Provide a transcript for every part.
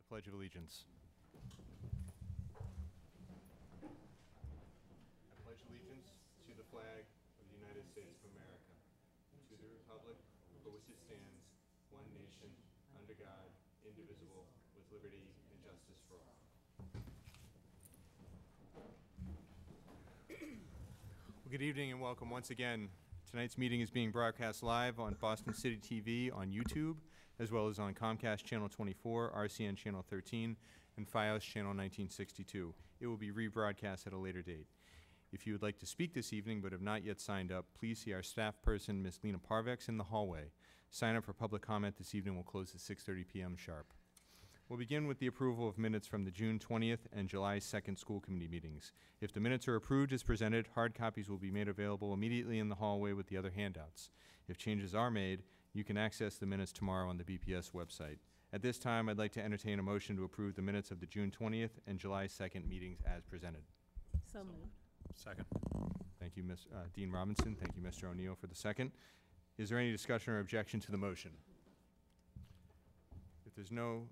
Pledge of Allegiance. I pledge allegiance to the flag of the United States of America, to the republic for which it stands, one nation, under God, indivisible, with liberty and justice for all. Well, good evening and welcome once again. Tonight's meeting is being broadcast live on Boston City TV on YouTube, as well as on Comcast Channel 24, RCN Channel 13, and FiOS Channel 1962. It will be rebroadcast at a later date. If you would like to speak this evening but have not yet signed up, please see our staff person, Ms. Lena Parvex, in the hallway. Sign up for public comment this evening will close at 6:30 p.m. sharp. We'll begin with the approval of minutes from the June 20th and July 2nd school committee meetings. If the minutes are approved as presented, hard copies will be made available immediately in the hallway with the other handouts. If changes are made, you can access the minutes tomorrow on the BPS website. At this time, I'd like to entertain a motion to approve the minutes of the June 20th and July 2nd meetings as presented. So moved. Second. Thank you, Ms. Dean Robinson. Thank you, Mr. O'Neill, for the second. Is there any discussion or objection to the motion? If there's no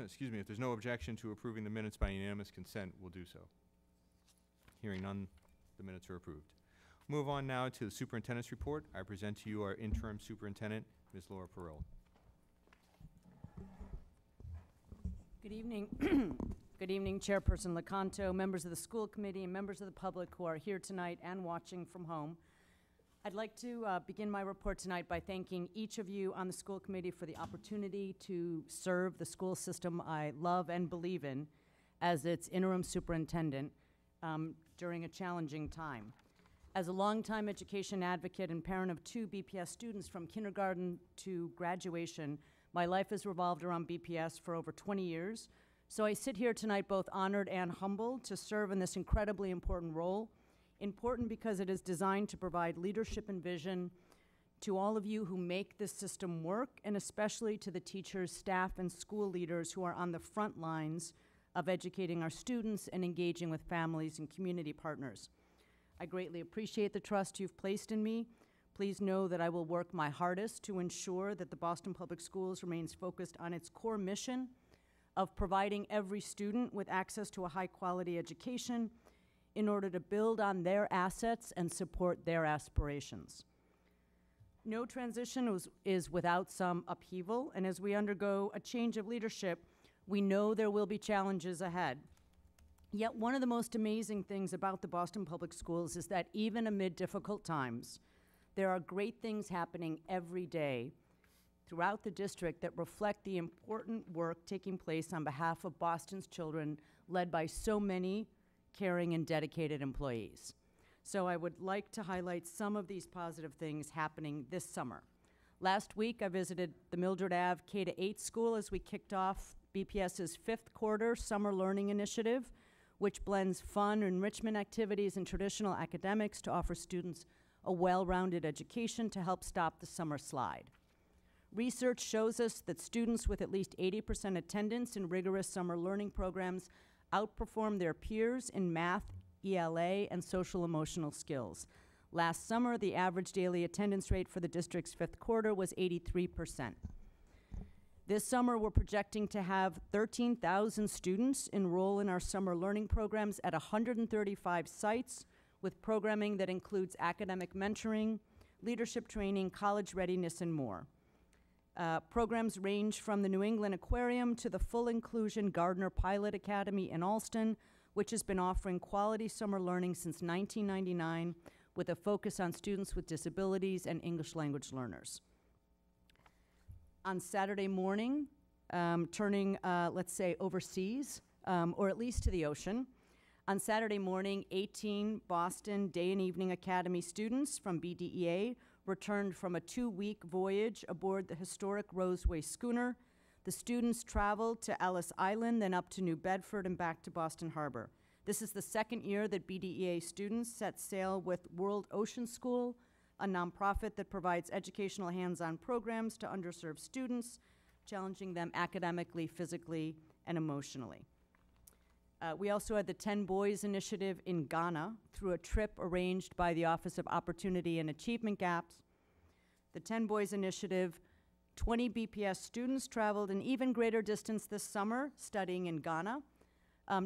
excuse me, if there's no objection to approving the minutes by unanimous consent, we'll do so. Hearing none, the minutes are approved. Move on now to the superintendent's report. I present to you our interim superintendent, Ms. Laura Perrill. Good evening. Good evening, Chairperson Lecanto, members of the school committee, and members of the public who are here tonight and watching from home. I'd like to begin my report tonight by thanking each of you on the school committee for the opportunity to serve the school system I love and believe in as its interim superintendent during a challenging time. As a longtime education advocate and parent of 2 BPS students from kindergarten to graduation, my life has revolved around BPS for over 20 years. So I sit here tonight both honored and humbled to serve in this incredibly important role. Important because it is designed to provide leadership and vision to all of you who make this system work, and especially to the teachers, staff, and school leaders who are on the front lines of educating our students and engaging with families and community partners. I greatly appreciate the trust you've placed in me. Please know that I will work my hardest to ensure that the Boston Public Schools remains focused on its core mission of providing every student with access to a high-quality education in order to build on their assets and support their aspirations. No transition is without some upheaval, and as we undergo a change of leadership, we know there will be challenges ahead. Yet one of the most amazing things about the Boston Public Schools is that even amid difficult times, there are great things happening every day throughout the district that reflect the important work taking place on behalf of Boston's children, led by so many caring and dedicated employees. So I would like to highlight some of these positive things happening this summer. Last week, I visited the Mildred Ave K-8 school as we kicked off BPS's 5th quarter summer learning initiative, which blends fun, enrichment activities, and traditional academics to offer students a well-rounded education to help stop the summer slide. Research shows us that students with at least 80% attendance in rigorous summer learning programs outperform their peers in math, ELA, and social-emotional skills. Last summer, the average daily attendance rate for the district's 5th quarter was 83%. This summer, we're projecting to have 13,000 students enroll in our summer learning programs at 135 sites, with programming that includes academic mentoring, leadership training, college readiness, and more. Programs range from the New England Aquarium to the full inclusion Gardner Pilot Academy in Alston, which has been offering quality summer learning since 1999 with a focus on students with disabilities and English language learners. On Saturday morning, turning, let's say, overseas, or at least to the ocean, on Saturday morning, 18 Boston Day and Evening Academy students from BDEA returned from a 2-week voyage aboard the historic Roseway schooner. The students traveled to Ellis Island, then up to New Bedford and back to Boston Harbor. This is the 2nd year that BDEA students set sail with World Ocean School, a nonprofit that provides educational hands-on programs to underserved students, challenging them academically, physically, and emotionally. We also had the 10 Boys Initiative in Ghana through a trip arranged by the Office of Opportunity and Achievement Gaps. The 10 Boys Initiative 20 BPS students traveled an even greater distance this summer studying in Ghana.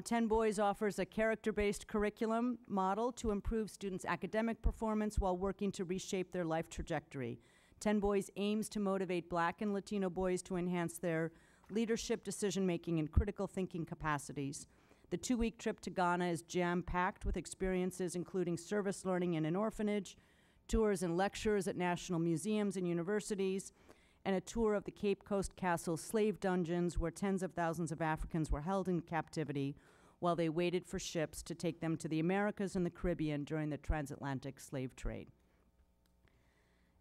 10 Boys offers a character-based curriculum model to improve students' academic performance while working to reshape their life trajectory. 10 Boys aims to motivate Black and Latino boys to enhance their leadership, decision-making, and critical thinking capacities. The 2-week trip to Ghana is jam-packed with experiences including service learning in an orphanage, tours and lectures at national museums and universities, and a tour of the Cape Coast Castle slave dungeons where tens of thousands of Africans were held in captivity while they waited for ships to take them to the Americas and the Caribbean during the transatlantic slave trade.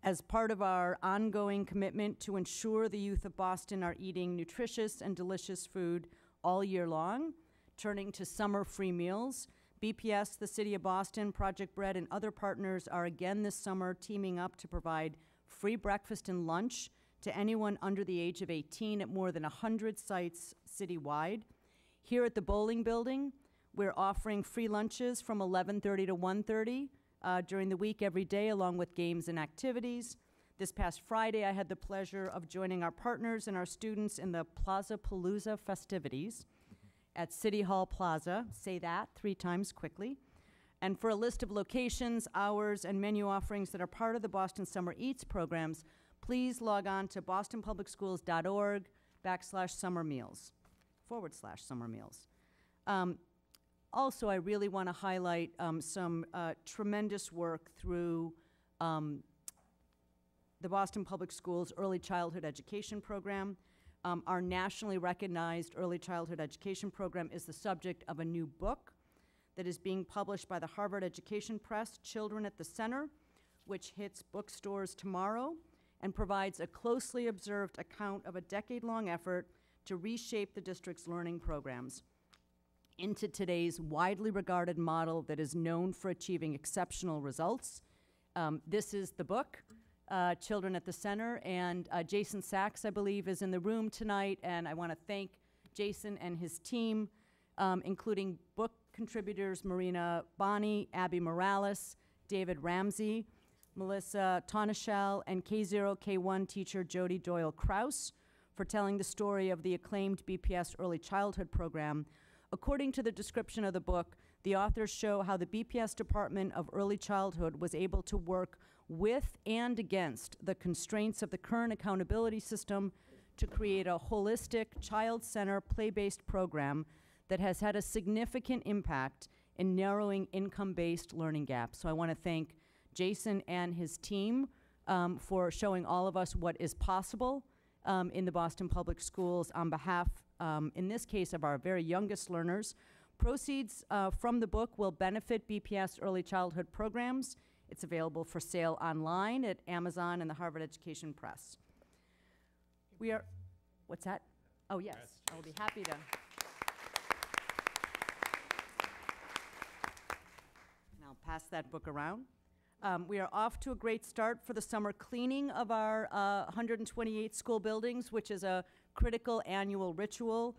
As part of our ongoing commitment to ensure the youth of Boston are eating nutritious and delicious food all year long, turning to summer free meals, BPS, the City of Boston, Project Bread, and other partners are again this summer teaming up to provide free breakfast and lunch to anyone under the age of 18 at more than 100 sites citywide. Here at the Bowling Building, we're offering free lunches from 11:30 to 1:30 during the week every day, along with games and activities. This past Friday, I had the pleasure of joining our partners and our students in the Plaza Palooza festivities at City Hall Plaza. Say that 3 times quickly. And for a list of locations, hours, and menu offerings that are part of the Boston Summer Eats programs, please log on to bostonpublicsschools.org/summer meals. Also, I really want to highlight some tremendous work through the Boston Public Schools Early Childhood Education Program. Our nationally recognized early childhood education program is the subject of a new book that is being published by the Harvard Education Press, Children at the Center, which hits bookstores tomorrow and provides a closely observed account of a decade-long effort to reshape the district's learning programs into today's widely regarded model that is known for achieving exceptional results. This is the book, Children at the Center, and Jason Sachs, I believe, is in the room tonight, and I want to thank Jason and his team, including book contributors Marina Bonney, Abby Morales, David Ramsey, Melissa Tonishell, and K0K1 teacher Jody Doyle Krause for telling the story of the acclaimed BPS Early Childhood Program. According to the description of the book, the authors show how the BPS Department of Early Childhood was able to work with and against the constraints of the current accountability system to create a holistic, child-centered, play-based program that has had a significant impact in narrowing income-based learning gaps. So I want to thank Jason and his team for showing all of us what is possible in the Boston Public Schools on behalf, in this case, of our very youngest learners. Proceeds from the book will benefit BPS early childhood programs. It's available for sale online at Amazon and the Harvard Education Press. We are, what's that? Oh, yes, I will be happy to. And I'll pass that book around. We are off to a great start for the summer cleaning of our 128 school buildings, which is a critical annual ritual.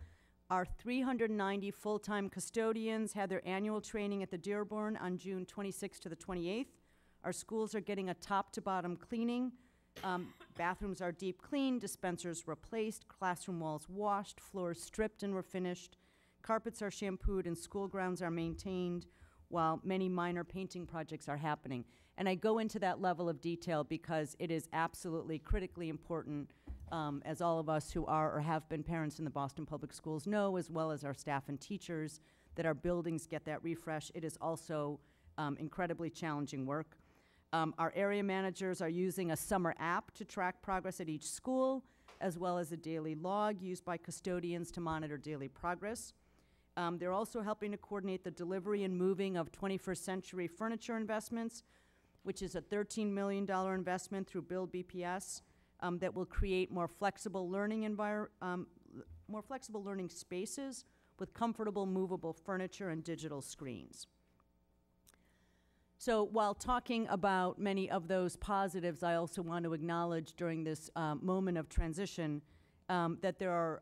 Our 390 full-time custodians had their annual training at the Dearborn on June 26th to the 28th. Our schools are getting a top-to-bottom cleaning. Bathrooms are deep cleaned, dispensers replaced, classroom walls washed, floors stripped and refinished, carpets are shampooed, and school grounds are maintained, while many minor painting projects are happening. And I go into that level of detail because it is absolutely critically important, as all of us who are or have been parents in the Boston Public Schools know, as well as our staff and teachers, that our buildings get that refresh. It is also incredibly challenging work. Our area managers are using a summer app to track progress at each school, as well as a daily log used by custodians to monitor daily progress. They're also helping to coordinate the delivery and moving of 21st century furniture investments, which is a $13 million investment through Build BPS that will create more flexible learning spaces with comfortable movable furniture and digital screens. So while talking about many of those positives, I also want to acknowledge during this moment of transition that there are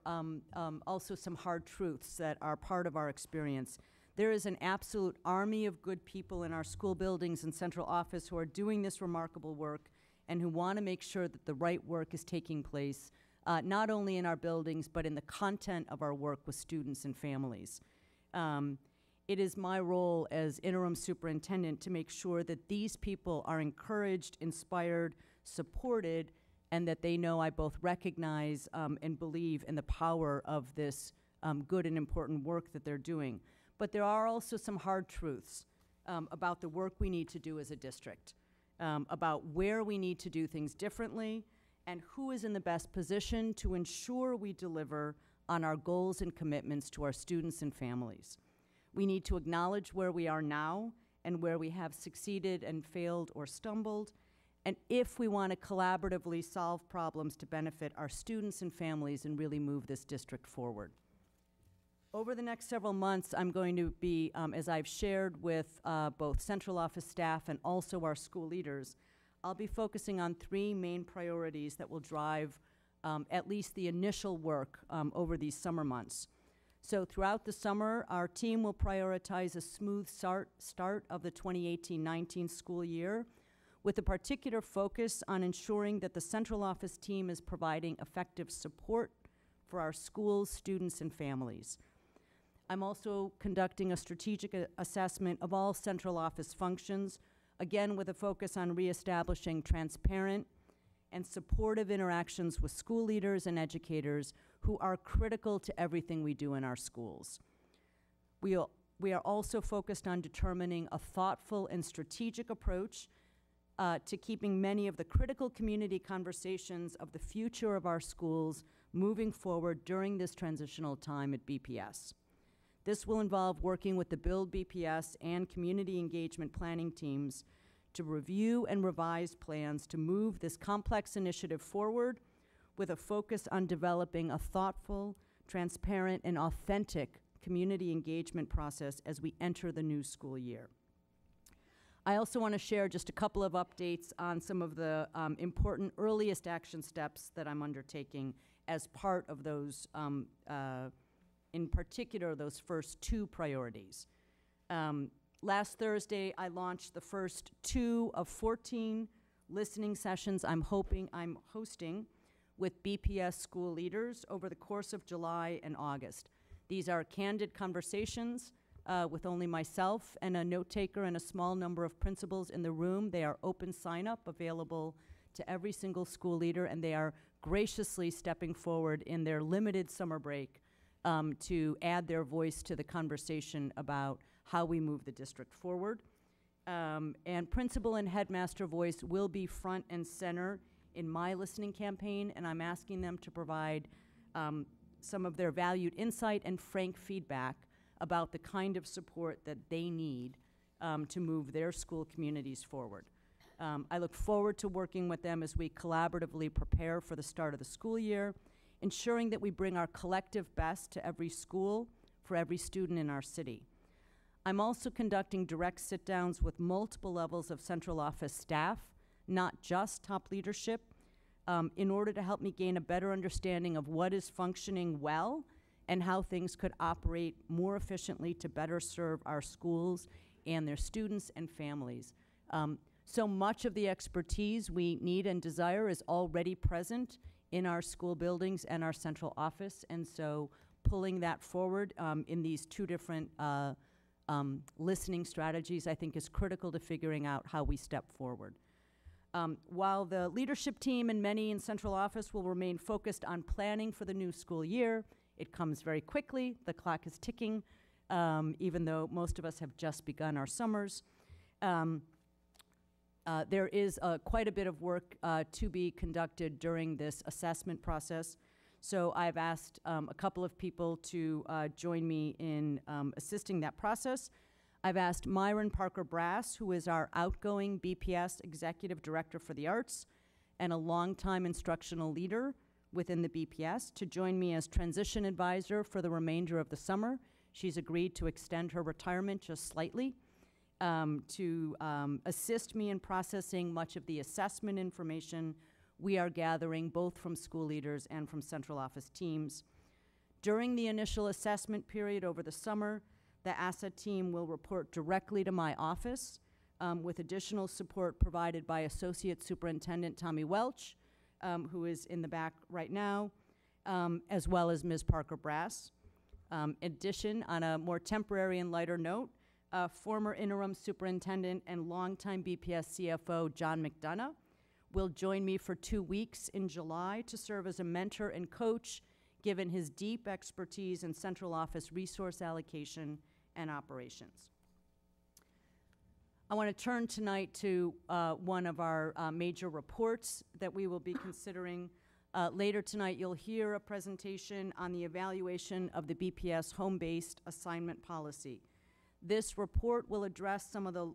also some hard truths that are part of our experience. There is an absolute army of good people in our school buildings and central office who are doing this remarkable work, and who want to make sure that the right work is taking place, not only in our buildings, but in the content of our work with students and families. It is my role as interim superintendent to make sure that these people are encouraged, inspired, supported, and that they know I both recognize and believe in the power of this good and important work that they're doing. But there are also some hard truths about the work we need to do as a district, about where we need to do things differently, and who is in the best position to ensure we deliver on our goals and commitments to our students and families. We need to acknowledge where we are now and where we have succeeded and failed or stumbled, and if we want to collaboratively solve problems to benefit our students and families and really move this district forward. Over the next several months, I'm going to be, as I've shared with both central office staff and also our school leaders, I'll be focusing on 3 main priorities that will drive at least the initial work over these summer months. So throughout the summer, our team will prioritize a smooth start of the 2018-19 school year, with a particular focus on ensuring that the central office team is providing effective support for our schools, students, and families. I'm also conducting a strategic assessment of all central office functions, again with a focus on reestablishing transparent and supportive interactions with school leaders and educators who are critical to everything we do in our schools. We are also focused on determining a thoughtful and strategic approach to keeping many of the critical community conversations of the future of our schools moving forward during this transitional time at BPS. This will involve working with the Build BPS and community engagement planning teams to review and revise plans to move this complex initiative forward with a focus on developing a thoughtful, transparent, and authentic community engagement process as we enter the new school year. I also want to share just a couple of updates on some of the important earliest action steps that I'm undertaking as part of those, in particular, those first 2 priorities. Last Thursday, I launched the first 2 of 14 listening sessions I'm hosting with BPS school leaders over the course of July and August. These are candid conversations with only myself and a note taker and a small number of principals in the room. They are open sign-up, available to every single school leader, and they are graciously stepping forward in their limited summer break to add their voice to the conversation about how we move the district forward. And principal and headmaster voice will be front and center in my listening campaign, and I'm asking them to provide some of their valued insight and frank feedback about the kind of support that they need to move their school communities forward. I look forward to working with them as we collaboratively prepare for the start of the school year, ensuring that we bring our collective best to every school for every student in our city. I'm also conducting direct sit-downs with multiple levels of central office staff, not just top leadership, in order to help me gain a better understanding of what is functioning well and how things could operate more efficiently to better serve our schools and their students and families. So much of the expertise we need and desire is already present in our school buildings and our central office, and so pulling that forward in these 2 different listening strategies, I think, is critical to figuring out how we step forward. While the leadership team and many in central office will remain focused on planning for the new school year, it comes very quickly. The clock is ticking, even though most of us have just begun our summers. There is quite a bit of work to be conducted during this assessment process. So I've asked a couple of people to join me in assisting that process. I've asked Myron Parker Brass, who is our outgoing BPS Executive Director for the Arts and a longtime instructional leader within the BPS, to join me as transition advisor for the remainder of the summer. She's agreed to extend her retirement just slightly to assist me in processing much of the assessment information we are gathering both from school leaders and from central office teams. During the initial assessment period over the summer, the asset team will report directly to my office with additional support provided by Associate Superintendent Tommy Welch, who is in the back right now, as well as Ms. Parker Brass. In addition, on a more temporary and lighter note, former interim superintendent and longtime BPS CFO John McDonough will join me for 2 weeks in July to serve as a mentor and coach, given his deep expertise in central office resource allocation and operations. I want to turn tonight to one of our major reports that we will be considering. Later tonight, you'll hear a presentation on the evaluation of the BPS home-based assignment policy. This report will address some of the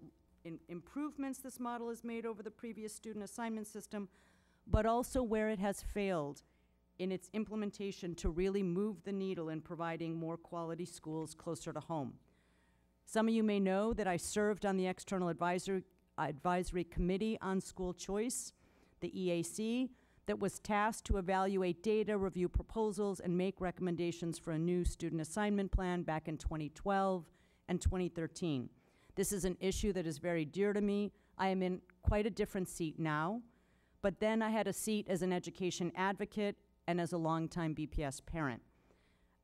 improvements this model has made over the previous student assignment system, but also where it has failed in its implementation to really move the needle in providing more quality schools closer to home. Some of you may know that I served on the External Advisory Committee on School Choice, the EAC, that was tasked to evaluate data, review proposals, and make recommendations for a new student assignment plan back in 2012 and 2013. This is an issue that is very dear to me. I am in quite a different seat now, but then I had a seat as an education advocate and as a longtime BPS parent.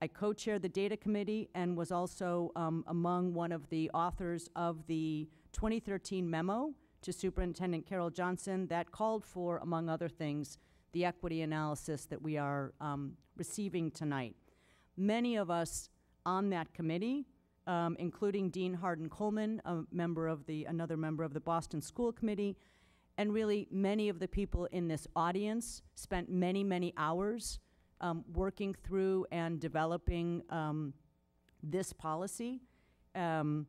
I co-chaired the data committee and was also among one of the authors of the 2013 memo to Superintendent Carol Johnson that called for, among other things, the equity analysis that we are receiving tonight. Many of us on that committee, including Dean Hardin Coleman, another member of the Boston School Committee, and really many of the people in this audience spent many, many hours working through and developing this policy and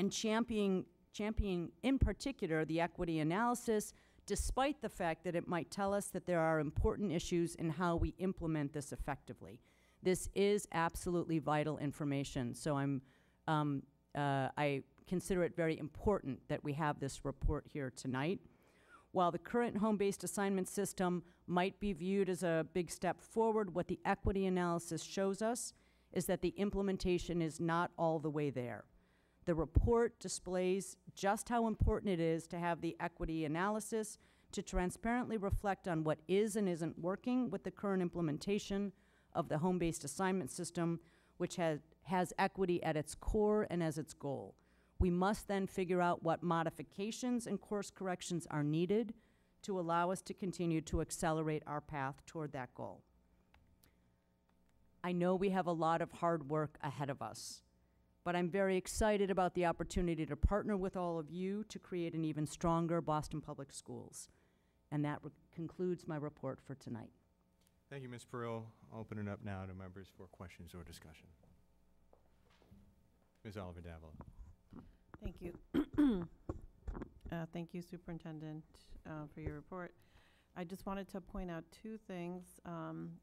championing in particular the equity analysis, despite the fact that it might tell us that there are important issues in how we implement this effectively. This is absolutely vital information, so I consider it very important that we have this report here tonight. While the current home-based assignment system might be viewed as a big step forward, what the equity analysis shows us is that the implementation is not all the way there. The report displays just how important it is to have the equity analysis to transparently reflect on what is and isn't working with the current implementation of the home-based assignment system, which has equity at its core and as its goal. We must then figure out what modifications and course corrections are needed to allow us to continue to accelerate our path toward that goal. I know we have a lot of hard work ahead of us, but I'm very excited about the opportunity to partner with all of you to create an even stronger Boston Public Schools. And that concludes my report for tonight. Thank you, Ms. Perrill. I'll open it up now to members for questions or discussion. Ms. Oliver Davila. Thank you. Thank you, Superintendent, for your report. I just wanted to point out two things.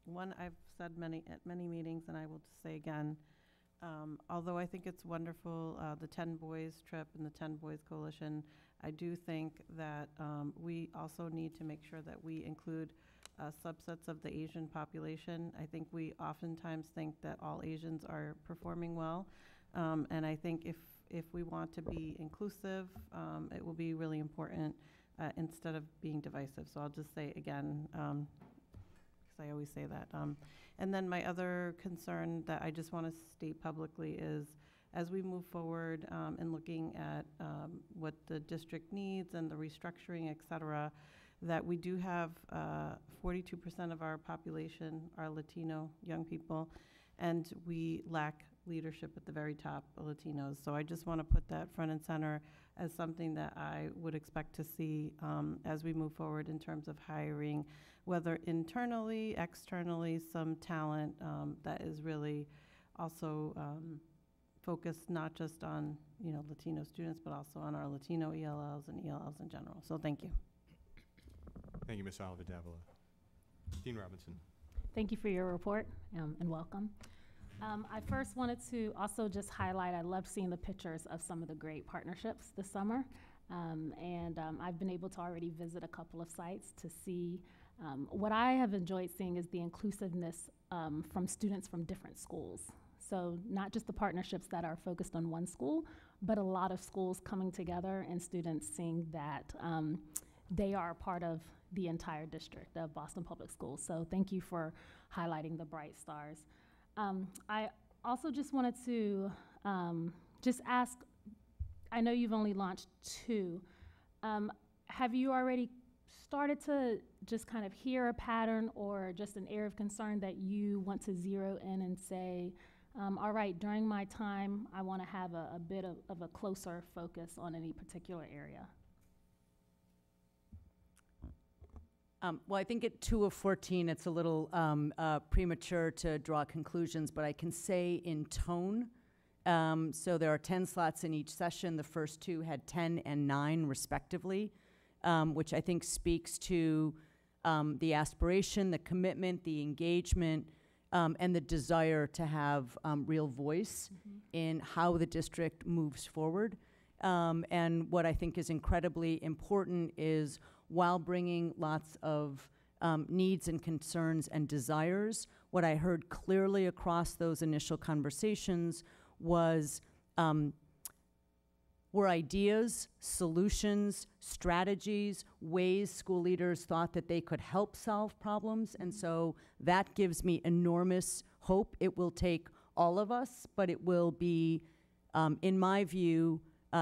One, I've said at many meetings, and I will just say again, although I think it's wonderful, the 10 Boys trip and the 10 Boys Coalition, I do think that we also need to make sure that we include subsets of the Asian population. I think we oftentimes think that all Asians are performing well, and I think if we want to be inclusive, it will be really important instead of being divisive. So I'll just say again, because I always say that. And then my other concern that I just want to state publicly is, as we move forward in looking at what the district needs and the restructuring, et cetera, that we do have 42% of our population are Latino young people, and we lack leadership at the very top of Latinos. So I just want to put that front and center as something that I would expect to see as we move forward in terms of hiring, whether internally, externally, some talent that is really also focused not just on Latino students, but also on our Latino ELLs and ELLs in general. So thank you. Thank you, Ms. Oliver Davila. Dean Robinson. Thank you for your report and welcome. I first wanted to also just highlight, I loved seeing the pictures of some of the great partnerships this summer. I've been able to already visit a couple of sites to see what I have enjoyed seeing is the inclusiveness from students from different schools. So not just the partnerships that are focused on one school, but a lot of schools coming together and students seeing that they are a part of the entire district of Boston Public Schools. So thank you for highlighting the bright stars. I also just wanted to just ask, I know you've only launched 2. Have you already started to just kind of hear a pattern or just an air of concern that you want to zero in and say, all right, during my time, I want to have a bit of a closer focus on any particular area? Well, I think at 2 of 14, it's a little premature to draw conclusions, but I can say in tone. So there are 10 slots in each session. The first 2 had 10 and 9 respectively, which I think speaks to the aspiration, the commitment, the engagement, and the desire to have real voice in how the district moves forward. And what I think is incredibly important is, while bringing lots of needs and concerns and desires, what I heard clearly across those initial conversations were ideas, solutions, strategies, ways school leaders thought that they could help solve problems. And so that gives me enormous hope. It will take all of us, but it will be, in my view,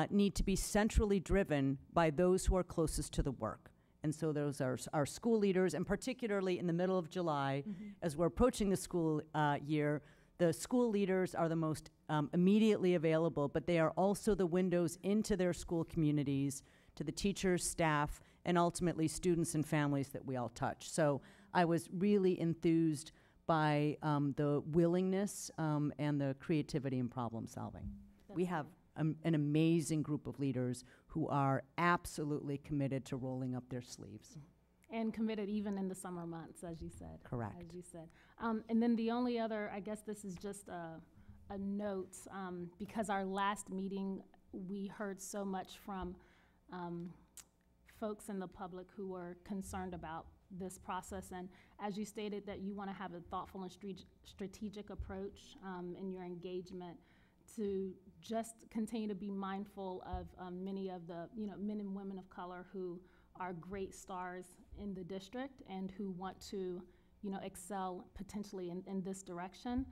need to be centrally driven by those who are closest to the work. And so those are our school leaders, and particularly in the middle of July, as we're approaching the school year, the school leaders are the most immediately available, but they are also the windows into their school communities, to the teachers, staff, and ultimately students and families that we all touch. So I was really enthused by the willingness and the creativity in problem solving. We have an amazing group of leaders who are absolutely committed to rolling up their sleeves. And committed even in the summer months, as you said. Correct. As you said. And then the only other, I guess this is just a note, because our last meeting, we heard so much from folks in the public who were concerned about this process. And as you stated, that you want to have a thoughtful and strategic approach in your engagement to just continue to be mindful of many of the men and women of color who are great stars in the district and who want to excel potentially in this direction,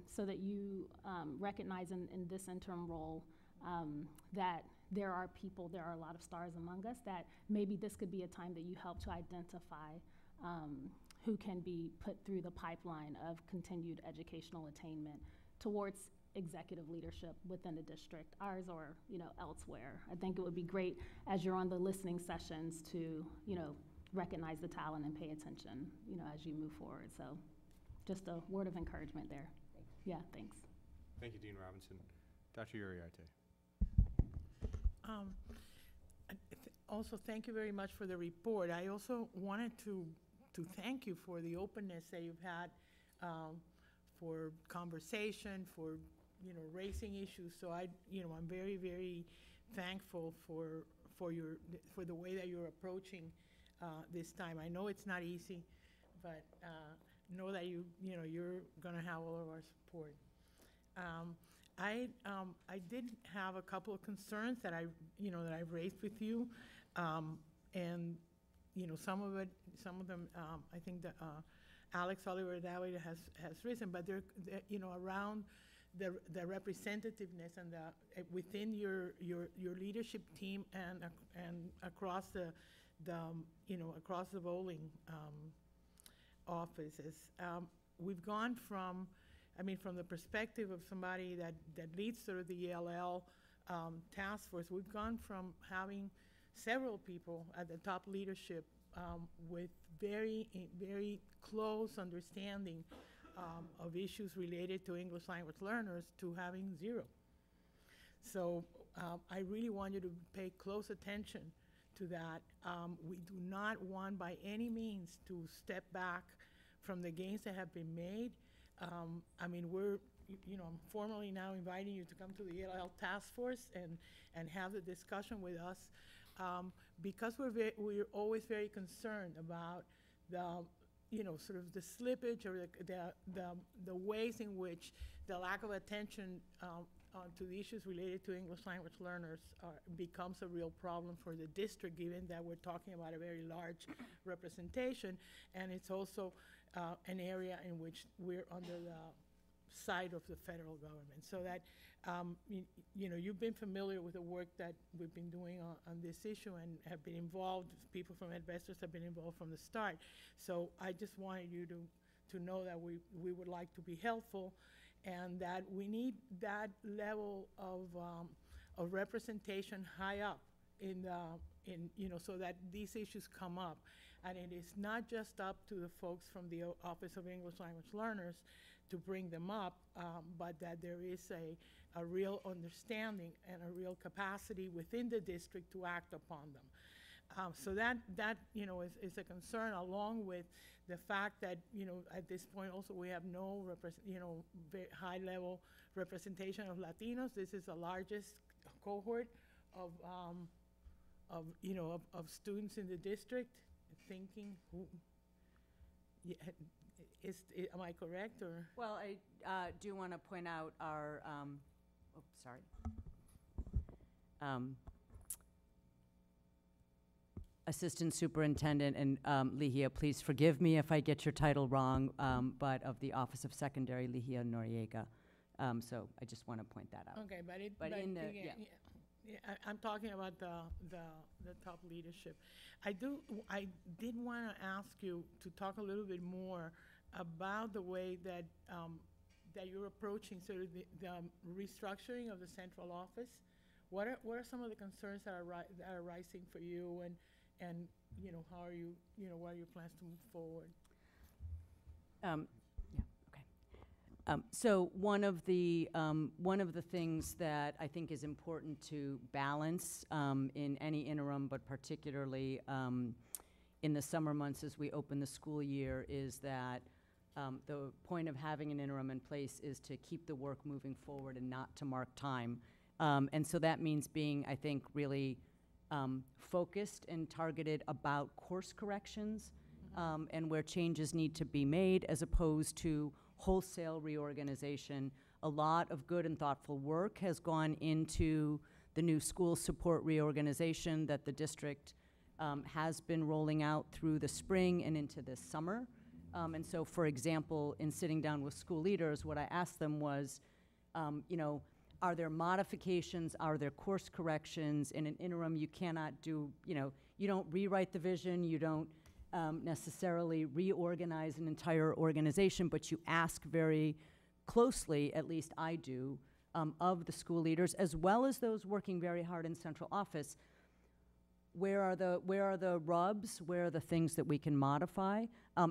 so that you recognize in this interim role that there are a lot of stars among us, that maybe this could be a time that you help to identify who can be put through the pipeline of continued educational attainment towards executive leadership within the district, ours or elsewhere. I think it would be great as you're on the listening sessions to recognize the talent and pay attention as you move forward. So just a word of encouragement there. Yeah, thanks. Thank you, Dean Robinson. Dr. Uriarte. Also, thank you very much for the report. I also wanted to thank you for the openness that you've had for conversation, for raising issues. So I'm very, very thankful for the way that you're approaching this time. I know it's not easy, but know that you're going to have all of our support. I did have a couple of concerns that I've raised with you, and some of them I think that Alex Oliver Dawid has risen, but they're around the representativeness and within your leadership team and across the across the bowling offices. We've gone from the perspective of somebody that leads sort of the ELL task force, we've gone from having several people at the top leadership with very, very close understanding of issues related to English language learners to having zero. So I really want you to pay close attention to that. We do not want by any means to step back from the gains that have been made. We're, I'm formally now inviting you to come to the ELL task force and have the discussion with us, because we're always very concerned about the sort of the slippage or the ways in which the lack of attention to the issues related to English language learners becomes a real problem for the district, given that we're talking about a very large representation, and it's also an area in which we're under the side of the federal government. So that, you know, you've been familiar with the work that we've been doing on this issue and have been involved. People from Investors have been involved from the start. So I just wanted you to know that we would like to be helpful, and that we need that level of representation high up in you know, so that these issues come up. And it is not just up to the folks from the Office of English Language Learners to bring them up, but that there is a real understanding and a real capacity within the district to act upon them. So that you know, is a concern, along with the fact that, you know, at this point also we have no very high level representation of Latinos. This is the largest cohort of you know, of students in the district. Thinking, yeah, am I correct, or? Well, I do want to point out our, Assistant Superintendent, and Lihia, please forgive me if I get your title wrong, but of the Office of Secondary, Lihia Noriega. So I just want to point that out. Okay, But in the, again, yeah, I'm talking about the top leadership. I did want to ask you to talk a little bit more about the way that that you're approaching sort of the restructuring of the central office. What are some of the concerns that are rising for you, and you know, how are you, you know, what are your plans to move forward? So one of the things that I think is important to balance in any interim, but particularly in the summer months as we open the school year, is that the point of having an interim in place is to keep the work moving forward and not to mark time. And so that means being, I think, really focused and targeted about course corrections and where changes need to be made, as opposed to wholesale reorganization. A lot of good and thoughtful work has gone into the new school support reorganization that the district has been rolling out through the spring and into this summer. And so, for example, in sitting down with school leaders, what I asked them was, you know, are there modifications, are there course corrections? In an interim, you cannot do, you know, you don't rewrite the vision, you don't necessarily reorganize an entire organization, but you ask very closely, at least I do, of the school leaders, as well as those working very hard in central office, where are the rubs, where are the things that we can modify,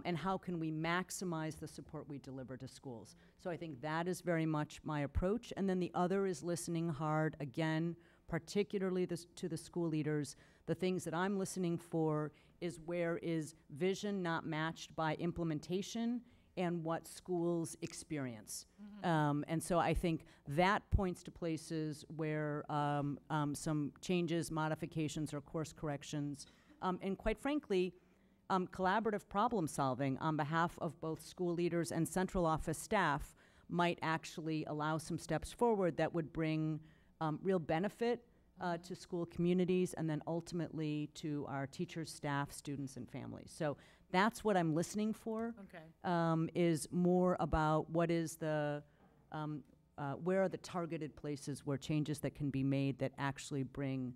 and how can we maximize the support we deliver to schools. So I think that is very much my approach. And then the other is listening hard, again, particularly to the school leaders. The things that I'm listening for is where is vision not matched by implementation and what schools experience. And so I think that points to places where some changes, modifications, or course corrections, and quite frankly, collaborative problem solving on behalf of both school leaders and central office staff might actually allow some steps forward that would bring real benefit to school communities, and then ultimately to our teachers, staff, students, and families. So that's what I'm listening for. Okay. Is more about what is the, where are the targeted places where changes that can be made that actually bring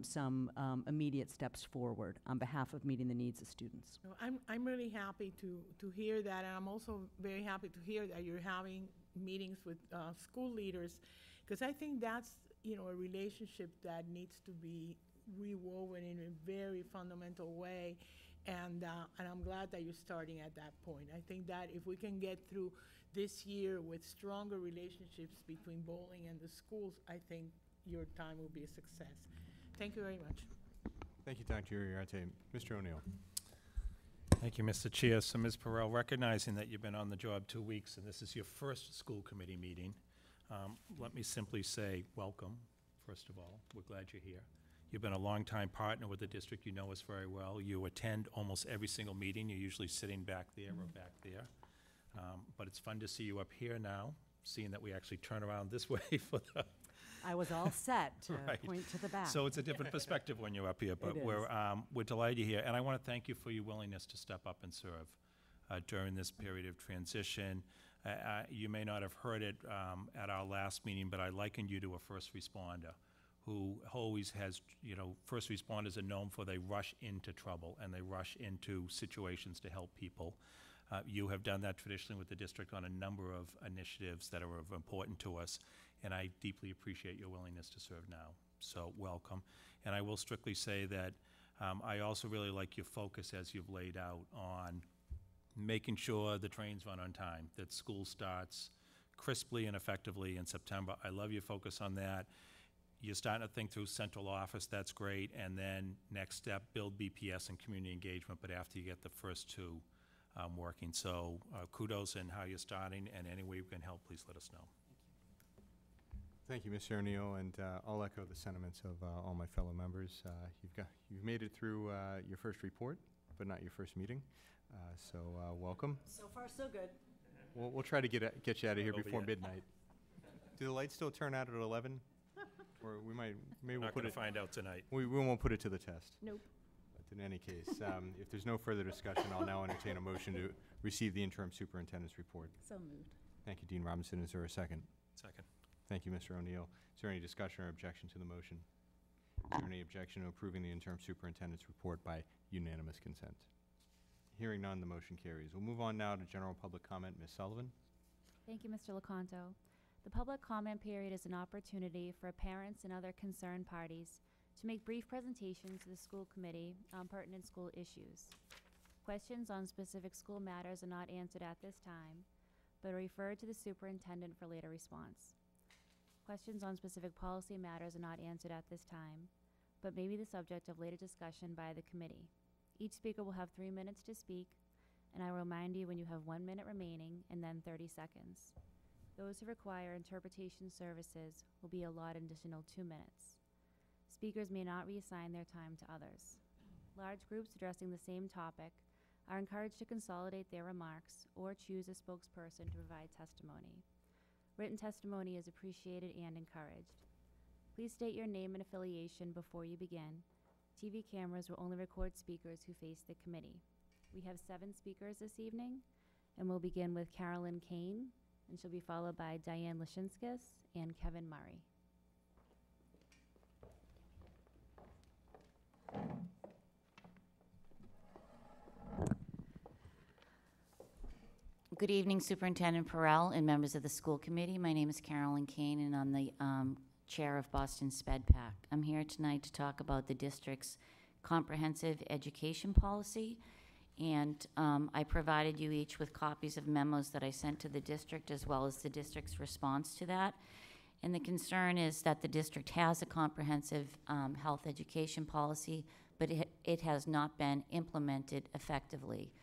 some immediate steps forward on behalf of meeting the needs of students. So I'm really happy to hear that, and I'm also very happy to hear that you're having meetings with school leaders, because I think that's, you know, a relationship that needs to be rewoven in a very fundamental way, and I'm glad that you're starting at that point. I think that if we can get through this year with stronger relationships between bowling and the schools, I think your time will be a success. Thank you very much. Thank you, Dr. Uriarte. Mr. O'Neill. Thank you, Mr. Chair. So, Ms. Perel, recognizing that you've been on the job 2 weeks and this is your first school committee meeting, let me simply say welcome, first of all. We're glad you're here. You've been a longtime partner with the district. You know us very well. You attend almost every single meeting. You're usually sitting back there or back there. But it's fun to see you up here now. seeing that we actually turn around this way for the, I was all set to Right. point to the back. so it's a different perspective when you're up here, but It we're delighted you're here. And I want to thank you for your willingness to step up and serve during this period of transition. You may not have heard it at our last meeting, but I likened you to a first responder who always has, first responders are known for they rush into trouble and they rush into situations to help people. You have done that traditionally with the district on a number of initiatives that are of importance to us, and I deeply appreciate your willingness to serve now. So welcome. And I will strictly say that I also really like your focus as you've laid out on making sure the trains run on time, that school starts crisply and effectively in September. I love your focus on that. You're starting to think through central office, that's great, and then next step, build BPS and community engagement, but after you get the first two working. So kudos in how you're starting, and any way we can help, please let us know. Thank you, Mr. O'Neill, and I'll echo the sentiments of all my fellow members. You've made it through your first report, but not your first meeting. So welcome. So far, so good. We'll try to get you out of here Over before yet. midnight. Do the lights still turn out at 11? Or maybe we'll Not put going it. to find out tonight. We won't put it to the test. Nope. But in any case, if there's no further discussion, I'll now entertain a motion to receive the interim superintendent's report. So moved. Thank you, Dean Robinson. Is there a second? Second. Thank you, Mr. O'Neill. Is there any discussion or objection to the motion? Is there any objection to approving the interim superintendent's report by unanimous consent? Hearing none, the motion carries. We'll move on now to general public comment. Ms. Sullivan? Thank you, Mr. Lecanto. The public comment period is an opportunity for parents and other concerned parties to make brief presentations to the school committee on pertinent school issues. Questions on specific school matters are not answered at this time, but are referred to the superintendent for later response. Questions on specific policy matters are not answered at this time, but may be the subject of later discussion by the committee. Each speaker will have 3 minutes to speak, and I will remind you when you have 1 minute remaining and then 30 seconds. Those who require interpretation services will be allotted an additional 2 minutes. Speakers may not reassign their time to others. Large groups addressing the same topic are encouraged to consolidate their remarks or choose a spokesperson to provide testimony. Written testimony is appreciated and encouraged. Please state your name and affiliation before you begin. TV cameras will only record speakers who face the committee. We have 7 speakers this evening, and we'll begin with Carolyn Kane, and she'll be followed by Diane Lashinskas and Kevin Murray. Good evening, Superintendent Perrell and members of the school committee. My name is Carolyn Kane, and I'm the chair of Boston SPED PAC. I'm here tonight to talk about the district's comprehensive education policy, and I provided you each with copies of memos that I sent to the district, as well as the district's response to that. And the concern is that the district has a comprehensive health education policy, but it has not been implemented effectively.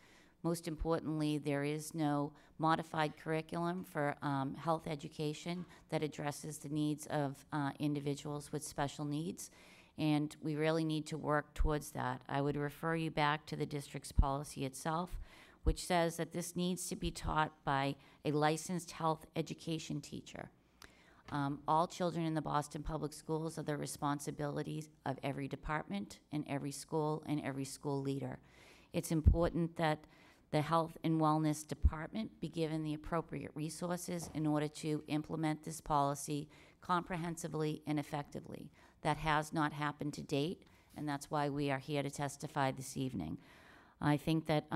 Most importantly, there is no modified curriculum for health education that addresses the needs of individuals with special needs, and we really need to work towards that. I would refer you back to the district's policy itself, which says that this needs to be taught by a licensed health education teacher. All children in the Boston Public Schools are the responsibilities of every department and every school leader. It's important that the Health and Wellness Department be given the appropriate resources in order to implement this policy comprehensively and effectively. That has not happened to date, and that's why we are here to testify this evening. I think that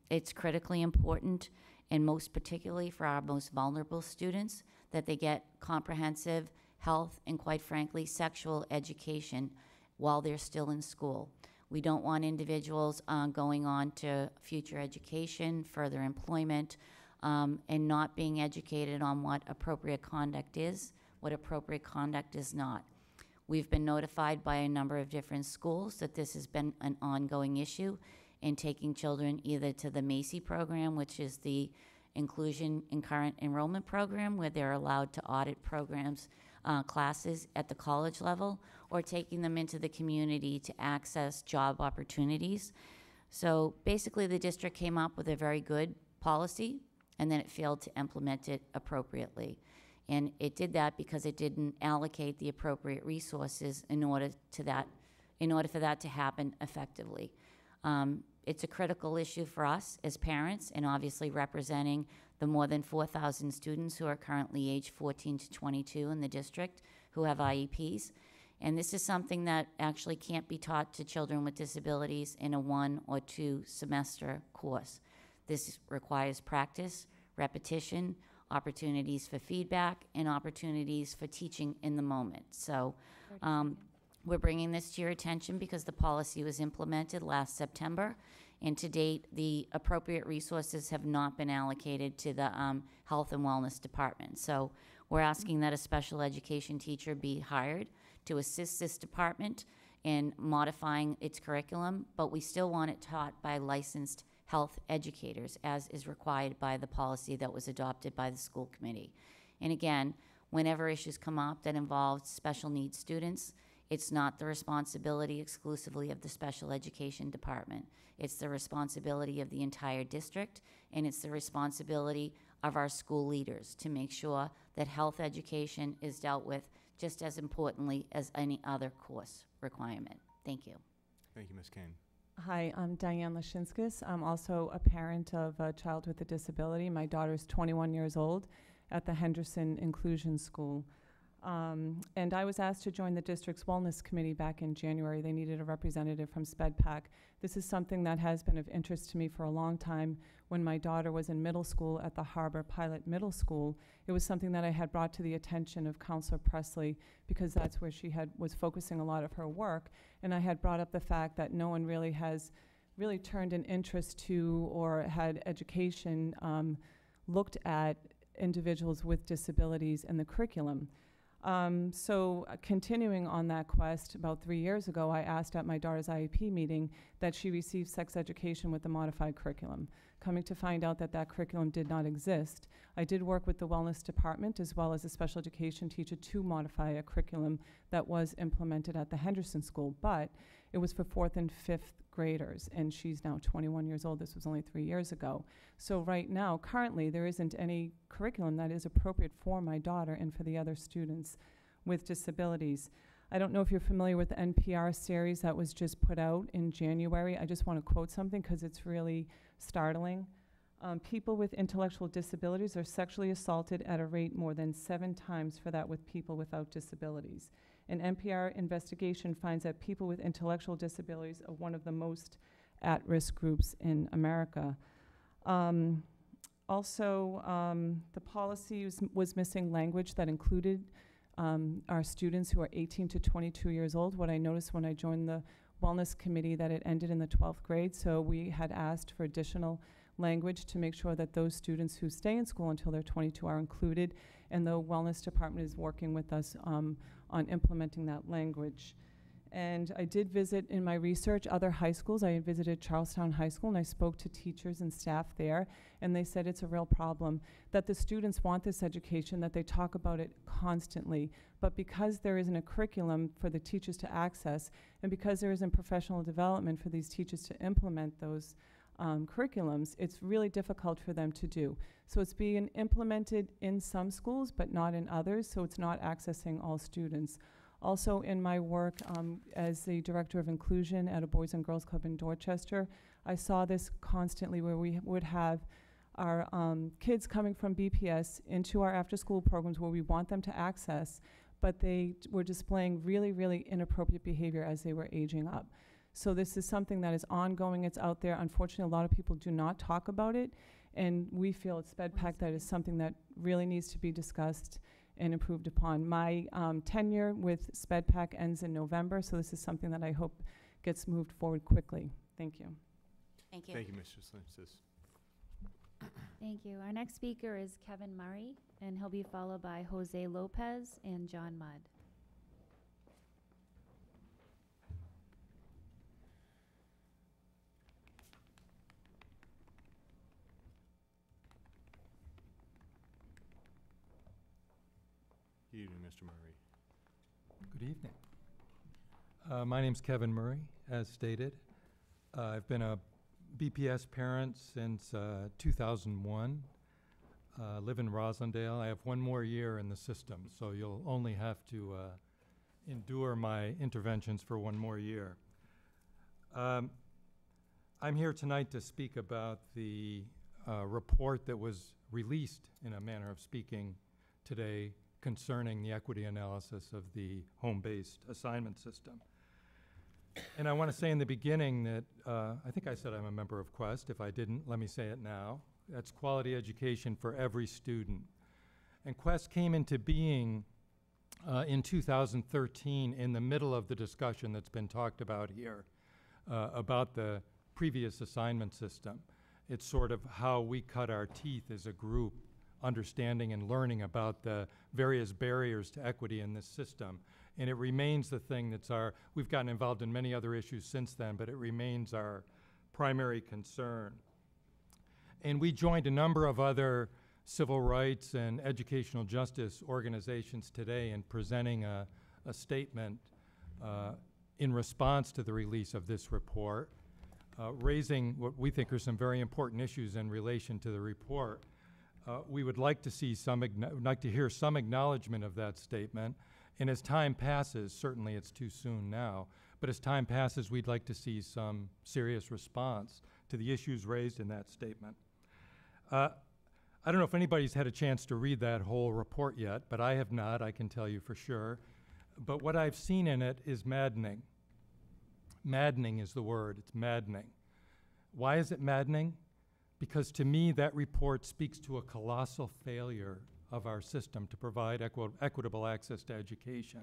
it's critically important, and most particularly for our most vulnerable students, that they get comprehensive health and, quite frankly, sexual education while they're still in school. We don't want individuals going on to future education, further employment, and not being educated on what appropriate conduct is, what appropriate conduct is not. We've been notified by a number of different schools that this has been an ongoing issue in taking children either to the Macy program, which is the inclusion in current enrollment program, where they're allowed to audit programs, classes at the college level, or taking them into the community to access job opportunities. So basically the district came up with a very good policy. and then it failed to implement it appropriately. And it did that because it didn't allocate the appropriate resources in order for that to happen effectively. It's a critical issue for us as parents, and obviously representing the more than 4,000 students who are currently age 14 to 22 in the district who have IEPs. And this is something that actually can't be taught to children with disabilities in a 1 or 2 semester course. This requires practice, repetition, opportunities for feedback, and opportunities for teaching in the moment. So we're bringing this to your attention because the policy was implemented last September, and to date, the appropriate resources have not been allocated to the Health and Wellness Department. So we're asking that a special education teacher be hired to assist this department in modifying its curriculum, but we still want it taught by licensed health educators, as is required by the policy that was adopted by the school committee. And again, whenever issues come up that involve special needs students, it's not the responsibility exclusively of the special education department. It's the responsibility of the entire district, and it's the responsibility of our school leaders to make sure that health education is dealt with just as importantly as any other course requirement. Thank you. Thank you, Ms. Kane. Hi, I'm Diane Lashinskas. I'm also a parent of a child with a disability. My daughter's 21 years old at the Henderson Inclusion School. And I was asked to join the district's wellness committee back in January. They needed a representative from SPEDPAC. This is something that has been of interest to me for a long time. When my daughter was in middle school at the Harbor Pilot Middle School, it was something that I had brought to the attention of Counselor Presley because that's where she was focusing a lot of her work. And I had brought up the fact that no one really has turned an interest to or had education looked at individuals with disabilities in the curriculum. Continuing on that quest, about 3 years ago, I asked at my daughter's IEP meeting that she receive sex education with the modified curriculum. Coming to find out that that curriculum did not exist, I did work with the wellness department as well as a special education teacher to modify a curriculum that was implemented at the Henderson School, but it was for 4th and 5th graders, and she's now 21 years old. This was only 3 years ago. So right now, currently, there isn't any curriculum that is appropriate for my daughter and for the other students with disabilities. I don't know if you're familiar with the NPR series that was just put out in January. I just want to quote something because it's really startling. People with intellectual disabilities are sexually assaulted at a rate more than 7 times for that with people without disabilities. An NPR investigation finds that people with intellectual disabilities are one of the most at-risk groups in America. The policy was missing language that included our students who are 18 to 22 years old. What I noticed when I joined the wellness committee that it ended in the 12th grade, so we had asked for additional language to make sure that those students who stay in school until they're 22 are included, and the wellness department is working with us on implementing that language. And I did visit in my research other high schools. I had visited Charlestown High School, and I spoke to teachers and staff there, and they said it's a real problem that the students want this education, that they talk about it constantly, but because there isn't a curriculum for the teachers to access, and because there isn't professional development for these teachers to implement those curriculums, it's really difficult for them to do. So it's being implemented in some schools, but not in others, so it's not accessing all students. Also in my work as the Director of Inclusion at a Boys and Girls Club in Dorchester, I saw this constantly where we would have our kids coming from BPS into our after-school programs where we want them to access, but they were displaying really, really inappropriate behavior as they were aging up. So this is something that is ongoing, it's out there. Unfortunately, a lot of people do not talk about it, and we feel at SPEDPAC that is something that really needs to be discussed and improved upon. My tenure with SPEDPAC ends in November, so this is something that I hope gets moved forward quickly. Thank you. Thank you. Thank you, Mr. Slimsis. Thank you. Our next speaker is Kevin Murray, and he'll be followed by Jose Lopez and John Mudd. Good evening, Mr. Murray. Good evening. My name's Kevin Murray, as stated. I've been a BPS parent since 2001. live in Roslindale. I have one more year in the system, so you'll only have to endure my interventions for one more year. I'm here tonight to speak about the report that was released, in a manner of speaking, today concerning the equity analysis of the home-based assignment system. And I want to say in the beginning that I think I said I'm a member of Quest. If I didn't, let me say it now. That's quality education for every student. And Quest came into being in 2013 in the middle of the discussion that's been talked about here about the previous assignment system. It's sort of how we cut our teeth as a group, understanding and learning about the various barriers to equity in this system. And it remains the thing that's we've gotten involved in many other issues since then, but it remains our primary concern. And we joined a number of other civil rights and educational justice organizations today in presenting a statement in response to the release of this report, raising what we think are some very important issues in relation to the report. We would like to see hear some acknowledgement of that statement. And as time passes, certainly it's too soon now, but as time passes, we'd like to see some serious response to the issues raised in that statement. I don't know if anybody's had a chance to read that whole report yet, but I have not, I can tell you for sure. But what I've seen in it is maddening. Maddening is the word, it's maddening. Why is it maddening? Because to me, that report speaks to a colossal failure of our system to provide equitable access to education.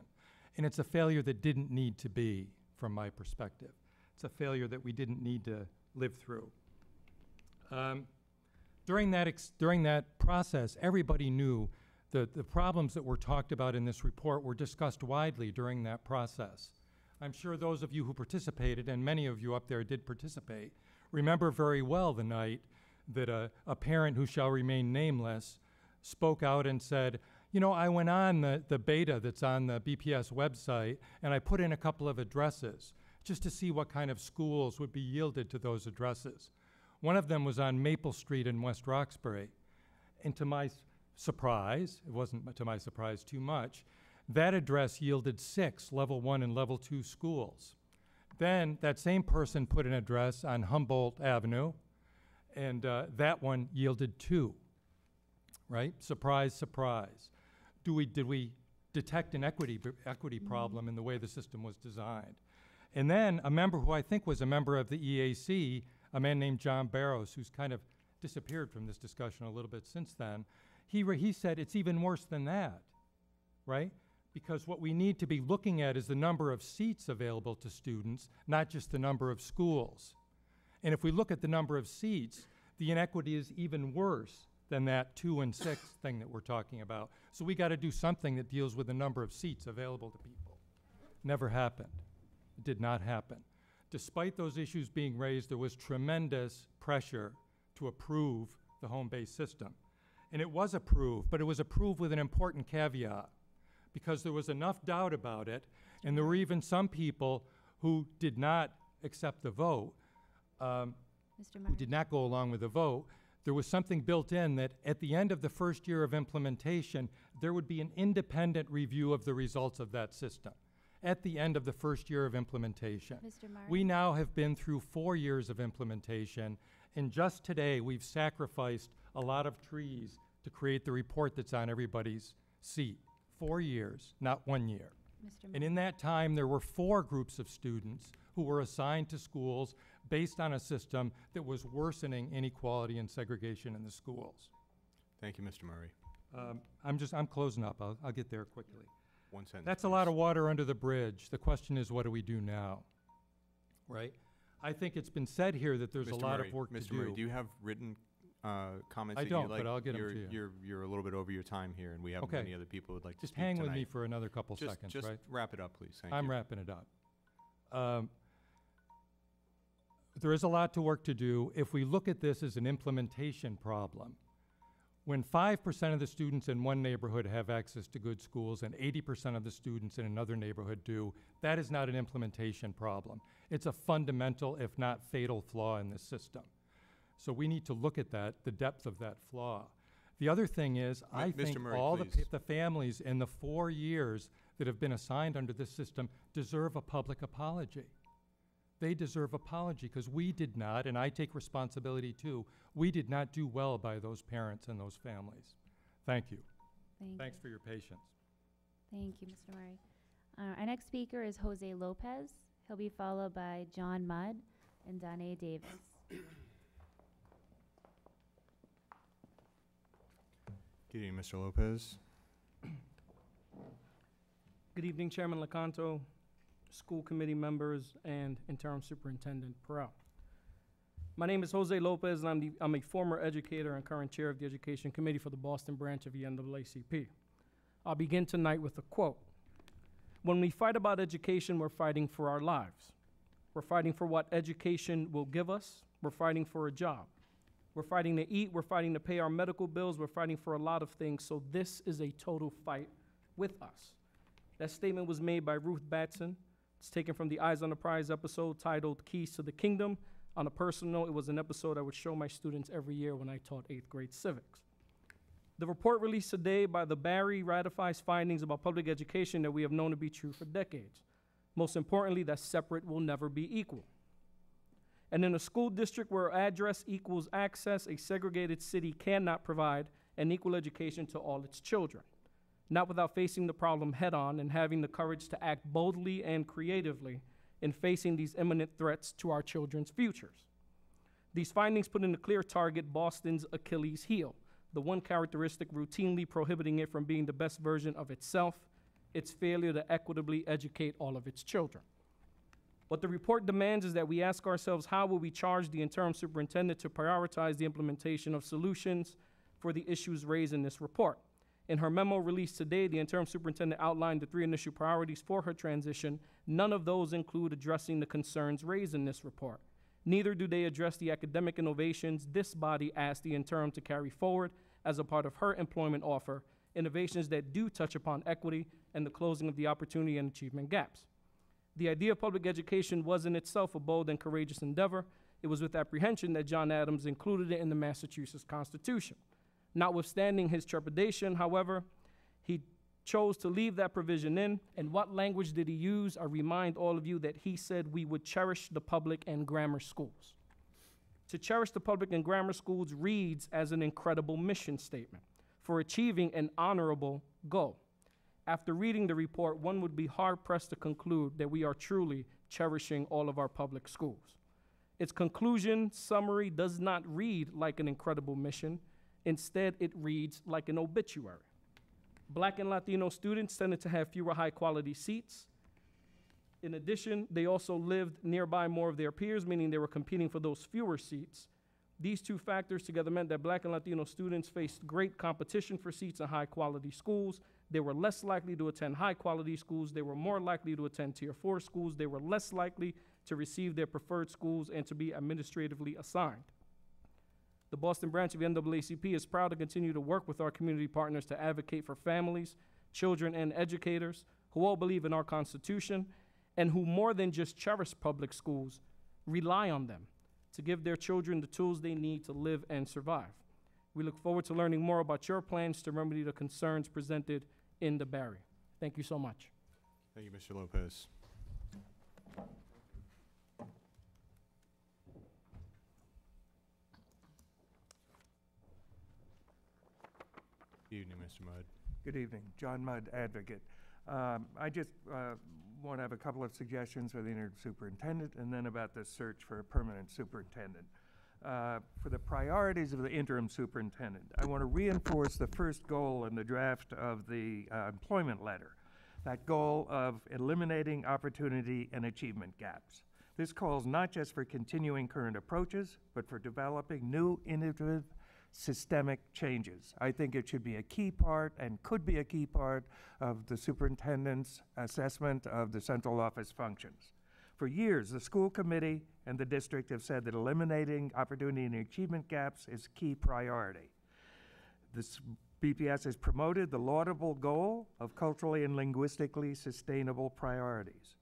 And it's a failure that didn't need to be, from my perspective. It's a failure that we didn't need to live through. During that process, everybody knew that the problems that were talked about in this report were discussed widely during that process. I'm sure those of you who participated, and many of you up there did participate, remember very well the night that a parent who shall remain nameless spoke out and said, you know, I went on the beta that's on the BPS website and I put in a couple of addresses just to see what kind of schools would be yielded to those addresses. One of them was on Maple Street in West Roxbury. And to my surprise, it wasn't to my surprise too much, that address yielded 6 level 1 and level 2 schools. Then that same person put an address on Humboldt Avenue, and that one yielded 2. Right? Surprise, surprise. Did we detect an equity problem in the way the system was designed? And then a member who I think was a member of the EAC, a man named John Barrows, who's kind of disappeared from this discussion a little bit since then, he said it's even worse than that, right? Because what we need to be looking at is the number of seats available to students, not just the number of schools. And if we look at the number of seats, the inequity is even worse than that 2 and 6 thing that we're talking about. So we got to do something that deals with the number of seats available to people. Never happened. It did not happen. Despite those issues being raised, there was tremendous pressure to approve the home-based system. And it was approved, but it was approved with an important caveat, because there was enough doubt about it, and there were even some people who did not accept the vote, who did not go along with the vote. There was something built in that at the end of the first year of implementation, there would be an independent review of the results of that system at the end of the first year of implementation. We now have been through 4 years of implementation, and just today we've sacrificed a lot of trees to create the report that's on everybody's seat. 4 years, not 1 year. And in that time, there were 4 groups of students who were assigned to schools based on a system that was worsening inequality and segregation in the schools. Thank you, Mr. Murray. I'm closing up. I'll get there quickly. One sentence. That's a lot of water under the bridge. The question is, what do we do now? Right? I think it's been said here that there's a lot of work to do. Mr. Murray, do you have written comments? I that don't, you'd like? but I'll get them to you. You're a little bit over your time here, and we have Okay. many other people who would like to Just speak hang with tonight. me for another couple seconds, Just right? wrap it up, please. Thank you. I'm wrapping it up. There is a lot to work to do. If we look at this as an implementation problem, when 5% of the students in one neighborhood have access to good schools and 80% of the students in another neighborhood do, that is not an implementation problem. It's a fundamental, if not fatal, flaw in this system. So we need to look at that, the depth of that flaw. The other thing is, I Mr. think Murray, all please. the families in the 4 years that have been assigned under this system deserve a public apology. They deserve apology because we did not, and I take responsibility too, we did not do well by those parents and those families. Thank you. Thanks for your patience. Thank you, Mr. Murray. Our next speaker is Jose Lopez. He'll be followed by John Mudd and Danae Davis. Good evening, Mr. Lopez. Good evening, Chairman Lecanto, school committee members, and Interim Superintendent Perel. My name is Jose Lopez, and I'm a former educator and current chair of the Education Committee for the Boston branch of the NAACP. I'll begin tonight with a quote. When we fight about education, we're fighting for our lives. We're fighting for what education will give us. We're fighting for a job. We're fighting to eat. We're fighting to pay our medical bills. We're fighting for a lot of things. So this is a total fight with us. That statement was made by Ruth Batson. It's taken from the Eyes on the Prize episode titled Keys to the Kingdom. On a personal note, it was an episode I would show my students every year when I taught 8th grade civics. The report released today by the Barry ratifies findings about public education that we have known to be true for decades. Most importantly, that separate will never be equal. And in a school district where address equals access, a segregated city cannot provide an equal education to all its children, not without facing the problem head-on and having the courage to act boldly and creatively in facing these imminent threats to our children's futures. These findings put in a clear target Boston's Achilles heel, the one characteristic routinely prohibiting it from being the best version of itself, its failure to equitably educate all of its children. What the report demands is that we ask ourselves, how will we charge the interim superintendent to prioritize the implementation of solutions for the issues raised in this report? In her memo released today, the interim superintendent outlined the 3 initial priorities for her transition. None of those include addressing the concerns raised in this report. Neither do they address the academic innovations this body asked the interim to carry forward as a part of her employment offer, innovations that do touch upon equity and the closing of the opportunity and achievement gaps. The idea of public education was in itself a bold and courageous endeavor. It was with apprehension that John Adams included it in the Massachusetts Constitution. Notwithstanding his trepidation, however, he chose to leave that provision in. And what language did he use? I remind all of you that he said we would cherish the public and grammar schools. To cherish the public and grammar schools reads as an incredible mission statement for achieving an honorable goal. After reading the report, one would be hard-pressed to conclude that we are truly cherishing all of our public schools. Its conclusion summary does not read like an incredible mission. Instead, it reads like an obituary. Black and Latino students tended to have fewer high-quality seats. In addition, they also lived nearby more of their peers, meaning they were competing for those fewer seats. These two factors together meant that Black and Latino students faced great competition for seats in high-quality schools. They were less likely to attend high-quality schools. They were more likely to attend Tier 4 schools. They were less likely to receive their preferred schools and to be administratively assigned. The Boston branch of the NAACP is proud to continue to work with our community partners to advocate for families, children, and educators who all believe in our Constitution and who more than just cherish public schools, rely on them to give their children the tools they need to live and survive. We look forward to learning more about your plans to remedy the concerns presented in the Barry. Thank you so much. Thank you, Mr. Lopez. Good evening, Mr. Mudd. Good evening. John Mudd, advocate. I just want to have a couple of suggestions for the interim superintendent and then about the search for a permanent superintendent. For the priorities of the interim superintendent, I want to reinforce the first goal in the draft of the employment letter, that goal of eliminating opportunity and achievement gaps. This calls not just for continuing current approaches, but for developing new, innovative, systemic changes. I think it should be a key part and could be a key part of the superintendent's assessment of the central office functions. For years, the school committee and the district have said that eliminating opportunity and achievement gaps is a key priority. This BPS has promoted the laudable goal of culturally and linguistically sustainable priorities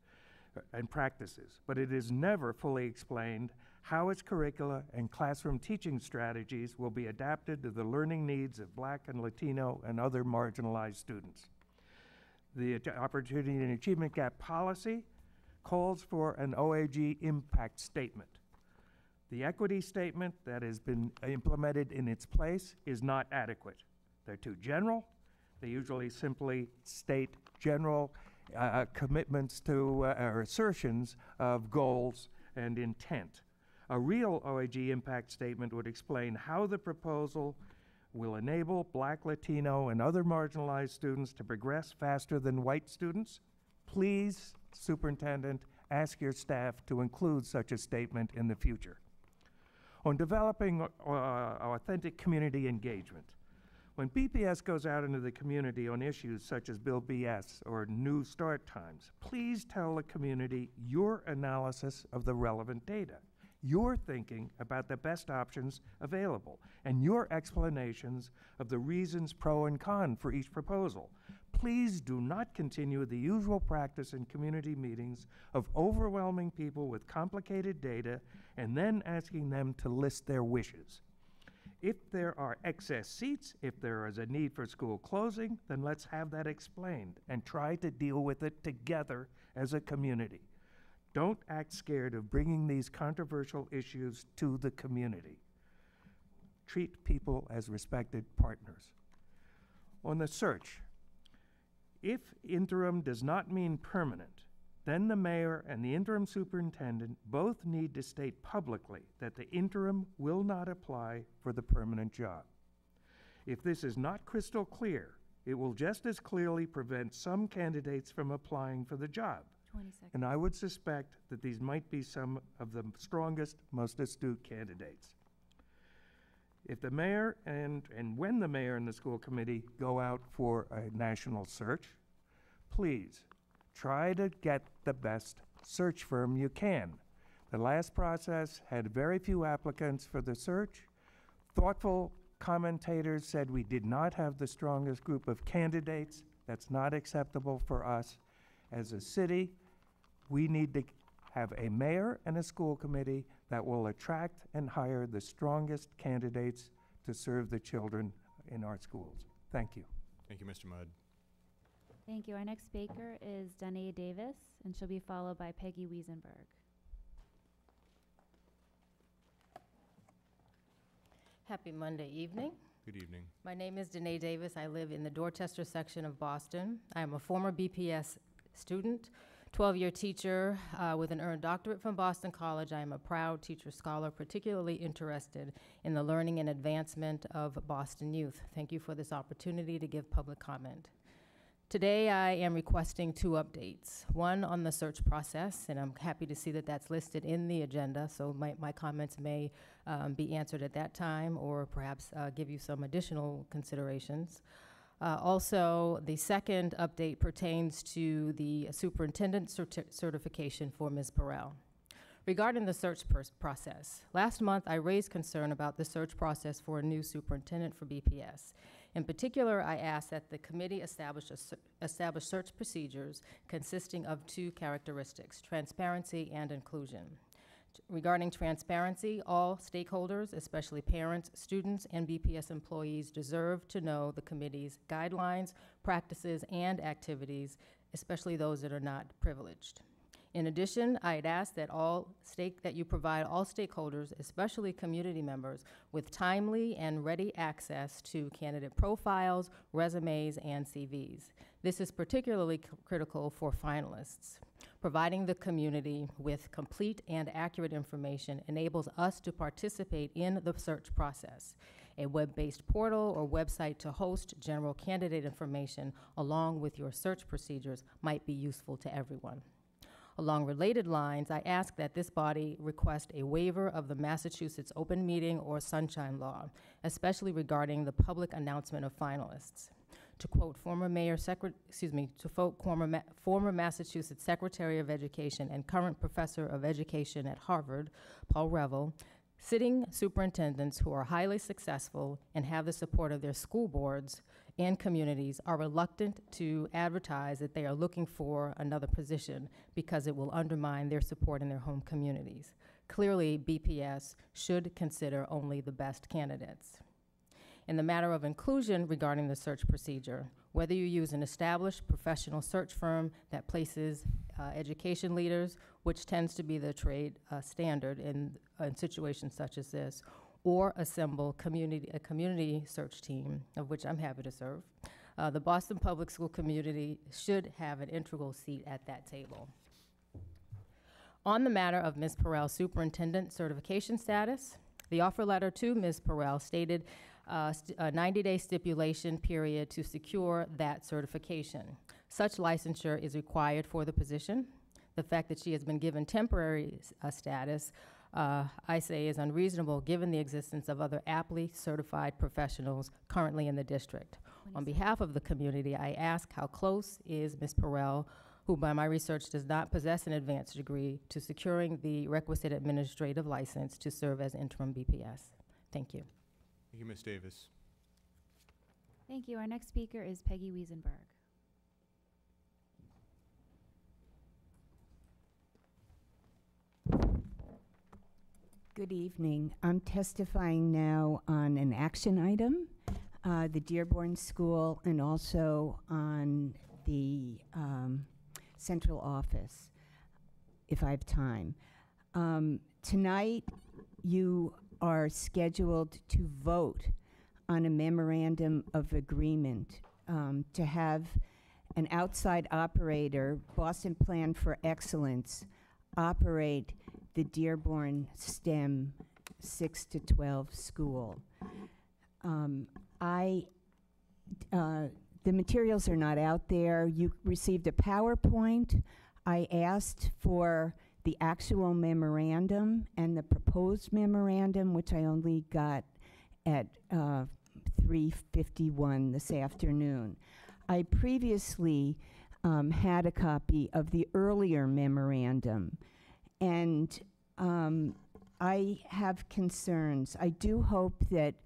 and practices, but it is never fully explained how its curricula and classroom teaching strategies will be adapted to the learning needs of Black and Latino and other marginalized students. The Opportunity and Achievement Gap policy calls for an OAG impact statement. The equity statement that has been implemented in its place is not adequate. They're too general. They usually simply state general commitments to or assertions of goals and intent. A real OAG impact statement would explain how the proposal will enable Black, Latino, and other marginalized students to progress faster than white students. Please, Superintendent, ask your staff to include such a statement in the future. On developing authentic community engagement, when BPS goes out into the community on issues such as Bill BS or new start times, please tell the community your analysis of the relevant data, your thinking about the best options available, and your explanations of the reasons pro and con for each proposal. Please do not continue the usual practice in community meetings of overwhelming people with complicated data and then asking them to list their wishes. If there are excess seats, if there is a need for school closing, then let's have that explained and try to deal with it together as a community. Don't act scared of bringing these controversial issues to the community. Treat people as respected partners. On the search, if interim does not mean permanent, then the mayor and the interim superintendent both need to state publicly that the interim will not apply for the permanent job. If this is not crystal clear, it will just as clearly prevent some candidates from applying for the job. 20 seconds. And I would suspect that these might be some of the strongest, most astute candidates. If the mayor and when the mayor and the school committee go out for a national search, please try to get the best search firm you can. The last process had very few applicants for the search. Thoughtful commentators said we did not have the strongest group of candidates. That's not acceptable for us. As a city, we need to have a mayor and a school committee that will attract and hire the strongest candidates to serve the children in our schools. Thank you. Thank you, Mr. Mudd. Thank you. Our next speaker is Danae Davis, and she'll be followed by Peggy Wiesenberg. Happy Monday evening. Good evening. My name is Danae Davis. I live in the Dorchester section of Boston. I am a former BPS student, 12-year teacher with an earned doctorate from Boston College. I am a proud teacher scholar, particularly interested in the learning and advancement of Boston youth. Thank you for this opportunity to give public comment. Today, I am requesting 2 updates. One on the search process, and I'm happy to see that that's listed in the agenda, so my comments may be answered at that time or perhaps give you some additional considerations. Also, the second update pertains to the superintendent certification for Ms. Burrell. Regarding the search process, last month I raised concern about the search process for a new superintendent for BPS. In particular, I asked that the committee establish search procedures consisting of 2 characteristics, transparency and inclusion. Regarding transparency, all stakeholders, especially parents, students, and BPS employees, deserve to know the committee's guidelines, practices, and activities, especially those that are not privileged. In addition, I had asked that you provide all stakeholders, especially community members, with timely and ready access to candidate profiles, resumes, and CVs. This is particularly critical for finalists. Providing the community with complete and accurate information enables us to participate in the search process. A web-based portal or website to host general candidate information along with your search procedures might be useful to everyone. Along related lines, I ask that this body request a waiver of the Massachusetts Open Meeting or Sunshine Law, especially regarding the public announcement of finalists. To quote former Massachusetts Secretary of Education and current Professor of Education at Harvard, Paul Reville, sitting superintendents who are highly successful and have the support of their school boards and communities are reluctant to advertise that they are looking for another position because it will undermine their support in their home communities. Clearly, BPS should consider only the best candidates. In the matter of inclusion regarding the search procedure, whether you use an established professional search firm that places education leaders, which tends to be the trade standard in situations such as this, or assemble a community search team, of which I'm happy to serve, the Boston Public School community should have an integral seat at that table. On the matter of Ms. Perrell's superintendent certification status, the offer letter to Ms. Perrell stated a 90-day stipulation period to secure that certification. Such licensure is required for the position. The fact that she has been given temporary status, I say, is unreasonable given the existence of other aptly certified professionals currently in the district. On behalf of the community, I ask, how close is Ms. Perrell, who by my research does not possess an advanced degree, to securing the requisite administrative license to serve as interim BPS? Thank you. Thank you, Ms. Davis. Thank you. Our next speaker is Peggy Wiesenberg. Good evening. I'm testifying now on an action item, the Dearborn School, and also on the central office, if I have time. Tonight, you are scheduled to vote on a memorandum of agreement to have an outside operator, Boston Plan for Excellence, operate the Dearborn STEM 6 to 12 school. The materials are not out there. You received a PowerPoint. I asked for the actual memorandum and the proposed memorandum, which I only got at 3:51 this afternoon. I previously had a copy of the earlier memorandum, and I have concerns. I do hope that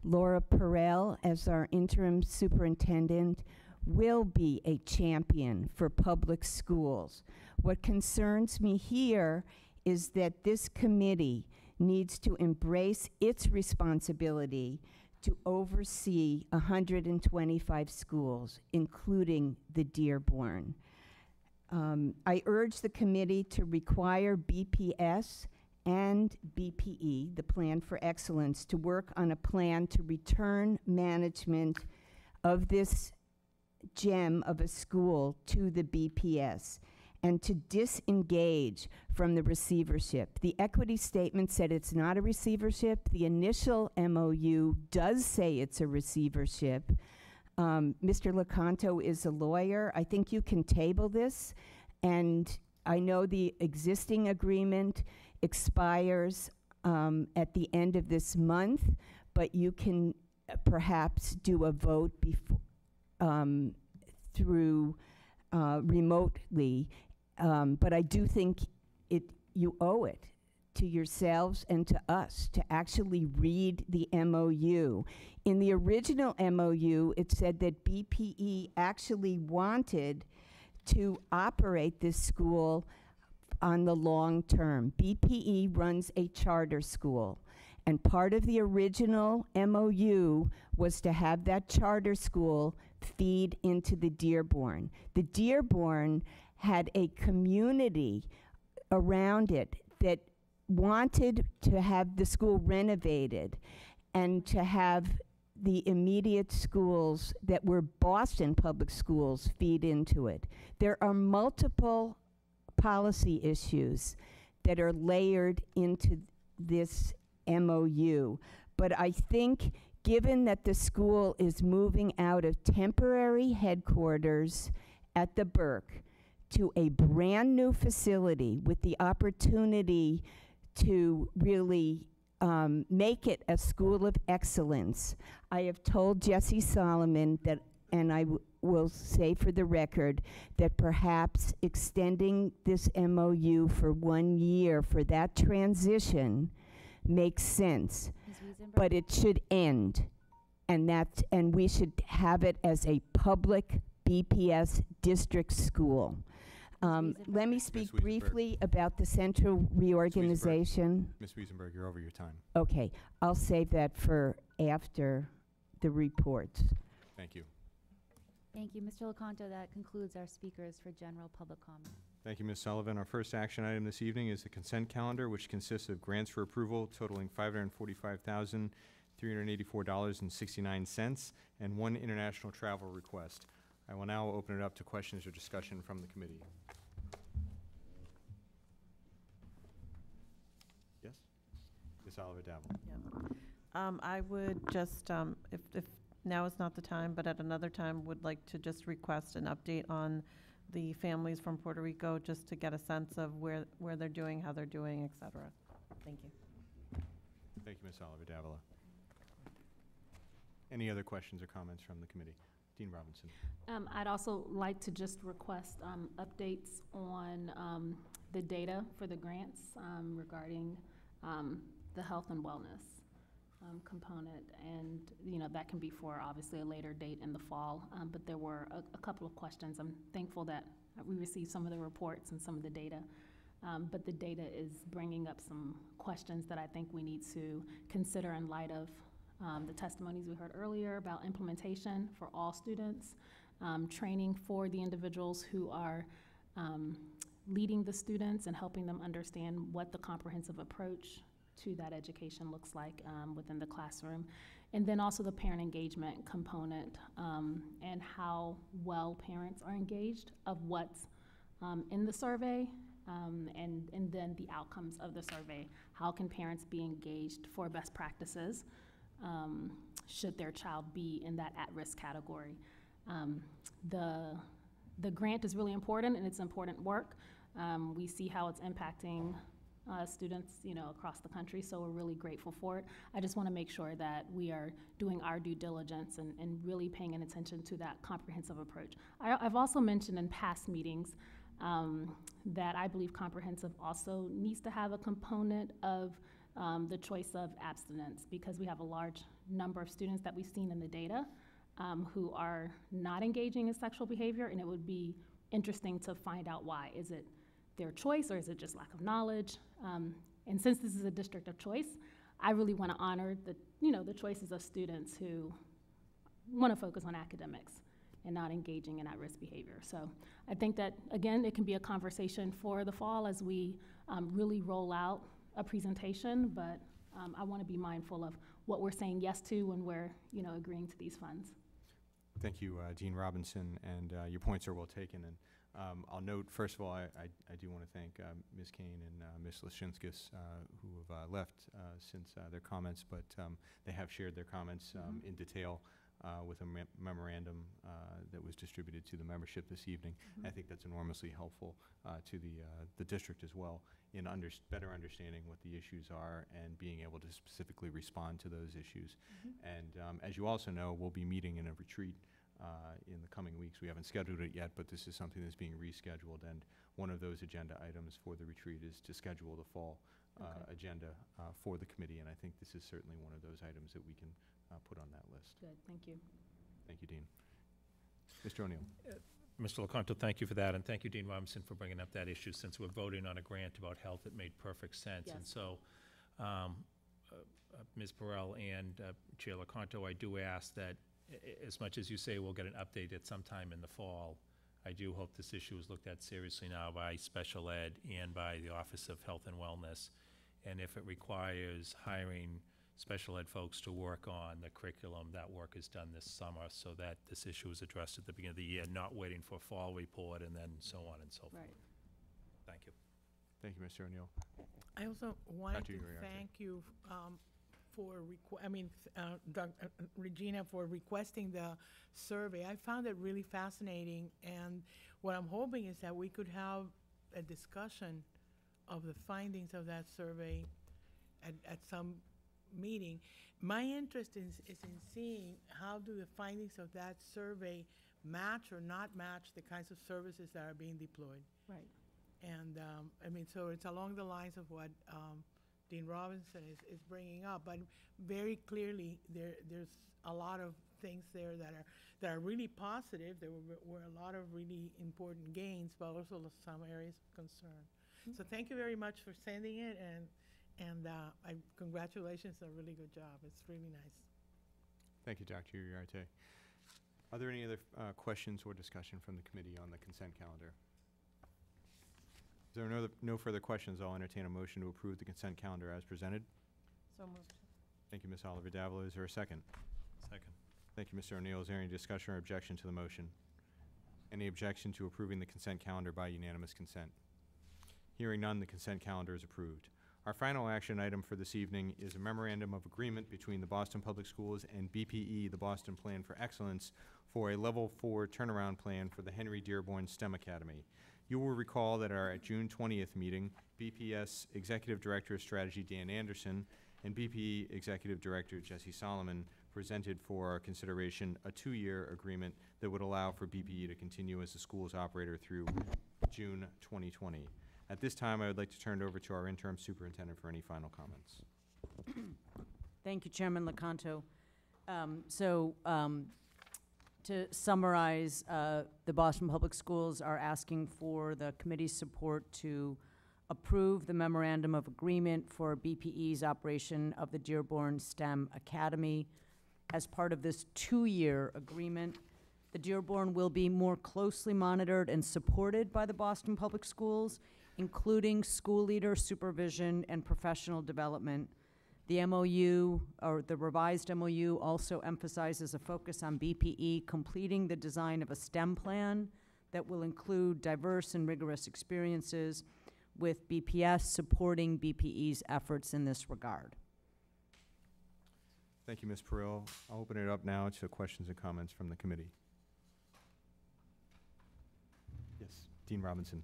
Laura Perrell, as our interim superintendent, will be a champion for public schools. What concerns me here is that this committee needs to embrace its responsibility to oversee 125 schools, including the Dearborn. I urge the committee to require BPS and BPE, the Plan for Excellence, to work on a plan to return management of this gem of a school to the BPS and to disengage from the receivership. The equity statement said it's not a receivership. The initial MOU does say it's a receivership. Mr. Lecanto is a lawyer. I think you can table this, and I know the existing agreement expires at the end of this month, but you can perhaps do a vote through remotely. But I do think you owe it to yourselves and to us to actually read the MOU. In the original MOU, it said that BPE actually wanted to operate this school on the long term. BPE runs a charter school, and part of the original MOU was to have that charter school feed into the Dearborn. The Dearborn had a community around it that wanted to have the school renovated and to have the immediate schools that were Boston public schools feed into it. There are multiple policy issues that are layered into this MOU, but I think given that the school is moving out of temporary headquarters at the Burke to a brand new facility with the opportunity to really make it a school of excellence. I have told Jesse Solomon that, and I will say for the record, that perhaps extending this MOU for 1 year for that transition makes sense, but it should end, and we should have it as a public BPS district school. Let me Wiesenberger. speak Wiesenberg. briefly about the central reorganization. Ms. Wiesenberg, you're over your time. Okay, I'll save that for after the reports. Thank you. Thank you, Mr. Lecanto. That concludes our speakers for general public comment. Thank you, Ms. Sullivan. Our first action item this evening is the consent calendar, which consists of grants for approval totaling $545,384.69 and one international travel request. I will now open it up to questions or discussion from the committee. Yes? Ms. Oliver Dabble. Yeah. I would just, if now is not the time, but at another time, would like to just request an update on the families from Puerto Rico, just to get a sense of where they're doing, how they're doing, et cetera. Thank you. Thank you, Ms. Oliver Davila. Any other questions or comments from the committee? Dean Robinson. I'd also like to just request updates on the data for the grants regarding the health and wellness component, and that can be for obviously a later date in the fall, but there were a couple of questions. I'm thankful that we received some of the reports and some of the data, but the data is bringing up some questions that I think we need to consider in light of the testimonies we heard earlier about implementation for all students, training for the individuals who are leading the students and helping them understand what the comprehensive approach to that education looks like within the classroom. And then also the parent engagement component and how well parents are engaged of what's in the survey and then the outcomes of the survey. How can parents be engaged for best practices should their child be in that at-risk category? The grant is really important, and it's important work. We see how it's impacting students, across the country, so we're really grateful for it. I just want to make sure that we are doing our due diligence and really paying an attention to that comprehensive approach. I've also mentioned in past meetings that I believe comprehensive also needs to have a component of the choice of abstinence, because we have a large number of students that we've seen in the data who are not engaging in sexual behavior, and it would be interesting to find out why. Is it their choice, or is it just lack of knowledge? And since this is a district of choice, I really want to honor the choices of students who want to focus on academics and not engaging in at-risk behavior. So I think that, again, it can be a conversation for the fall as we really roll out a presentation, but I want to be mindful of what we're saying yes to when we're agreeing to these funds. Thank you, Dean Robinson, and your points are well taken. And I'll note, first of all, I do want to thank Ms. Kane and Ms. Lashinskas, who have left since their comments, but they have shared their comments in detail with a memorandum that was distributed to the membership this evening. I think that's enormously helpful to the district as well in better understanding what the issues are and being able to specifically respond to those issues. And as you also know, we'll be meeting in a retreat in the coming weeks. We haven't scheduled it yet, but this is something that's being rescheduled, and one of those agenda items for the retreat is to schedule the fall agenda for the committee, and I think this is certainly one of those items that we can put on that list. Good, thank you. Thank you, Dean. Mr. O'Neill. Mr. Lecanto, thank you for that, and thank you, Dean Robinson, for bringing up that issue. Since we're voting on a grant about health, it made perfect sense. Yes. And so, Ms. Burrell and Chair Lecanto, I do ask that, as much as you say we'll get an update at some time in the fall, I do hope this issue is looked at seriously now by special ed and by the Office of Health and Wellness. And if it requires hiring special ed folks to work on the curriculum, that work is done this summer so that this issue is addressed at the beginning of the year, not waiting for a fall report and then so on and so forth. Right. Thank you. Thank you, Mr. O'Neill. I also wanted Dr. to Uriarte. thank you for, Regina, for requesting the survey. I found it really fascinating, and what I'm hoping is that we could have a discussion of the findings of that survey at some meeting. My interest is in seeing how do the findings of that survey match or not match the kinds of services that are being deployed. Right. And, so it's along the lines of what Dean Robinson is bringing up, but very clearly there's a lot of things there that are really positive. There were a lot of really important gains, but also some areas of concern. So thank you very much for sending it, and congratulations, a really good job. It's really nice. Thank you, Dr. Uriarte. Are there any other questions or discussion from the committee on the consent calendar? If there are no further questions, I'll entertain a motion to approve the consent calendar as presented. So moved. Thank you, Ms. Oliver Davila. Is there a second? Second. Thank you, Mr. O'Neill. Is there any discussion or objection to the motion? Any objection to approving the consent calendar by unanimous consent? Hearing none, the consent calendar is approved. Our final action item for this evening is a memorandum of agreement between the Boston Public Schools and BPE, the Boston Plan for Excellence, for a Level 4 turnaround plan for the Henry Dearborn STEM Academy. You will recall that at our June 20th meeting, BPS Executive Director of Strategy Dan Anderson and BPE Executive Director Jesse Solomon presented for our consideration a 2-year agreement that would allow for BPE to continue as the school's operator through June 2020. At this time, I would like to turn it over to our interim superintendent for any final comments. Thank you, Chairman Lecanto. To summarize, the Boston Public Schools are asking for the committee's support to approve the memorandum of agreement for BPE's operation of the Dearborn STEM Academy. As part of this 2-year agreement, the Dearborn will be more closely monitored and supported by the Boston Public Schools, including school leader supervision and professional development. The MOU, or the revised MOU, also emphasizes a focus on BPE completing the design of a STEM plan that will include diverse and rigorous experiences, with BPS supporting BPE's efforts in this regard. Thank you, Ms. Perrell. I'll open it up now to questions and comments from the committee. Yes, Dean Robinson.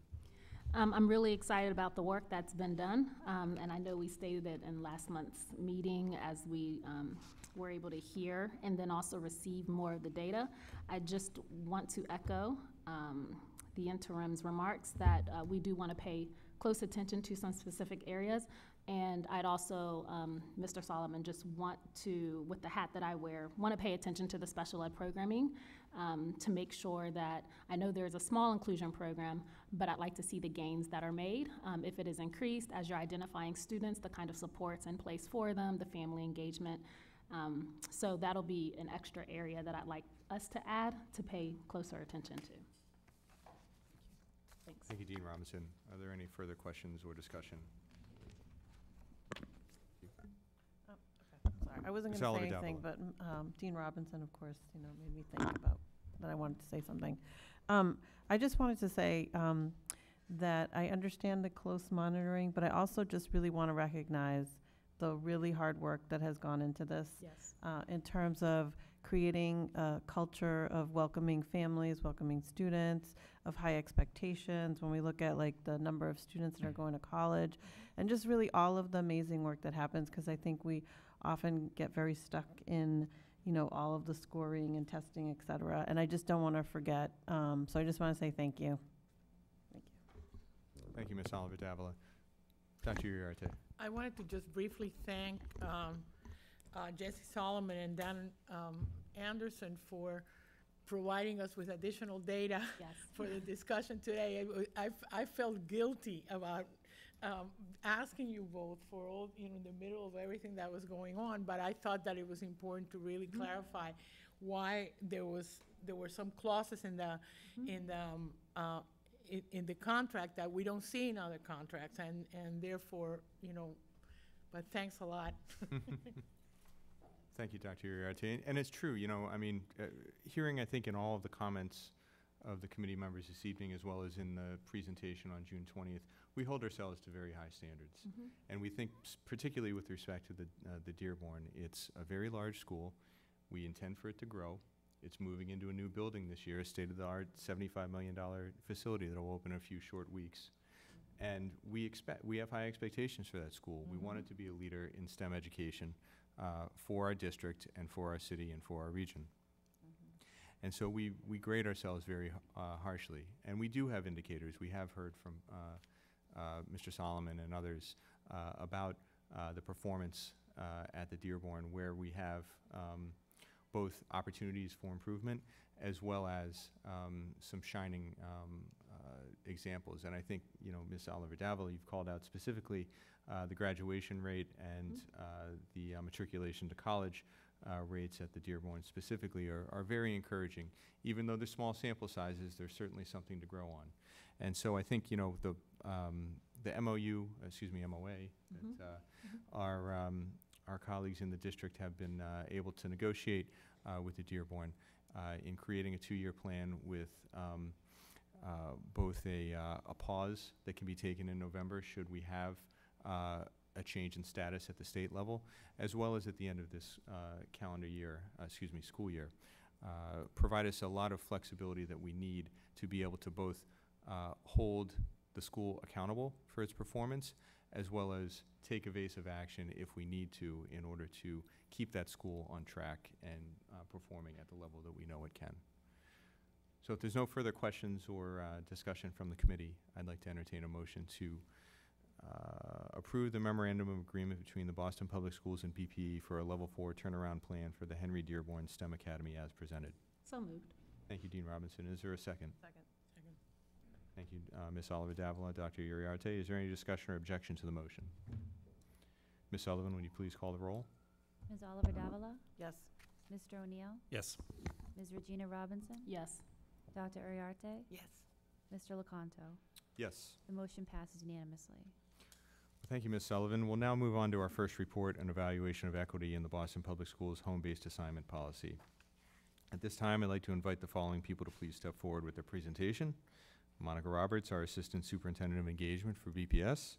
I'm really excited about the work that's been done, and I know we stated it in last month's meeting as we were able to hear and then also receive more of the data. I just want to echo the interim's remarks that we do want to pay close attention to some specific areas, and I'd also, Mr. Solomon, just want to, with the hat that I wear, want to pay attention to the special ed programming to make sure that, I know there's a small inclusion program, but I'd like to see the gains that are made. If it is increased, as you're identifying students, the kind of supports in place for them, the family engagement. So that'll be an extra area that I'd like us to add to pay closer attention to. Thanks. Thank you, Dean Robinson. Are there any further questions or discussion? Sorry, I wasn't going to say anything, but Dean Robinson, of course, made me think about that I wanted to say something. I just wanted to say that I understand the close monitoring, but I also just really want to recognize the really hard work that has gone into this. Yes. In terms of creating a culture of welcoming families, welcoming students, of high expectations, when we look at like the number of students that are going to college, and just really all of the amazing work that happens, because I think we often get very stuck in all of the scoring and testing, et cetera, and I just don't want to forget. So I just want to say thank you. Thank you. Thank you, Ms. Oliver Davila. Dr. Uriarte. I wanted to just briefly thank Jesse Solomon and Dan Anderson for providing us with additional data for the discussion today. I felt guilty about asking you both for all, in the middle of everything that was going on, but I thought that it was important to really clarify why there were some clauses in the contract that we don't see in other contracts, and therefore, but thanks a lot. Thank you, Dr. Uriarte. And it's true, hearing, I think, in all of the comments of the committee members this evening, as well as in the presentation on June 20th, we hold ourselves to very high standards. And we think, particularly with respect to the Dearborn, it's a very large school. We intend for it to grow. It's moving into a new building this year, a state-of-the-art $75 million facility that will open in a few short weeks. And we have high expectations for that school. We want it to be a leader in STEM education for our district and for our city and for our region. And so we grade ourselves very harshly. And we do have indicators. We have heard from Mr. Solomon and others about the performance at the Dearborn, where we have both opportunities for improvement as well as some shining examples. And I think, you know, Ms. Oliver-Davila, you've called out specifically the graduation rate and the matriculation to college rates at the Dearborn specifically are very encouraging. Even though they're small sample sizes, there's certainly something to grow on. And so I think, you know, the MOA that our colleagues in the district have been able to negotiate with the Dearborn in creating a 2-year plan with both a pause that can be taken in November should we have a change in status at the state level, as well as at the end of this school year, provide us a lot of flexibility that we need to be able to both hold the school accountable for its performance, as well as take evasive action if we need to in order to keep that school on track and performing at the level that we know it can. So if there's no further questions or discussion from the committee, I'd like to entertain a motion to approve the memorandum of agreement between the Boston Public Schools and BPE for a Level 4 turnaround plan for the Henry Dearborn STEM Academy as presented. So moved. Thank you, Dean Robinson. Is there a second? Second. Thank you, Ms. Oliver-Davila. Dr. Uriarte, is there any discussion or objection to the motion? Ms. Sullivan, would you please call the roll? Ms. Oliver-Davila, Yes. Mr. O'Neill, Yes. Ms. Regina Robinson, Yes. Dr. Uriarte, Yes. Mr. Lecanto. Yes. The motion passes unanimously. Thank you, Ms. Sullivan. We'll now move on to our first report on evaluation of equity in the Boston Public Schools home-based assignment policy. At this time, I'd like to invite the following people to please step forward with their presentation. Monica Roberts, our Assistant Superintendent of Engagement for BPS.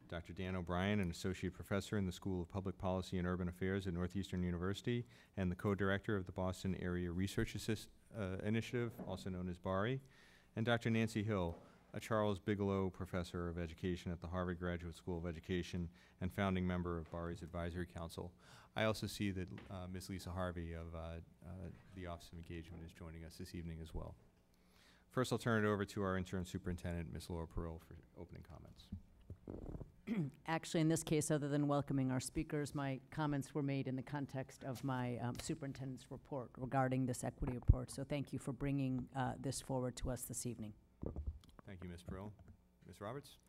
Dr. Dan O'Brien, an Associate Professor in the School of Public Policy and Urban Affairs at Northeastern University and the Co-Director of the Boston Area Research Initiative, also known as BARI. And Dr. Nancy Hill, a Charles Bigelow Professor of Education at the Harvard Graduate School of Education and founding member of BARI's Advisory Council. I also see that Ms. Lisa Harvey of the Office of Engagement is joining us this evening as well. First, I'll turn it over to our Interim Superintendent, Ms. Laura Perot, for opening comments. Actually, in this case, other than welcoming our speakers, my comments were made in the context of my superintendent's report regarding this equity report. So thank you for bringing this forward to us this evening. Thank you, Ms. Perot. Ms. Roberts?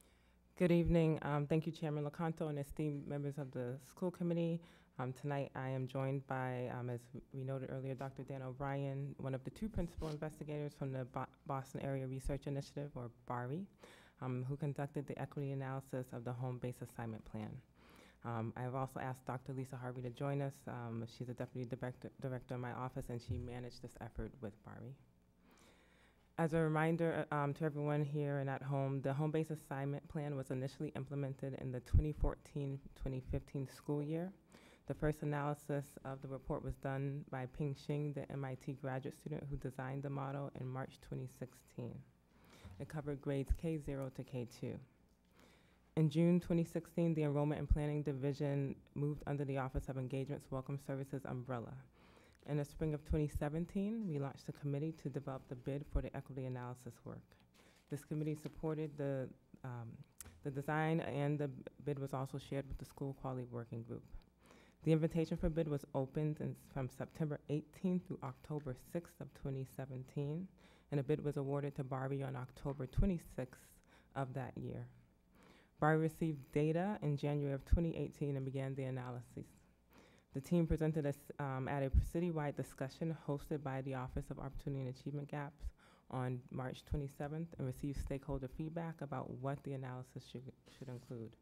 Good evening. Thank you, Chairman Lecanto and esteemed members of the school committee. Tonight, I am joined by, as we noted earlier, Dr. Dan O'Brien, one of the 2 principal investigators from the Boston Area Research Initiative, or BARI, who conducted the equity analysis of the home-based assignment plan. I have also asked Dr. Lisa Harvey to join us. She's a deputy director in my office, and she managed this effort with BARI. As a reminder to everyone here and at home, the home-based assignment plan was initially implemented in the 2014-2015 school year. The first analysis of the report was done by Ping Xing, the MIT graduate student who designed the model, in March 2016. It covered grades K0 to K2. In June 2016, the Enrollment and Planning Division moved under the Office of Engagement's Welcome Services umbrella. In the spring of 2017, we launched a committee to develop the bid for the equity analysis work. This committee supported the design, and the bid was also shared with the School Quality Working Group. The invitation for bid was opened from September 18th through October 6th of 2017, and a bid was awarded to BARI on October 26th of that year. BARI received data in January of 2018 and began the analysis. The team presented us at a citywide discussion hosted by the Office of Opportunity and Achievement Gaps on March 27th and received stakeholder feedback about what the analysis should include.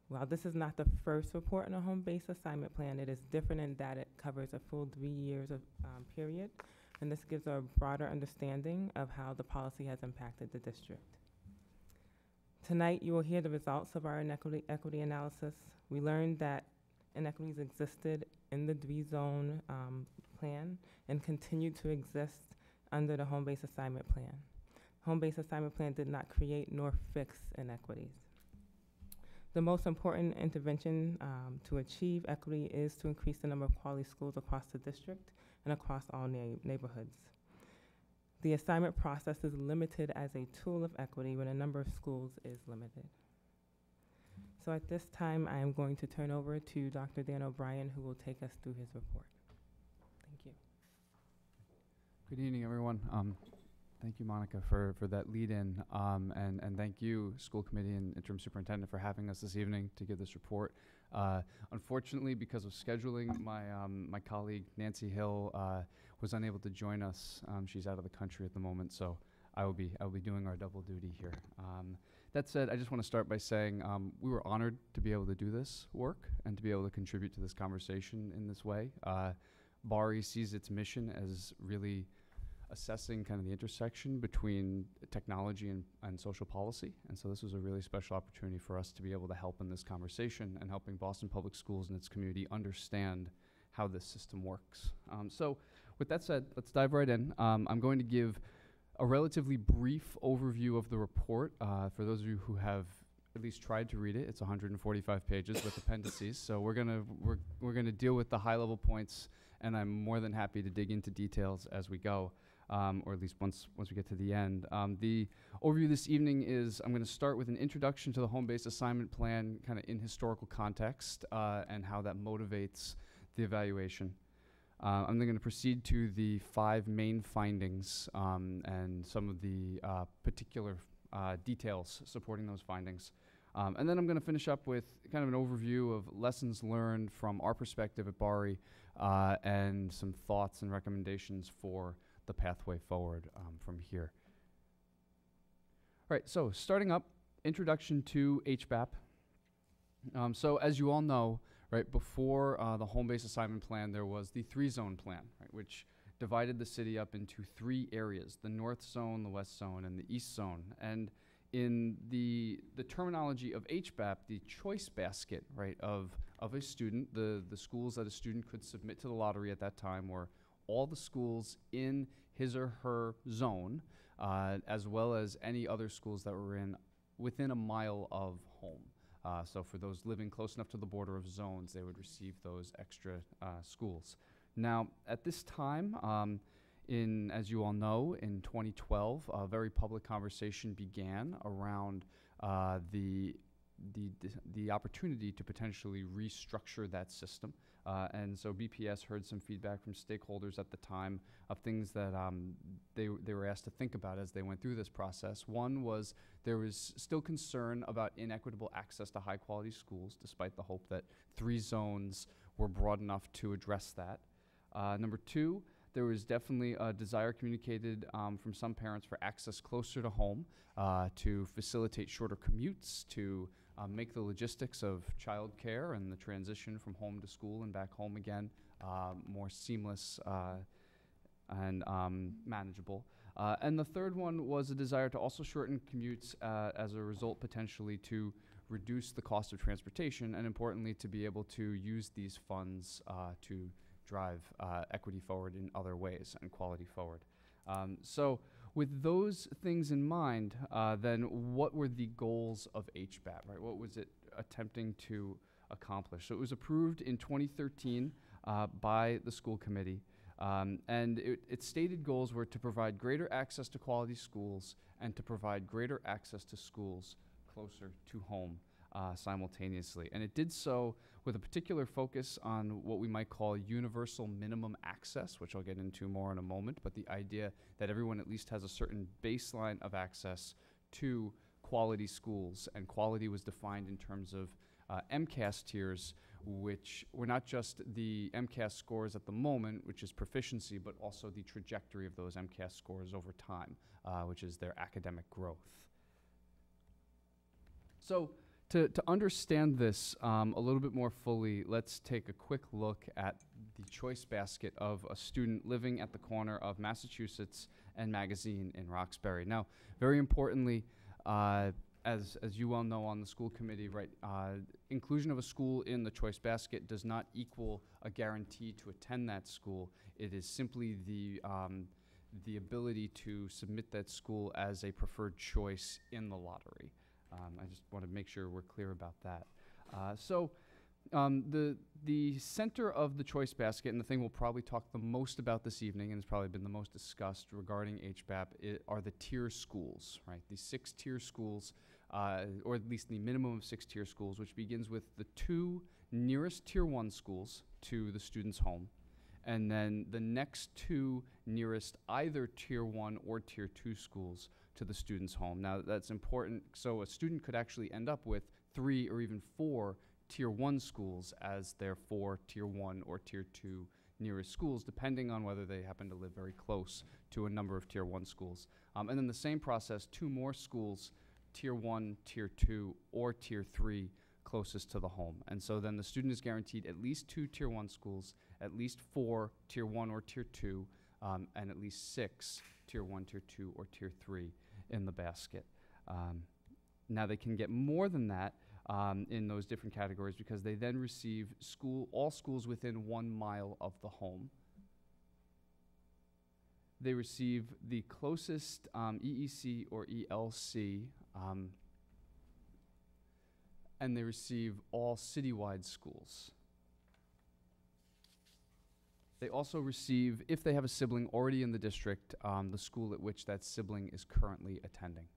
While this is not the first report on a home-based assignment plan, it is different in that it covers a full 3 years of period, and this gives a broader understanding of how the policy has impacted the district. Tonight, you will hear the results of our equity analysis. We learned that inequities existed in the 3-zone plan and continue to exist under the home-based assignment plan. Home-based assignment plan did not create nor fix inequities. The most important intervention to achieve equity is to increase the number of quality schools across the district and across all neighborhoods. The assignment process is limited as a tool of equity when a number of schools is limited. So at this time, I am going to turn over to Dr. Dan O'Brien, who will take us through his report. Thank you. Good evening, everyone. Thank you, Monica, for that lead-in, and thank you, school committee and interim superintendent, for having us this evening to give this report. Unfortunately, because of scheduling, my colleague Nancy Hill was unable to join us. She's out of the country at the moment, so I will be doing our double duty here. That said, I just want to start by saying we were honored to be able to do this work and to be able to contribute to this conversation in this way. BARI sees its mission as really assessing kind of the intersection between technology and social policy. And so this was a really special opportunity for us to be able to help in this conversation and helping Boston Public Schools and its community understand how this system works. So with that said, let's dive right in. I'm going to give a relatively brief overview of the report. For those of you who have at least tried to read it, it's 145 pages with appendices. So we're gonna deal with the high-level points, and I'm more than happy to dig into details as we go. Or at least once we get to the end. The overview this evening is I'm going to start with an introduction to the home-based assignment plan kind of in historical context and how that motivates the evaluation. I'm then going to proceed to the 5 main findings and some of the particular details supporting those findings. And then I'm going to finish up with kind of an overview of lessons learned from our perspective at BARI and some thoughts and recommendations for the pathway forward from here. All right, so starting up, introduction to HBAP. So as you all know, right, before the home-based assignment plan, there was the 3-zone plan, right, which divided the city up into 3 areas, the north zone, the west zone, and the east zone. And in the terminology of HBAP, the choice basket, right, of a student, the schools that a student could submit to the lottery at that time were all the schools in his or her zone, as well as any other schools that were within a mile of home. So for those living close enough to the border of zones, they would receive those extra schools. Now, at this time, as you all know, in 2012, a very public conversation began around the opportunity to potentially restructure that system. And so BPS heard some feedback from stakeholders at the time of things that they were asked to think about as they went through this process. One was there was still concern about inequitable access to high-quality schools, despite the hope that 3 zones were broad enough to address that. Number 2, there was definitely a desire communicated from some parents for access closer to home to facilitate shorter commutes, to make the logistics of childcare and the transition from home to school and back home again more seamless and manageable. And the third one was a desire to also shorten commutes as a result potentially to reduce the cost of transportation and importantly to be able to use these funds to drive equity forward in other ways and quality forward. So with those things in mind, then what were the goals of HBAP, right? What was it attempting to accomplish? So it was approved in 2013 by the school committee, and its stated goals were to provide greater access to quality schools and to provide greater access to schools closer to home simultaneously. And it did so with a particular focus on what we might call universal minimum access, which I'll get into more in a moment, but the idea that everyone at least has a certain baseline of access to quality schools. And quality was defined in terms of MCAS tiers, which were not just the MCAS scores at the moment, which is proficiency, but also the trajectory of those MCAS scores over time, which is their academic growth. So to understand this a little bit more fully, let's take a quick look at the choice basket of a student living at the corner of Massachusetts and Magazine in Roxbury. Now, very importantly, as you well know on the school committee, right, inclusion of a school in the choice basket does not equal a guarantee to attend that school. It is simply the ability to submit that school as a preferred choice in the lottery. I just want to make sure we're clear about that. The center of the choice basket, and the thing we'll probably talk the most about this evening, and it's probably been the most discussed regarding HBAP, are the tier schools, right? These 6 tier schools or at least the minimum of 6 tier schools, which begins with the 2 nearest Tier 1 schools to the student's home, and then the next 2 nearest either Tier 1 or Tier 2 schools to the student's home. Now, that's important, so a student could actually end up with 3 or even 4 Tier 1 schools as their 4 Tier 1 or Tier 2 nearest schools, depending on whether they happen to live very close to a number of Tier 1 schools. And then the same process, 2 more schools, Tier 1, Tier 2, or Tier 3, closest to the home. And so then the student is guaranteed at least 2 Tier 1 schools, at least 4 Tier 1 or Tier 2, and at least 6 Tier 1, Tier 2, or Tier 3 in the basket. Now they can get more than that in those different categories because they then receive all schools within 1 mile of the home. They receive the closest EEC or ELC, and they receive all citywide schools. They also receive, if they have a sibling already in the district, the school at which that sibling is currently attending.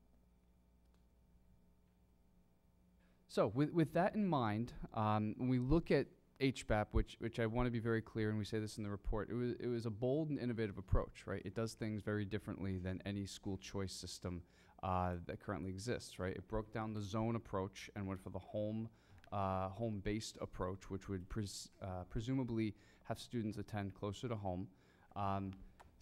So with that in mind, when we look at HBAP, which I want to be very clear, and we say this in the report, it was a bold and innovative approach, right? It does things very differently than any school choice system that currently exists, right? It broke down the zone approach and went for the home-based approach, which would presumably have students attend closer to home.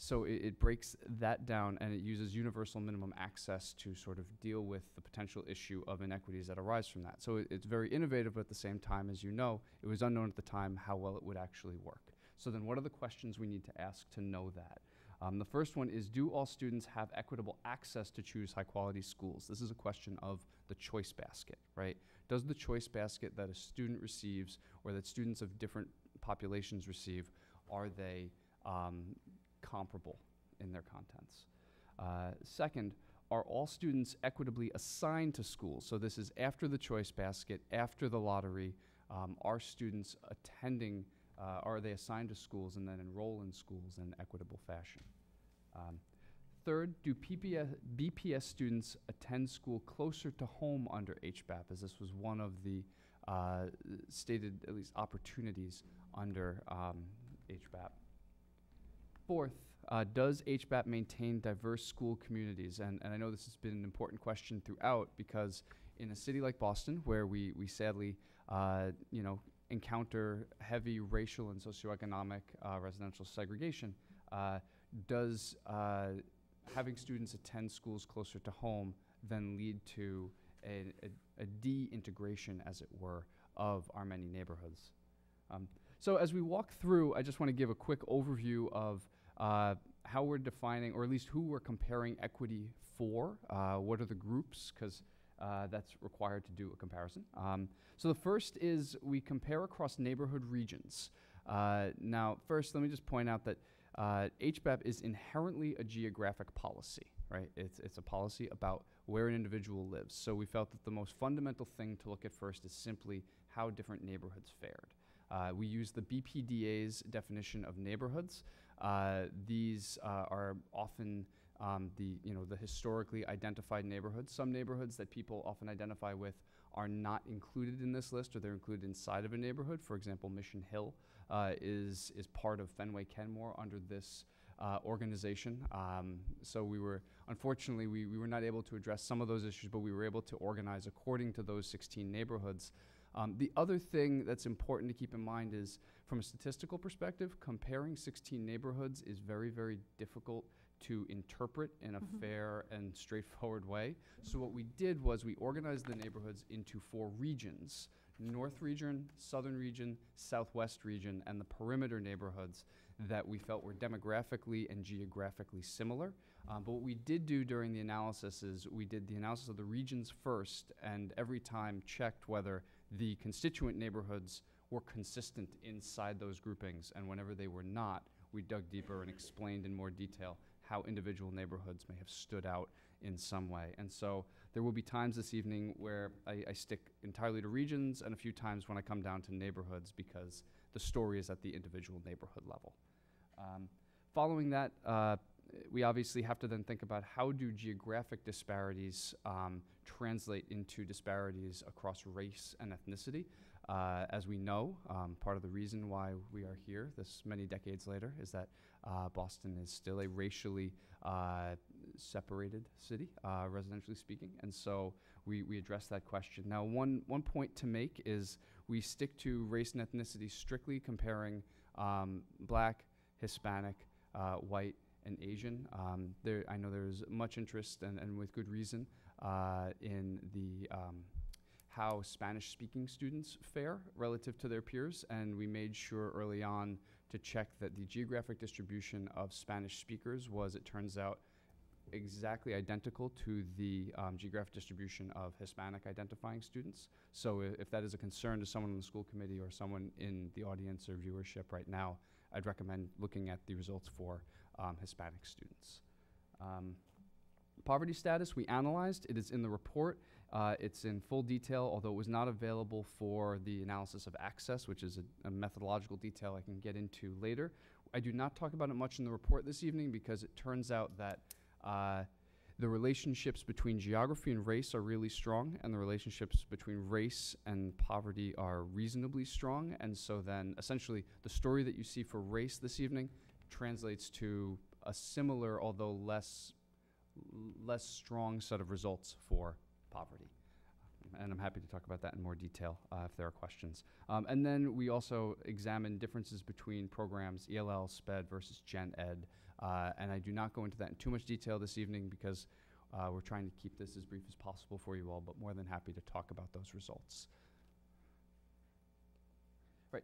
So it breaks that down, and it uses universal minimum access to sort of deal with the potential issue of inequities that arise from that. So it's very innovative, but at the same time, as you know, it was unknown at the time how well it would actually work. So then what are the questions we need to ask to know that? The first one is, do all students have equitable access to choose high-quality schools? This is a question of the choice basket, right? Does the choice basket that a student receives or that students of different populations receive, are they comparable in their contents? Second, are all students equitably assigned to schools? So this is after the choice basket, after the lottery. Are students attending, are they assigned to schools and then enroll in schools in an equitable fashion? Third, do BPS students attend school closer to home under HBAP, as this was one of the stated, at least, opportunities under HBAP? Fourth, does HBAP maintain diverse school communities? And I know this has been an important question throughout, because in a city like Boston, where we sadly encounter heavy racial and socioeconomic residential segregation, does having students attend schools closer to home then lead to a de-integration, as it were, of our many neighborhoods? So as we walk through, I just want to give a quick overview of how we're defining, or at least who we're comparing equity for. What are the groups? Because that's required to do a comparison. So the first is we compare across neighborhood regions. Now, first, let me just point out that HBAP is inherently a geographic policy, right? It's a policy about where an individual lives. So we felt that the most fundamental thing to look at first is simply how different neighborhoods fared. We use the BPDA's definition of neighborhoods. These are often the historically identified neighborhoods. Some neighborhoods that people often identify with are not included in this list, or they're included inside of a neighborhood. For example, Mission Hill is part of Fenway Kenmore under this organization. So unfortunately, we were not able to address some of those issues, but we were able to organize according to those 16 neighborhoods. The other thing that's important to keep in mind is, from a statistical perspective, comparing 16 neighborhoods is very, very difficult to interpret in a fair and straightforward way. So what we did was we organized the neighborhoods into 4 regions: North Region, Southern Region, Southwest Region, and the perimeter neighborhoods that we felt were demographically and geographically similar. But what we did do during the analysis is we did the analysis of the regions first, and every time checked whether the constituent neighborhoods were consistent inside those groupings, and whenever they were not, we dug deeper and explained in more detail how individual neighborhoods may have stood out in some way. And so there will be times this evening where I stick entirely to regions, and a few times when I come down to neighborhoods, because the story is at the individual neighborhood level. Following that, we obviously have to then think about how do geographic disparities translate into disparities across race and ethnicity. As we know, part of the reason why we are here this many decades later is that Boston is still a racially separated city, residentially speaking, and so we address that question. Now, one point to make is we stick to race and ethnicity strictly comparing Black, Hispanic, white, and Asian. I know there's much interest, and with good reason, in the how Spanish-speaking students fare relative to their peers, and we made sure early on to check that the geographic distribution of Spanish speakers was, it turns out, exactly identical to the geographic distribution of Hispanic identifying students. So if that is a concern to someone on the school committee or someone in the audience or viewership right now, I'd recommend looking at the results for Hispanic students. Poverty status we analyzed. It is in the report. It's in full detail, although it was not available for the analysis of access, which is a methodological detail I can get into later. I do not talk about it much in the report this evening because it turns out that the relationships between geography and race are really strong, and the relationships between race and poverty are reasonably strong. And so then essentially the story that you see for race this evening translates to a similar, although less strong set of results for poverty. And I'm happy to talk about that in more detail if there are questions. And then we also examine differences between programs, ELL, SPED versus Gen Ed. And I do not go into that in too much detail this evening because we're trying to keep this as brief as possible for you all, but more than happy to talk about those results. Right.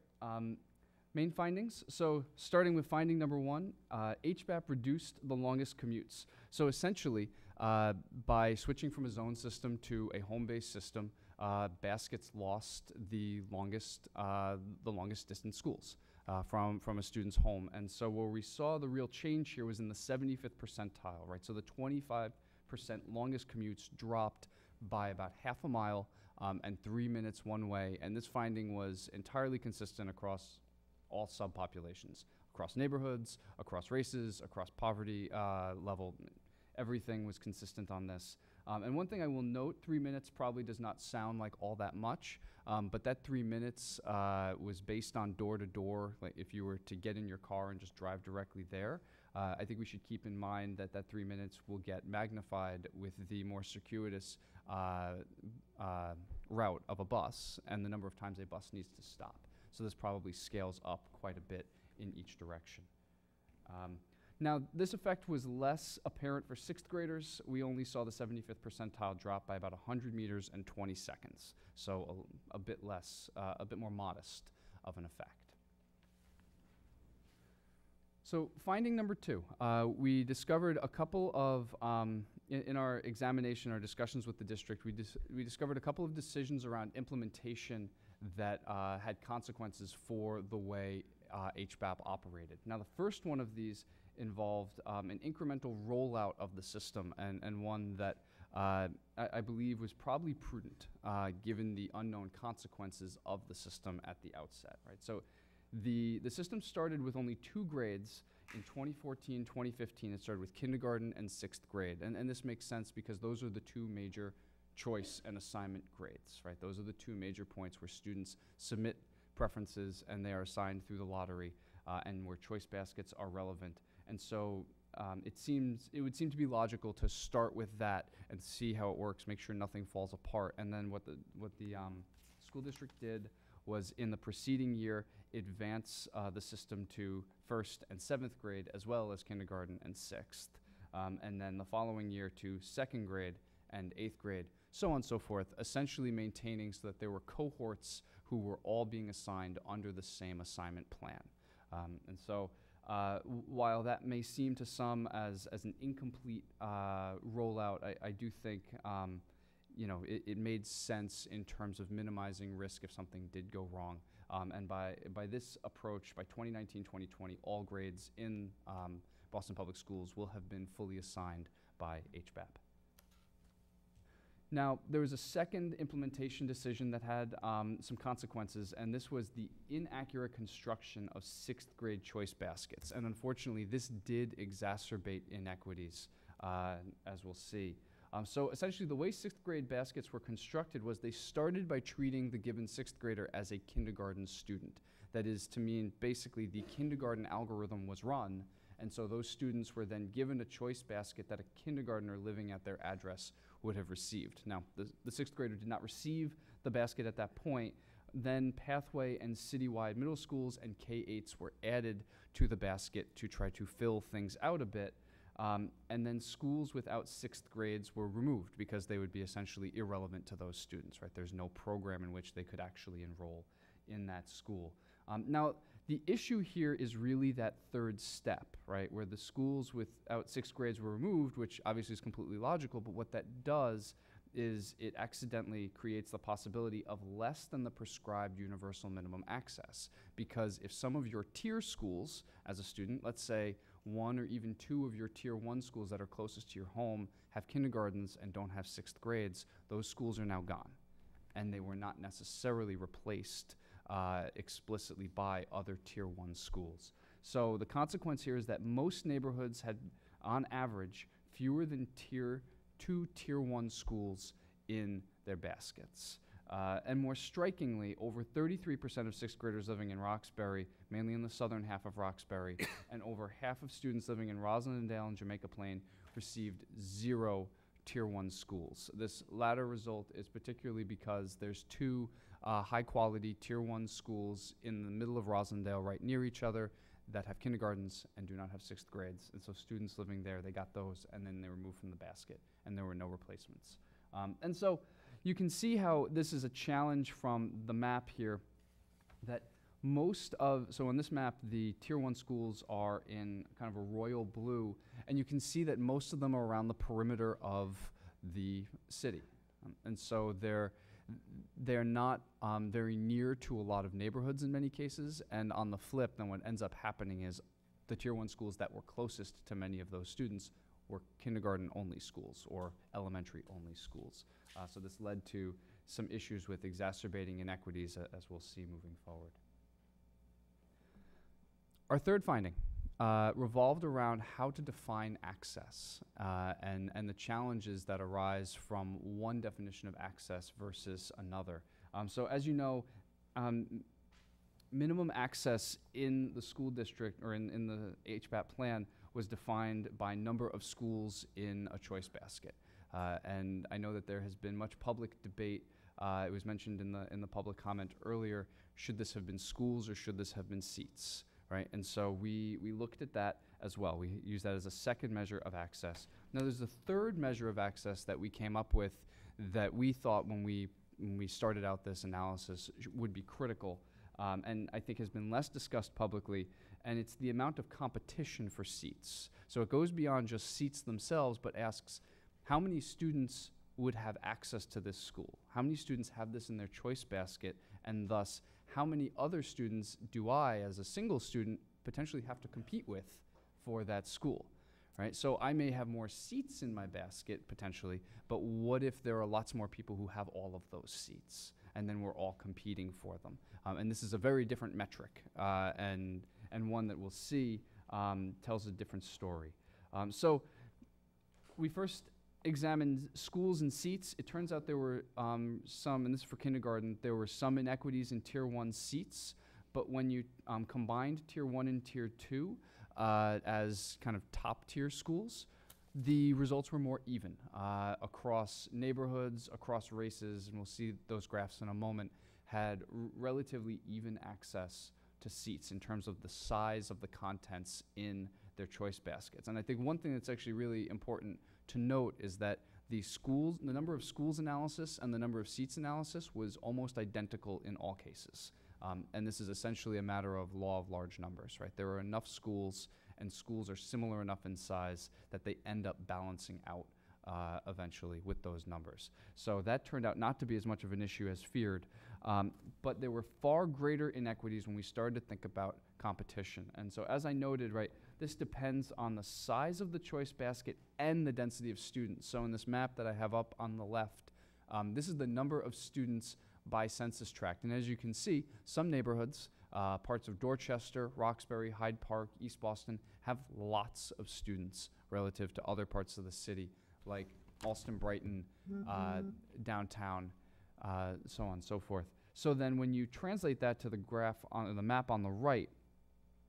Main findings. So starting with finding number one, HBAP reduced the longest commutes. So essentially, by switching from a zone system to a home-based system, Baskets lost the longest distance schools from a student's home. And so where we saw the real change here was in the 75th percentile, right? So the 25% longest commutes dropped by about half a mile and 3 minutes one way. And this finding was entirely consistent across all subpopulations, across neighborhoods, across races, across poverty level. Everything was consistent on this. And one thing I will note, 3 minutes probably does not sound like all that much, but that 3 minutes was based on door to door. Like if you were to get in your car and just drive directly there, I think we should keep in mind that that 3 minutes will get magnified with the more circuitous route of a bus and the number of times a bus needs to stop. So this probably scales up quite a bit in each direction. Now, this effect was less apparent for 6th graders. We only saw the 75th percentile drop by about 100 meters and 20 seconds. So a bit less, a bit more modest of an effect. So finding number two, we discovered a couple of, in our examination, our discussions with the district, we discovered a couple of decisions around implementation that had consequences for the way HBAP operated. Now, the first one of these involved an incremental rollout of the system, and one that I believe was probably prudent given the unknown consequences of the system at the outset, right? So the system started with only 2 grades in 2014, 2015. It started with kindergarten and 6th grade, and this makes sense because those are the 2 major choice and assignment grades, right? Those are the 2 major points where students submit preferences and they are assigned through the lottery, and where choice baskets are relevant. And so it would seem to be logical to start with that and see how it works, make sure nothing falls apart. And then what the school district did was in the preceding year advance the system to 1st and 7th grade as well as kindergarten and 6th. And then the following year to 2nd grade and 8th grade, so on and so forth, essentially maintaining so that there were cohorts who were all being assigned under the same assignment plan. And so while that may seem to some as an incomplete rollout, I do think it made sense in terms of minimizing risk if something did go wrong. And by this approach, by 2019-2020, all grades in Boston Public Schools will have been fully assigned by HBAP. Now, there was a second implementation decision that had some consequences, and this was the inaccurate construction of 6th grade choice baskets. And unfortunately, this did exacerbate inequities, as we'll see. So essentially, the way 6th grade baskets were constructed was they started by treating the given 6th grader as a kindergarten student. That is to mean basically the kindergarten algorithm was run, and so those students were then given a choice basket that a kindergartner living at their address would have received. Now, the 6th grader did not receive the basket at that point. Then Pathway and citywide middle schools and K-8s were added to the basket to try to fill things out a bit. And then schools without 6th grades were removed because they would be essentially irrelevant to those students, right? There's no program in which they could actually enroll in that school. Now, the issue here is really that third step, right, where the schools without 6th grades were removed, which obviously is completely logical, but what that does is it accidentally creates the possibility of less than the prescribed universal minimum access. Because if some of your tier schools as a student, let's say 1 or even 2 of your tier 1 schools that are closest to your home have kindergartens and don't have 6th grades, those schools are now gone. And they were not necessarily replaced explicitly by other tier 1 schools. So the consequence here is that most neighborhoods had, on average, fewer than tier 1 schools in their baskets. And more strikingly, over 33% of 6th graders living in Roxbury, mainly in the southern half of Roxbury, and over half of students living in Roslindale and Jamaica Plain received 0 tier 1 schools. This latter result is particularly because there's 2 high-quality tier 1 schools in the middle of Roslindale right near each other that have kindergartens and do not have 6th grades. And so students living there, they got those, and then they were moved from the basket, and there were no replacements. And so you can see how this is a challenge from the map here, that so on this map, the tier 1 schools are in kind of a royal blue, and you can see that most of them are around the perimeter of the city. And so they're not very near to a lot of neighborhoods in many cases, and on the flip, then what ends up happening is the tier 1 schools that were closest to many of those students were kindergarten-only schools or elementary-only schools. So this led to some issues with exacerbating inequities, as we'll see moving forward. Our third finding revolved around how to define access and the challenges that arise from one definition of access versus another. So as you know, minimum access in the school district or in the HBAP plan was defined by number of schools in a choice basket. And I know that there has been much public debate. It was mentioned in the public comment earlier, should this have been schools or should this have been seats? Right, and so we looked at that as well. We used that as a second measure of access. Now there's a third measure of access that we came up with that we thought when we started out this analysis would be critical, and I think has been less discussed publicly, and it's the amount of competition for seats. So it goes beyond just seats themselves, but asks how many students would have access to this school? How many students have this in their choice basket, and thus how many other students do I, as a single student, potentially have to compete with for that school, right? So I may have more seats in my basket, potentially, but what if there are lots more people who have all of those seats, and then we're all competing for them? And this is a very different metric, and one that we'll see tells a different story. So we first examined schools and seats. It turns out there were some, and this is for kindergarten, there were some inequities in tier 1 seats, but when you combined tier 1 and tier 2 as kind of top tier schools, the results were more even across neighborhoods, across races, and we'll see those graphs in a moment, had relatively even access to seats in terms of the size of the contents in their choice baskets. And I think one thing that's actually really important to note is that the number of schools analysis and the number of seats analysis was almost identical in all cases. And this is essentially a matter of law of large numbers, right? There are enough schools, and schools are similar enough in size that they end up balancing out eventually with those numbers. So that turned out not to be as much of an issue as feared, but there were far greater inequities when we started to think about competition. And so as I noted, right, this depends on the size of the choice basket and the density of students. So in this map that I have up on the left, This is the number of students by census tract. And as you can see, some neighborhoods, parts of Dorchester, Roxbury, Hyde Park, East Boston, have lots of students relative to other parts of the city, like Alston, Brighton, downtown, so on and so forth. So then when you translate that to the graph on the map on the right,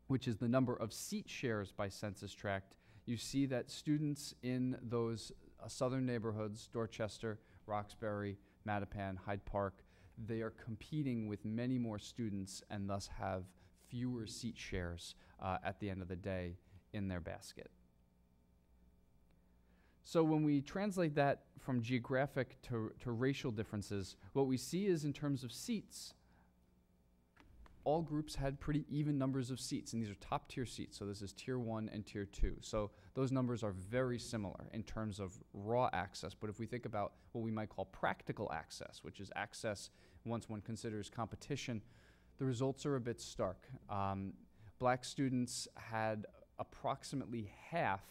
which is the number of seat shares by census tract, you see that students in those southern neighborhoods, Dorchester, Roxbury, Mattapan, Hyde Park, they are competing with many more students and thus have fewer seat shares at the end of the day in their basket. So when we translate that from geographic to racial differences, what we see is in terms of seats, all groups had pretty even numbers of seats, and these are top tier seats. So this is tier 1 and tier 2. So those numbers are very similar in terms of raw access. But if we think about what we might call practical access, which is access once one considers competition, the results are a bit stark. Black students had approximately half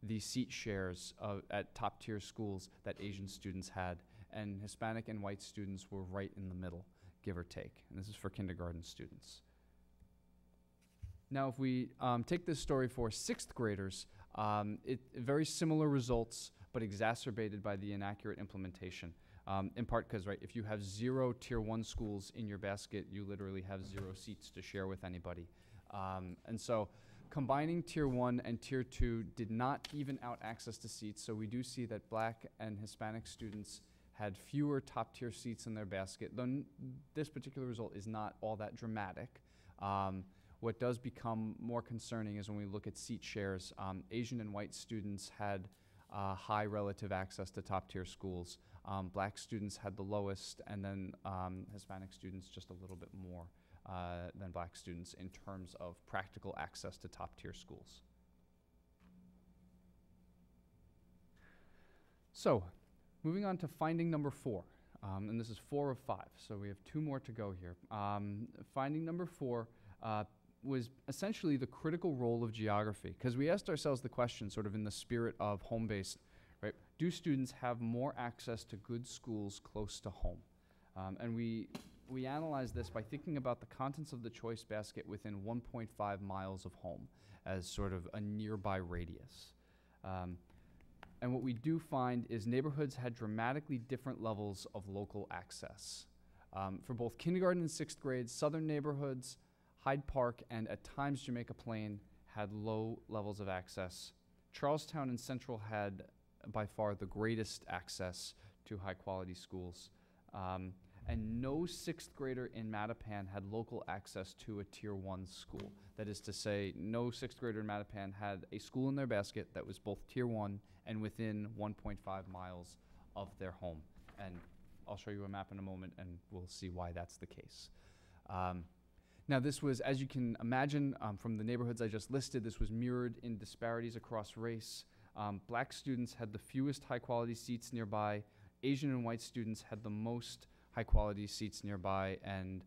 the seat shares at top tier schools that Asian students had, and Hispanic and white students were right in the middle, give or take. And this is for kindergarten students. Now, if we take this story for 6th graders, very similar results, but exacerbated by the inaccurate implementation. In part because, right, if you have 0 tier 1 schools in your basket, you literally have 0 seats to share with anybody. And so combining tier 1 and tier 2 did not even out access to seats, so we do see that Black and Hispanic students had fewer top tier seats in their basket, though this particular result is not all that dramatic. What does become more concerning is when we look at seat shares. Asian and white students had high relative access to top tier schools. Black students had the lowest, and then Hispanic students just a little bit more than Black students in terms of practical access to top tier schools. So, moving on to finding number 4, and this is 4 of 5, so we have 2 more to go here. Finding number 4 was essentially the critical role of geography, because we asked ourselves the question sort of in the spirit of home-based, right? Do students have more access to good schools close to home? And we analyzed this by thinking about the contents of the choice basket within 1.5 miles of home as sort of a nearby radius. And what we do find is neighborhoods had dramatically different levels of local access. For both kindergarten and 6th grade, southern neighborhoods, Hyde Park, and at times Jamaica Plain had low levels of access. Charlestown and Central had by far the greatest access to high quality schools. And no 6th grader in Mattapan had local access to a tier 1 school. That is to say, no 6th grader in Mattapan had a school in their basket that was both tier 1 and within 1.5 miles of their home. And I'll show you a map in a moment and we'll see why that's the case. Now this was, as you can imagine from the neighborhoods I just listed, this was mirrored in disparities across race. Black students had the fewest high quality seats nearby. Asian and white students had the most high quality seats nearby, and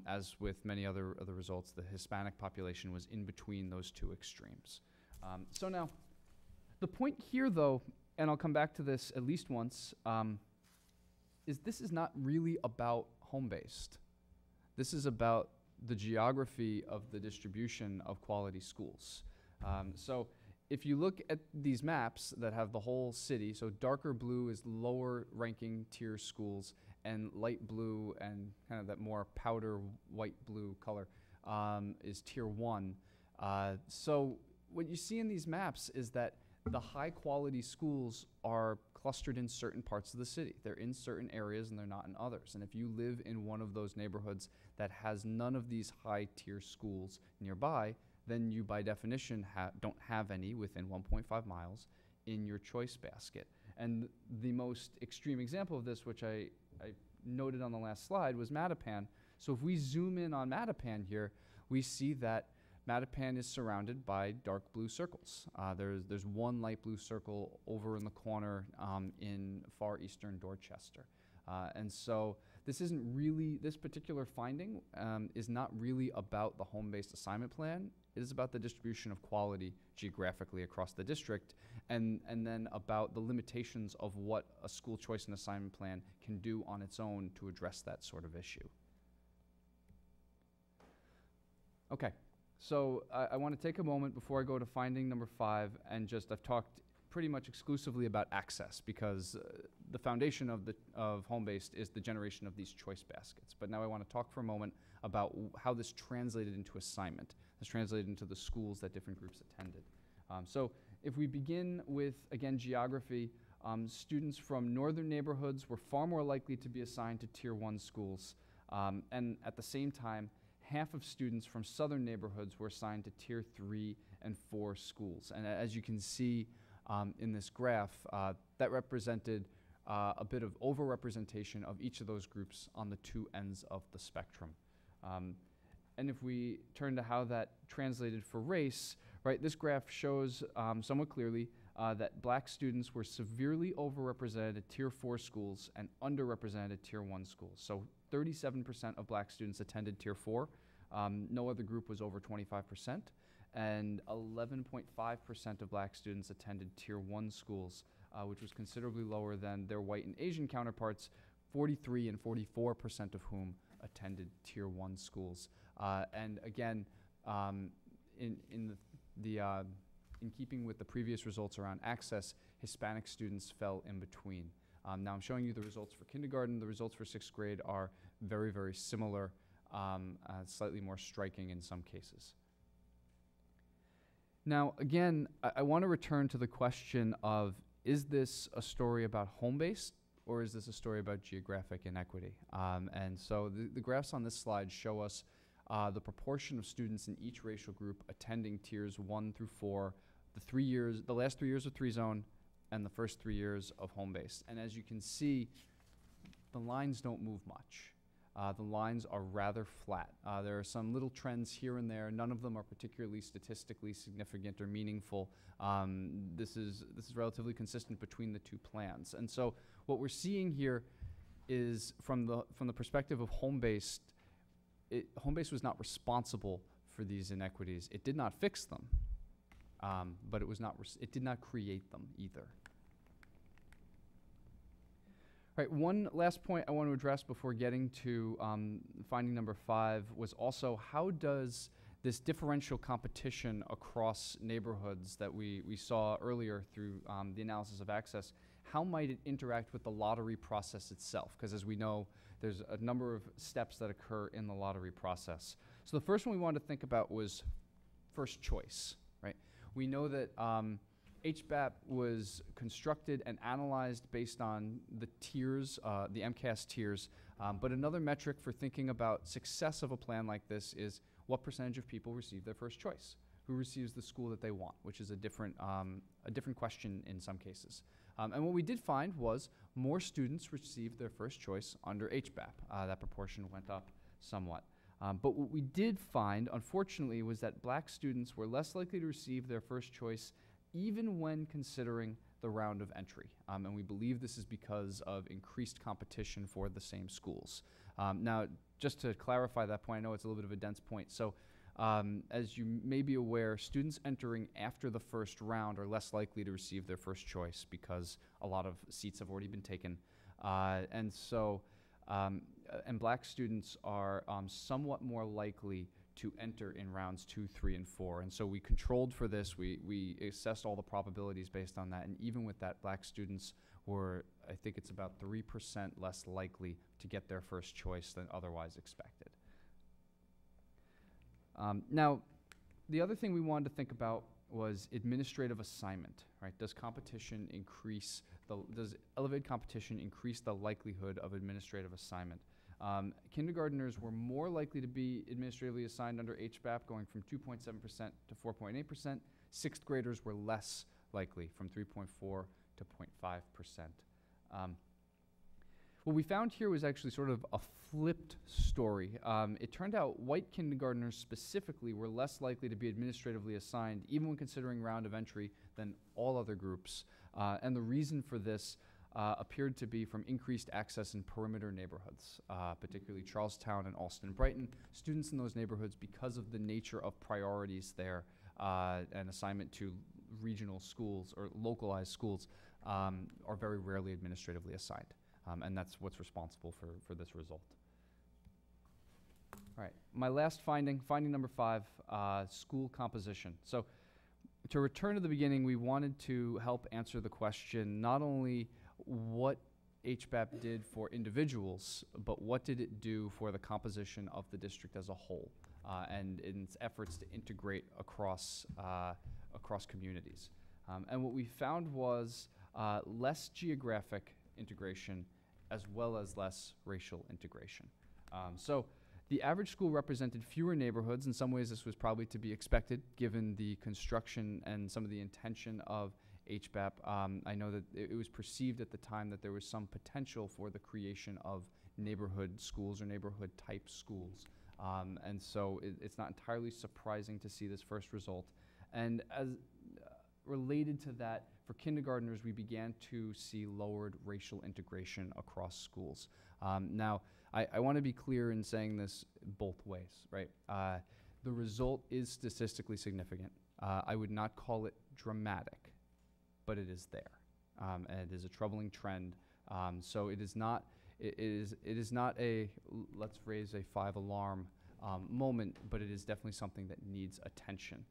as with many other results, the Hispanic population was in between those 2 extremes. So now, the point here though, and I'll come back to this at least once, is this is not really about home-based. This is about the geography of the distribution of quality schools. So if you look at these maps that have the whole city, so darker blue is lower ranking tier schools, and light blue and kind of that more powder white blue color is tier 1. So what you see in these maps is that the high quality schools are clustered in certain parts of the city. They're in certain areas and they're not in others. And if you live in one of those neighborhoods that has none of these high tier schools nearby, then you by definition don't have any within 1.5 miles in your choice basket. And the most extreme example of this, which I noted on the last slide, was Mattapan. So if we zoom in on Mattapan here, we see that Mattapan is surrounded by dark blue circles. There's one light blue circle over in the corner in far eastern Dorchester. And so this particular finding is not really about the home-based assignment plan. It is about the distribution of quality geographically across the district, and then about the limitations of what a school choice and assignment plan can do on its own to address that sort of issue. Okay, so I want to take a moment before I go to finding number 5 and I've talked pretty much exclusively about access, because the foundation of home-based is the generation of these choice baskets. But now I want to talk for a moment about how this translated into assignment. This translated into the schools that different groups attended. So if we begin with, again, geography, students from northern neighborhoods were far more likely to be assigned to Tier 1 schools. And at the same time, half of students from southern neighborhoods were assigned to Tier 3 and 4 schools. And as you can see in this graph, that represented a bit of overrepresentation of each of those groups on the two ends of the spectrum. And if we turn to how that translated for race, right, this graph shows somewhat clearly that black students were severely overrepresented at Tier 4 schools and underrepresented at Tier 1 schools. So 37% of black students attended Tier 4. No other group was over 25%. And 11.5% of black students attended Tier 1 schools, which was considerably lower than their white and Asian counterparts, 43 and 44% of whom attended Tier 1 schools. And again, in keeping with the previous results around access, Hispanic students fell in between. Now I'm showing you the results for kindergarten. The results for 6th grade are very, very similar, slightly more striking in some cases. Now, again, I want to return to the question of, is this a story about home-based, or is this a story about geographic inequity? And so the graphs on this slide show us the proportion of students in each racial group attending tiers 1 through 4, the last 3 years of 3-zone, and the first 3 years of home-based. And as you can see, the lines don't move much. The lines are rather flat. There are some little trends here and there. None of them are particularly statistically significant or meaningful. This is relatively consistent between the two plans. And so what we're seeing here is from the perspective of home-based, home-based was not responsible for these inequities. It did not fix them, but it did not create them either. Right, one last point I want to address before getting to finding number 5 was also, how does this differential competition across neighborhoods that we saw earlier through the analysis of access, how might it interact with the lottery process itself? Because as we know, there's a number of steps that occur in the lottery process. So the first one we wanted to think about was first choice, right? We know that HBAP was constructed and analyzed based on the tiers, the MCAS tiers, but another metric for thinking about success of a plan like this is what percentage of people receive their first choice, who receives the school that they want, which is a different question in some cases. And what we did find was more students received their first choice under HBAP. That proportion went up somewhat. But what we did find, unfortunately, was that black students were less likely to receive their first choice even when considering the round of entry. And we believe this is because of increased competition for the same schools. Now, just to clarify that point, I know it's a little bit of a dense point. So as you may be aware, students entering after the first round are less likely to receive their first choice because a lot of seats have already been taken. And black students are somewhat more likely to enter in rounds 2, 3, and 4. And so we controlled for this. We assessed all the probabilities based on that. And even with that, black students were, I think it's about 3% less likely to get their first choice than otherwise expected. Now, the other thing we wanted to think about was administrative assignment, right? Does elevated competition increase the likelihood of administrative assignment? Kindergarteners were more likely to be administratively assigned under HBAP, going from 2.7% to 4.8%. 6th graders were less likely, from 3.4 to 0.5%. What we found here was actually sort of a flipped story. It turned out white kindergartners specifically were less likely to be administratively assigned, even when considering round of entry, than all other groups. And the reason for this appeared to be from increased access in perimeter neighborhoods, particularly Charlestown and Alston Brighton. Students in those neighborhoods, because of the nature of priorities there and assignment to regional schools or localized schools, are very rarely administratively assigned. And that's what's responsible for this result. All right, my last finding number 5, school composition. So to return to the beginning, we wanted to help answer the question not only what HBAP did for individuals, but what did it do for the composition of the district as a whole, and in its efforts to integrate across communities. And what we found was less geographic integration as well as less racial integration. So the average school represented fewer neighborhoods. In some ways, this was probably to be expected, given the construction and some of the intention of HBAP. I know that it was perceived at the time that there was some potential for the creation of neighborhood schools or neighborhood-type schools. And so it's not entirely surprising to see this first result. And as related to that, for kindergartners, we began to see lowered racial integration across schools. Now, I want to be clear in saying this both ways, right? The result is statistically significant. I would not call it dramatic, but it is there. And it is a troubling trend. So it is not a let's raise a 5-alarm moment, but it is definitely something that needs attention.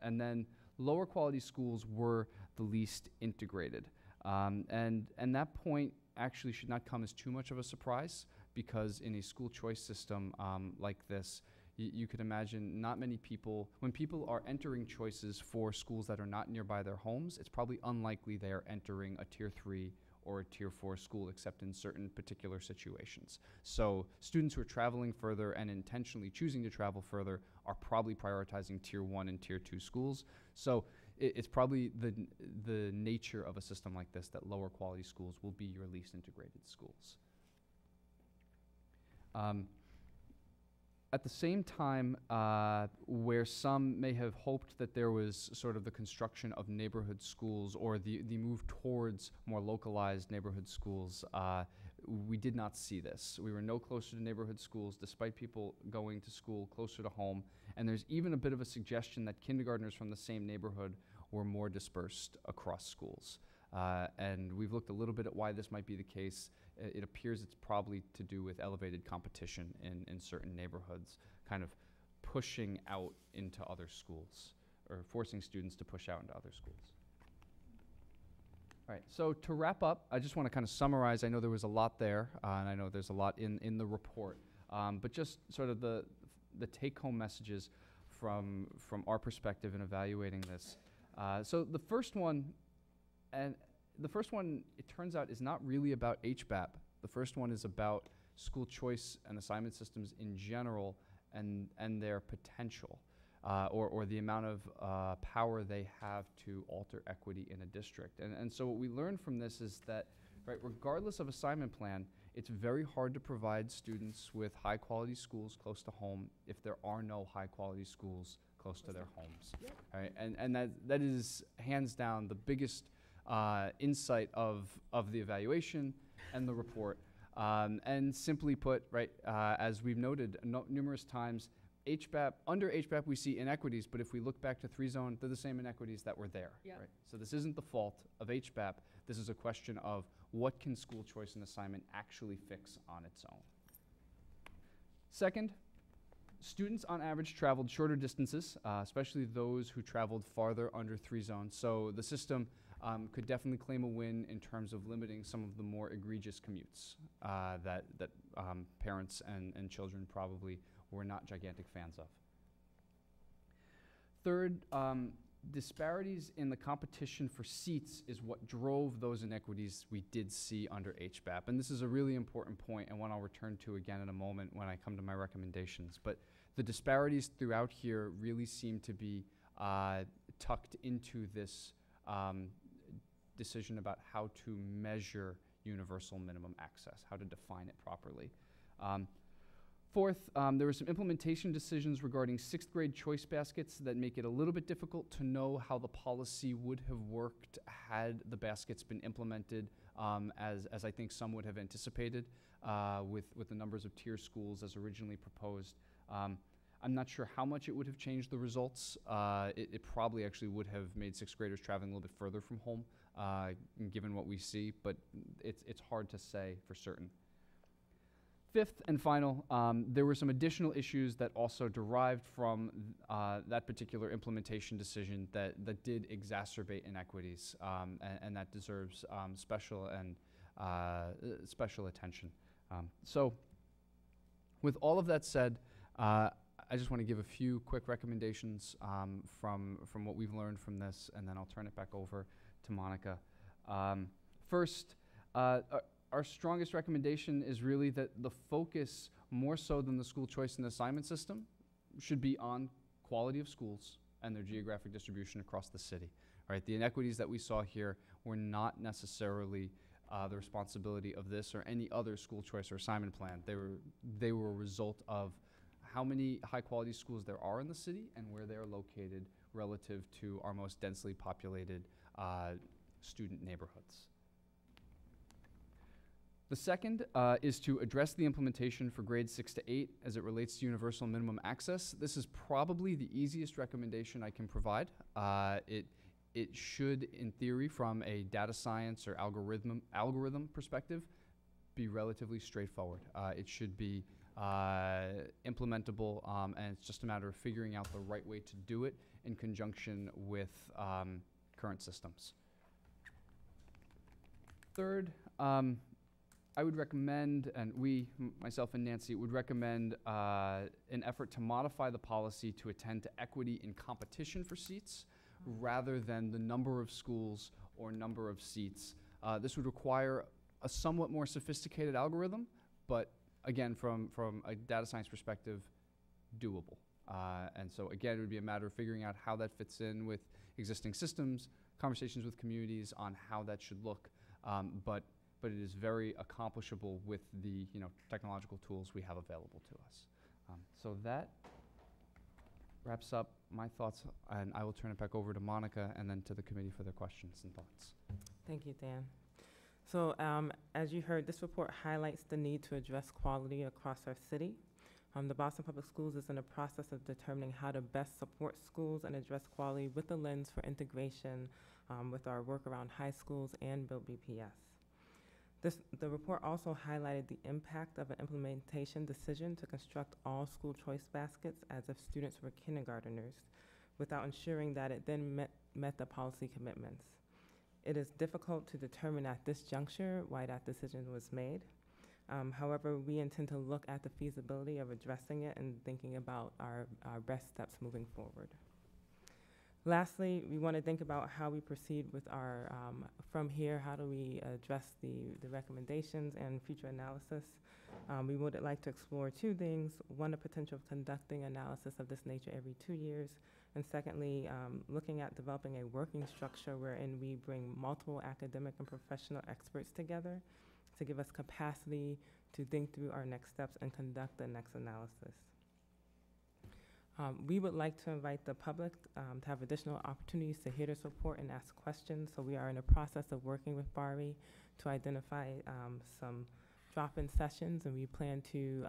And then lower quality schools were the least integrated. And that point actually should not come as too much of a surprise, because in a school choice system like this, you could imagine not many people, when people are entering choices for schools that are not nearby their homes, it's probably unlikely they are entering a Tier 3 or a Tier 4 school, except in certain particular situations. So students who are traveling further and intentionally choosing to travel further are probably prioritizing Tier 1 and Tier 2 schools. So it's probably the nature of a system like this that lower quality schools will be your least integrated schools. At the same time, where some may have hoped that there was sort of the construction of neighborhood schools or the move towards more localized neighborhood schools, we did not see this. We were no closer to neighborhood schools, despite people going to school closer to home. And there's even a bit of a suggestion that kindergartners from the same neighborhood were more dispersed across schools. And we've looked a little bit at why this might be the case. It appears it's probably to do with elevated competition in certain neighborhoods, kind of pushing out into other schools, or forcing students to push out into other schools. All right, so to wrap up, I just want to kind of summarize. I know there was a lot there, and I know there's a lot in the report, but just sort of the take-home messages from our perspective in evaluating this. So the first one, it turns out, is not really about HBAP. The first one is about school choice and assignment systems in general and their potential, or the amount of power they have to alter equity in a district. And so what we learned from this is that, right, regardless of assignment plan, it's very hard to provide students with high-quality schools close to home if there are no high-quality schools close to their homes. Yep. Right? And that is hands down the biggest insight of the evaluation and the report. And simply put, right, as we've noted numerous times, under HBAP we see inequities, but if we look back to 3-zone, they're the same inequities that were there. Yep. Right? So this isn't the fault of HBAP. This is a question of what can school choice and assignment actually fix on its own. Second, students on average traveled shorter distances, especially those who traveled farther under 3-zone. So the system could definitely claim a win in terms of limiting some of the more egregious commutes that parents and children probably were not gigantic fans of. Third, disparities in the competition for seats is what drove those inequities we did see under HBAP. And this is a really important point, and one I'll return to again in a moment when I come to my recommendations. But the disparities throughout here really seem to be tucked into this decision about how to measure universal minimum access, how to define it properly. Fourth, there were some implementation decisions regarding 6th grade choice baskets that make it a little bit difficult to know how the policy would have worked had the baskets been implemented as I think some would have anticipated with the numbers of tier schools as originally proposed. I'm not sure how much it would have changed the results. It probably actually would have made sixth graders traveling a little bit further from home, given what we see, but it's hard to say for certain. Fifth and final, there were some additional issues that also derived from that particular implementation decision that did exacerbate inequities, and that deserves special attention. So with all of that said, I just want to give a few quick recommendations from what we've learned from this, and then I'll turn it back over to Monica. First, our strongest recommendation is really that the focus, more so than the school choice and assignment system, should be on quality of schools and their geographic distribution across the city. Right? The inequities that we saw here were not necessarily the responsibility of this or any other school choice or assignment plan. They were a result of how many high-quality schools there are in the city and where they are located relative to our most densely populated student neighborhoods. The second is to address the implementation for grades 6 to 8 as it relates to universal minimum access. This is probably the easiest recommendation I can provide. It should, in theory, from a data science or algorithm perspective, be relatively straightforward. It should be implementable, and it's just a matter of figuring out the right way to do it in conjunction with current systems. Third, I would recommend, and myself and Nancy, would recommend an effort to modify the policy to attend to equity in competition for seats rather than the number of schools or number of seats. This would require a somewhat more sophisticated algorithm, but again, from a data science perspective, doable. And so again, it would be a matter of figuring out how that fits in with existing systems, conversations with communities on how that should look. But it is very accomplishable with the technological tools we have available to us. So that wraps up my thoughts, and I will turn it back over to Monica and then to the committee for their questions and thoughts. Thank you, Dan. So as you heard, this report highlights the need to address quality across our city. The Boston Public Schools is in the process of determining how to best support schools and address quality with a lens for integration with our work around high schools and Build BPS. The report also highlighted the impact of an implementation decision to construct all school choice baskets as if students were kindergarteners without ensuring that it then met the policy commitments. It is difficult to determine at this juncture why that decision was made. However, we intend to look at the feasibility of addressing it and thinking about our best steps moving forward. Lastly, we want to think about how we proceed with our, from here, how do we address the recommendations and future analysis. We would like to explore two things. One, the potential of conducting analysis of this nature every 2 years. And secondly, looking at developing a working structure wherein we bring multiple academic and professional experts together to give us capacity to think through our next steps and conduct the next analysis. We would like to invite the public to have additional opportunities to hear this report and ask questions. So we are in the process of working with BARI to identify some drop-in sessions, and we plan to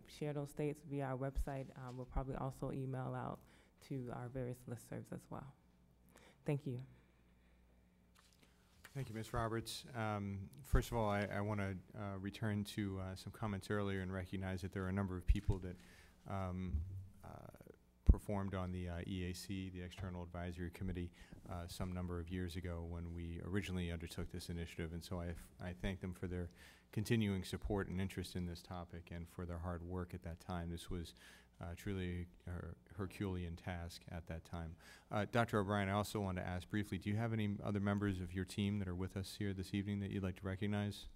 share those dates via our website. We'll probably also email out to our various listservs as well. Thank you. Thank you, Ms. Roberts. First of all, I want to return to some comments earlier and recognize that there are a number of people that performed on the EAC, the External Advisory Committee, some number of years ago when we originally undertook this initiative. And so I thank them for their continuing support and interest in this topic and for their hard work at that time. This was truly a Herculean task at that time. Dr. O'Brien, I also want to ask briefly, do you have any other members of your team that are with us here this evening that you'd like to recognize?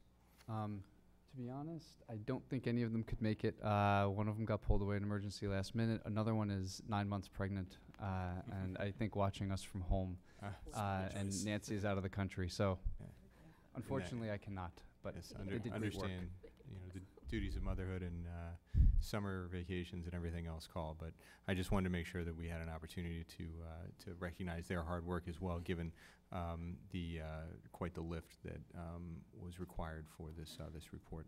To be honest, I don't think any of them could make it. One of them got pulled away in emergency last minute. Another one is 9 months pregnant, and I think watching us from home. And Nancy is out of the country, so unfortunately I cannot. But yes, they did great work. understand, the duties of motherhood and summer vacations and everything else call. But I just wanted to make sure that we had an opportunity to recognize their hard work as well, given quite the lift that was required for this report.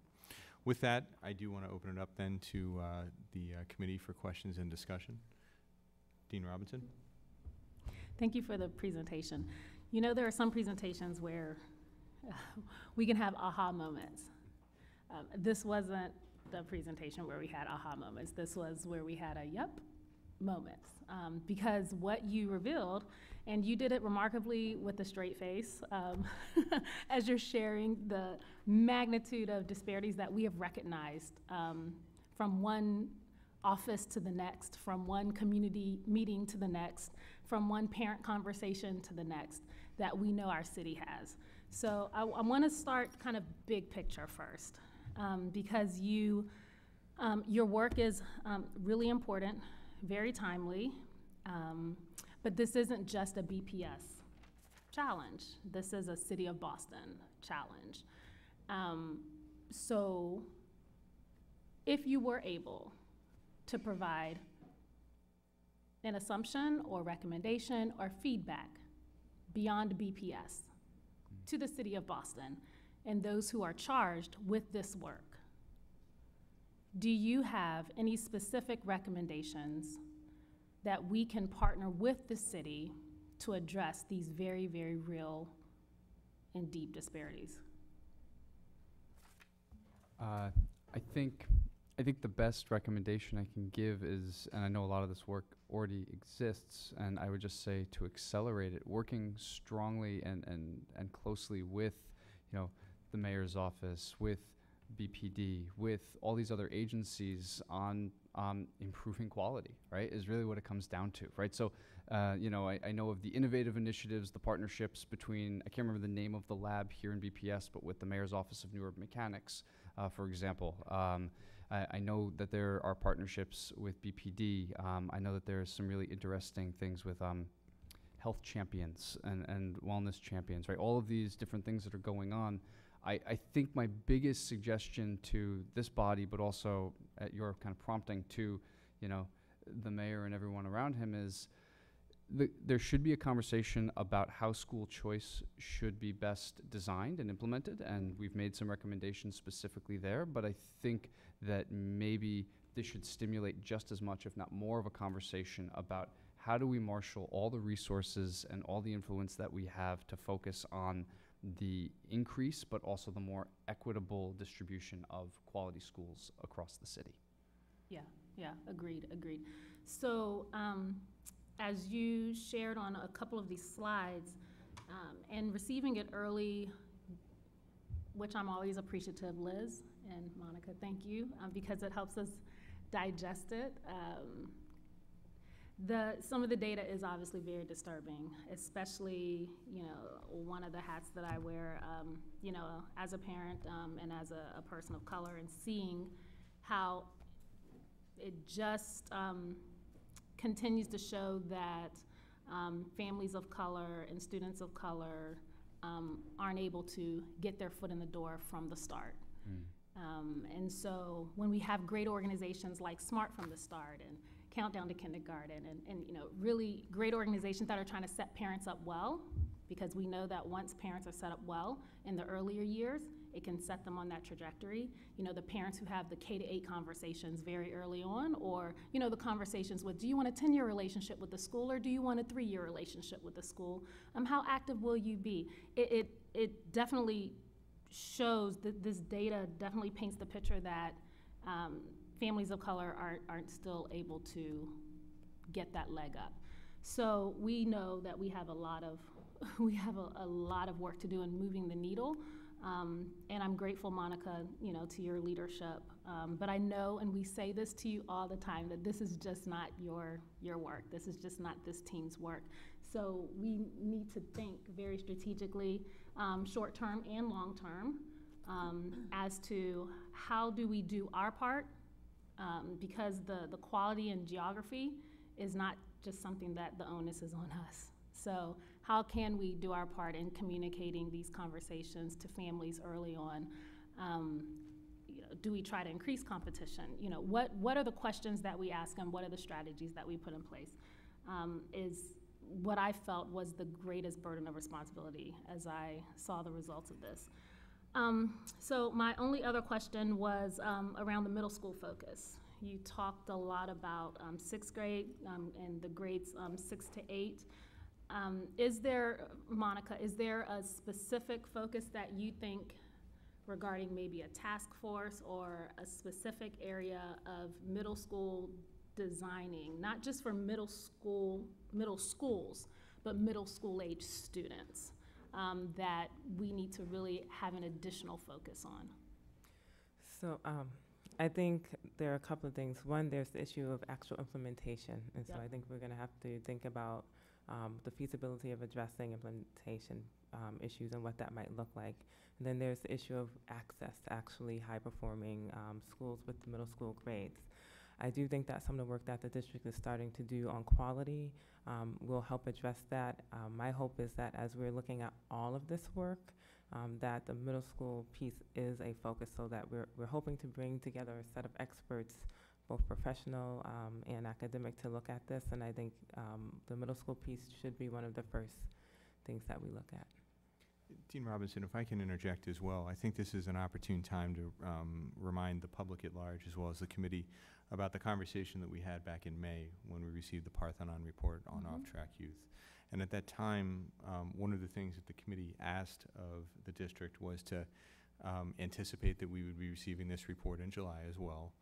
With that, I do want to open it up then to the committee for questions and discussion. Dean Robinson. Thank you for the presentation. You know, there are some presentations where we can have aha moments. This wasn't the presentation where we had aha moments. This was where we had a yep moments. Because what you revealed, and you did it remarkably with a straight face, as you're sharing the magnitude of disparities that we have recognized from one office to the next, from one community meeting to the next, from one parent conversation to the next, that we know our city has. So I want to start kind of big picture first, because your work is really important, very timely, but this isn't just a BPS challenge. This is a City of Boston challenge. So if you were able to provide an assumption or recommendation or feedback beyond BPS to the City of Boston and those who are charged with this work, do you have any specific recommendations that we can partner with the city to address these very, very real and deep disparities? I think the best recommendation I can give is, and I know a lot of this work already exists, and I would just say to accelerate it, working strongly and closely with, the mayor's office, with BPD, with all these other agencies on improving quality, right, is really what it comes down to, right? So, I know of the innovative initiatives, the partnerships between, I can't remember the name of the lab here in BPS, but with the mayor's office of New Urban Mechanics, for example. I know that there are partnerships with BPD. I know that there's some really interesting things with health champions and wellness champions, right? All of these different things that are going on. I think my biggest suggestion to this body, but also at your kind of prompting to, the mayor and everyone around him, is there should be a conversation about how school choice should be best designed and implemented, and we've made some recommendations specifically there, but I think that maybe this should stimulate just as much, if not more, of a conversation about how do we marshal all the resources and all the influence that we have to focus on the increase, but also the more equitable distribution of quality schools across the city. Yeah, agreed. So, as you shared on a couple of these slides, and receiving it early, which I'm always appreciative, Liz and Monica, thank you, because it helps us digest it. Some of the data is obviously very disturbing, especially, one of the hats that I wear, as a parent and as a person of color, and seeing how it just continues to show that families of color and students of color aren't able to get their foot in the door from the start. And so when we have great organizations like Smart from the Start and Countdown to Kindergarten and really great organizations that are trying to set parents up well, because we know that once parents are set up well in the earlier years, it can set them on that trajectory. The parents who have the K-8 conversations very early on, or, the conversations with, do you want a 10-year relationship with the school, or do you want a 3-year relationship with the school? How active will you be? It definitely shows that this data definitely paints the picture that families of color aren't still able to get that leg up. So we know that we have a lot of work to do in moving the needle. And I'm grateful, Monica, to your leadership. But I know, and we say this to you all the time, that this is just not your work. This is just not this team's work. So we need to think very strategically, short-term and long-term, as to how do we do our part, because the quality and geography is not just something that the onus is on us. So how can we do our part in communicating these conversations to families early on? do we try to increase competition? You know, what are the questions that we ask and what are the strategies that we put in place? Is what I felt was the greatest burden of responsibility as I saw the results of this. So my only other question was around the middle school focus. You talked a lot about sixth grade and the grades 6 to 8. Is there, Monica, is there a specific focus that you think regarding maybe a task force or a specific area of middle school designing, not just for middle schools, but middle school age students that we need to really have an additional focus on? So I think there are a couple of things. One, there's the issue of actual implementation. And so I think we're going to have to think about the feasibility of addressing implementation issues and what that might look like. And then there's the issue of access to actually high-performing schools with the middle school grades. I do think that some of the work that the district is starting to do on quality will help address that. My hope is that as we're looking at all of this work, that the middle school piece is a focus, so that we're hoping to bring together a set of experts, both professional and academic, to look at this. And I think the middle school piece should be one of the first things that we look at. Dean Robinson, if I can interject as well, I think this is an opportune time to remind the public at large, as well as the committee, about the conversation that we had back in May when we received the Parthenon report on off-track youth. And at that time, one of the things that the committee asked of the district was to anticipate that we would be receiving this report in July as well,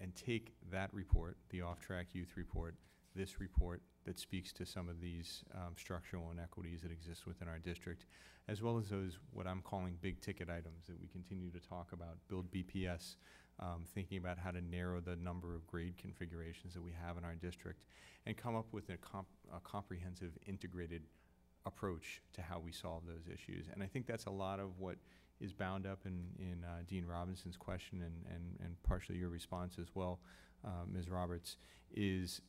and take that report, the off-track youth report, this report that speaks to some of these structural inequities that exist within our district, as well as those, what I'm calling big ticket items that we continue to talk about, build BPS, thinking about how to narrow the number of grade configurations that we have in our district, and come up with a comprehensive, integrated approach to how we solve those issues. And I think that's a lot of what is bound up in Dean Robinson's question and partially your response as well, Ms. Roberts, is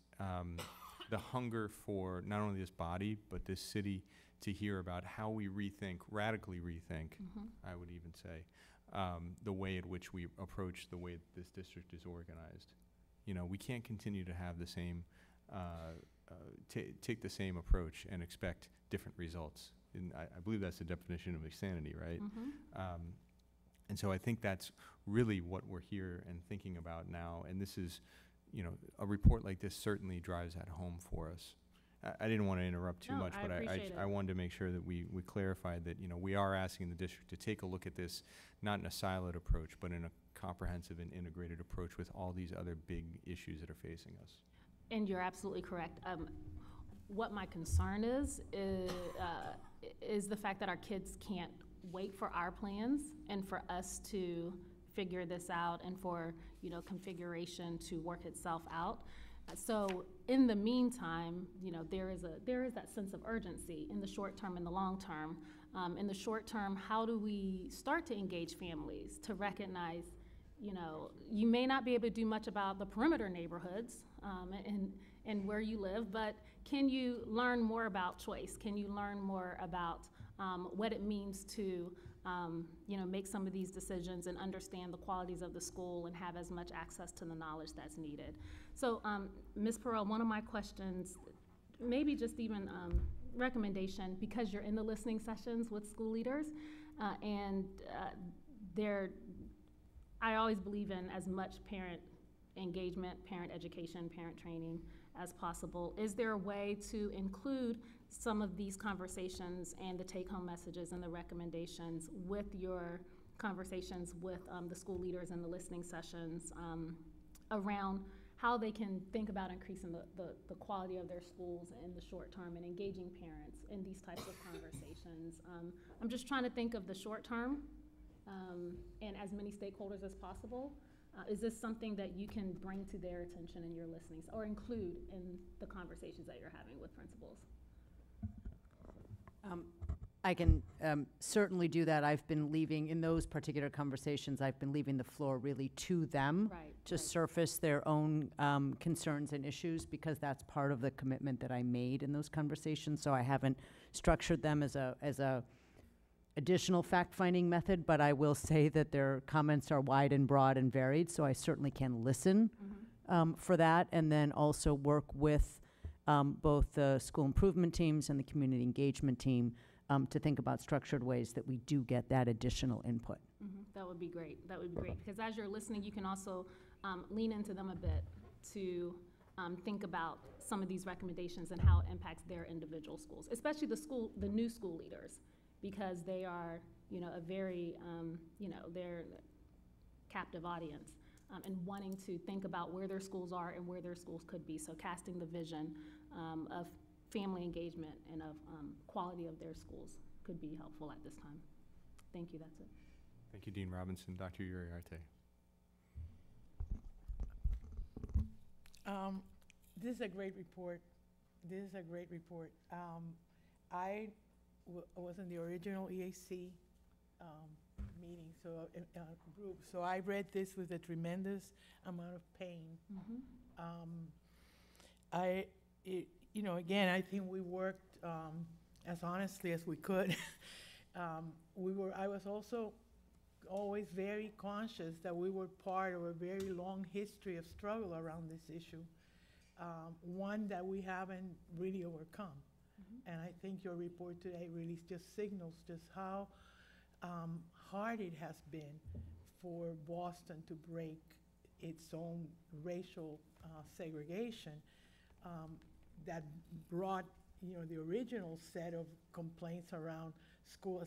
the hunger for not only this body, but this city to hear about how we rethink, radically rethink, I would even say, the way in which we approach the way this district is organized. You know, we can't continue to have the same, take the same approach and expect different results. And I believe that's the definition of insanity, right? And so I think that's really what we're here and thinking about now. And this is, you know, a report like this certainly drives that home for us. I didn't want to interrupt too much, but I wanted to make sure that we clarified that, you know, we are asking the district to take a look at this, not in a siloed approach, but in a comprehensive and integrated approach with all these other big issues that are facing us. And you're absolutely correct. What my concern is the fact that our kids can't wait for our plans and for us to figure this out and for, you know, configuration to work itself out. So in the meantime, you know, there is that sense of urgency in the short term and the long term. In the short term, how do we start to engage families to recognize, you know, you may not be able to do much about the perimeter neighborhoods and where you live, but can you learn more about choice? Can you learn more about what it means to you know, make some of these decisions and understand the qualities of the school and have as much access to the knowledge that's needed. So, Ms. Perrell, one of my questions, maybe just even recommendation, because you're in the listening sessions with school leaders, and I always believe in as much parent engagement, parent education, parent training as possible. Is there a way to include some of these conversations and the take-home messages and the recommendations with your conversations with the school leaders and the listening sessions around how they can think about increasing the quality of their schools in the short term and engaging parents in these types of conversations? I'm just trying to think of the short term and as many stakeholders as possible. Is this something that you can bring to their attention in your listenings or include in the conversations that you're having with principals? I can certainly do that. I've been leaving, in those particular conversations, I've been leaving the floor really to them to surface their own concerns and issues, because that's part of the commitment that I made in those conversations. So I haven't structured them as a additional fact-finding method, but I will say that their comments are wide and broad and varied, so I certainly can listen for that, and then also work with both the school improvement teams and the community engagement team to think about structured ways that we do get that additional input. That would be great. That would be great, because as you're listening, you can also lean into them a bit to think about some of these recommendations and how it impacts their individual schools, especially the new school leaders, because they are, a very, they're captive audience, and wanting to think about where their schools are and where their schools could be. So casting the vision of family engagement and of quality of their schools could be helpful at this time. Thank you, that's it. Thank you, Dean Robinson. Dr. Uriarte. This is a great report. This is a great report. I was in the original EAC meeting, group. So I read this with a tremendous amount of pain. Again, I think we worked as honestly as we could. I was also always very conscious that we were part of a very long history of struggle around this issue, one that we haven't really overcome. And I think your report today really just signals just how hard it has been for Boston to break its own racial segregation that brought, the original set of complaints around school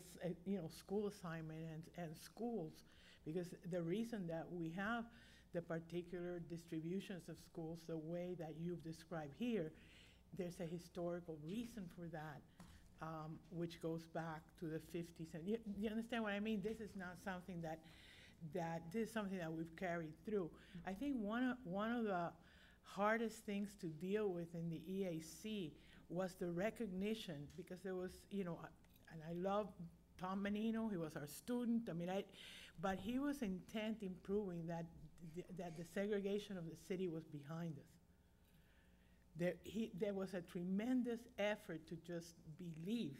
assignment and schools, because the reason that we have the particular distributions of schools the way that you've described here, there's a historical reason for that, which goes back to the 50s. And you understand what I mean? This is not something that this is something that we've carried through. I think one of the hardest things to deal with in the EAC was the recognition, because there was, and I love Tom Menino, he was our student, but he was intent in proving that the segregation of the city was behind us. There was a tremendous effort to just believe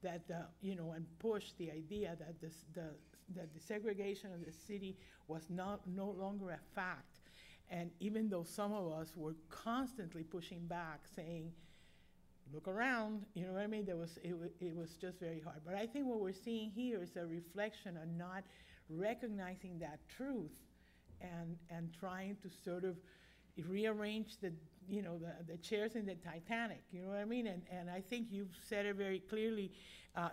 that and push the idea that the segregation of the city was no longer a fact. And even though some of us were constantly pushing back, saying, look around, you know what I mean? It was just very hard. But I think what we're seeing here is a reflection of not recognizing that truth and trying to sort of rearrange the chairs in the Titanic, you know what I mean? And I think you've said it very clearly,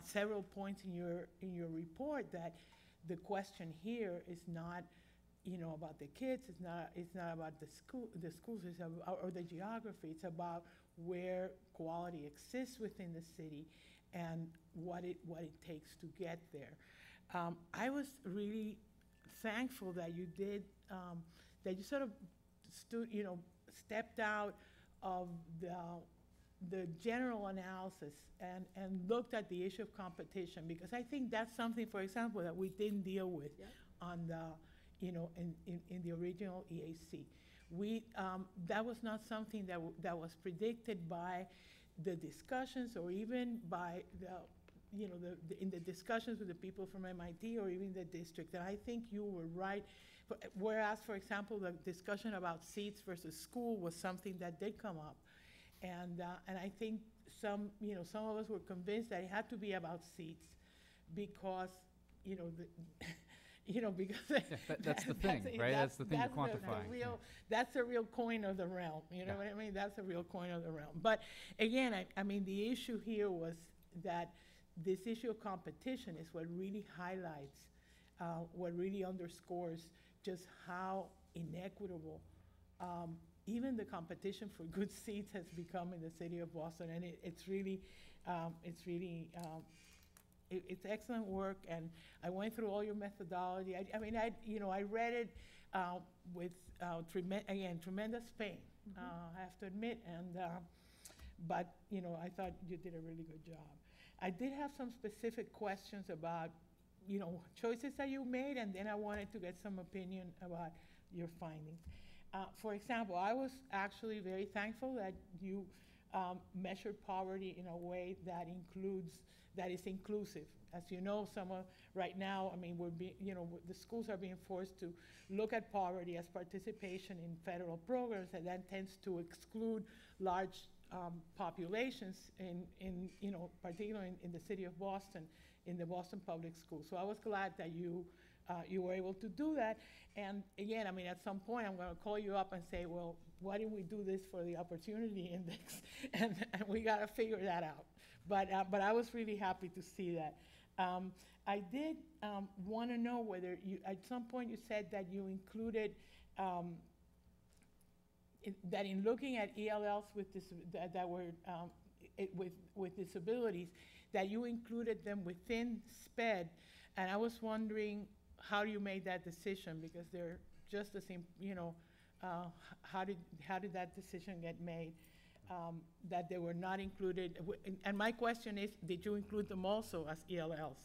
several points in your report, that the question here is not, about the kids. It's not about the schools. It's about, or the geography. It's about where quality exists within the city and what it takes to get there. I was really thankful that you did that you sort of stepped out of the general analysis and looked at the issue of competition, because I think that's something, for example, that we didn't deal with on the in the original EAC. That was not something that was predicted by the discussions, or even by in the discussions with the people from MIT or even the district. And I think you were right. Whereas, for example, the discussion about seats versus school was something that did come up, and I think some of us were convinced that it had to be about seats, because because that's the thing, right? That's the thing you're quantifying. That's a real coin of the realm. You know what I mean? That's a real coin of the realm. But again, I mean, the issue here was that this issue of competition is what really highlights, what really underscores just how inequitable even the competition for good seats has become in the city of Boston. And it's excellent work, and I went through all your methodology. I read it with tremendous pain. I have to admit, but I thought you did a really good job. I did have some specific questions about choices that you made, and then I wanted to get some opinion about your findings. For example, I was actually very thankful that you measure poverty in a way that is inclusive. As you know, right now, I mean, the schools are being forced to look at poverty as participation in federal programs, and that tends to exclude large populations particularly in the city of Boston, in the Boston Public Schools. So I was glad that you were able to do that. And again, I mean, at some point, I'm going to call you up and say, well, why didn't we do this for the opportunity index? and we got to figure that out. But I was really happy to see that. I did want to know whether at some point you said that you included, that in looking at ELLs with disabilities, that you included them within SPED. And I was wondering how you made that decision, because they're just the same, how did that decision get made, that they were not included? And my question is, did you include them also as ELLs,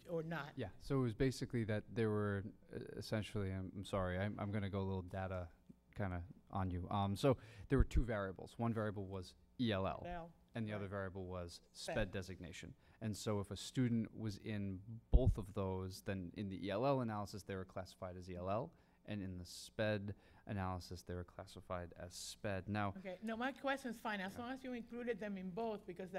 or not? Yeah, so it was basically that there were essentially, I'm sorry, I'm going to go a little data kind of on you. So there were two variables. One variable was ELL, and the other variable was SPED designation. And so if a student was in both of those, then in the ELL analysis, they were classified as ELL, and in the SPED analysis, they were classified as SPED. Now, okay, no, my question's fine, as long as you included them in both, because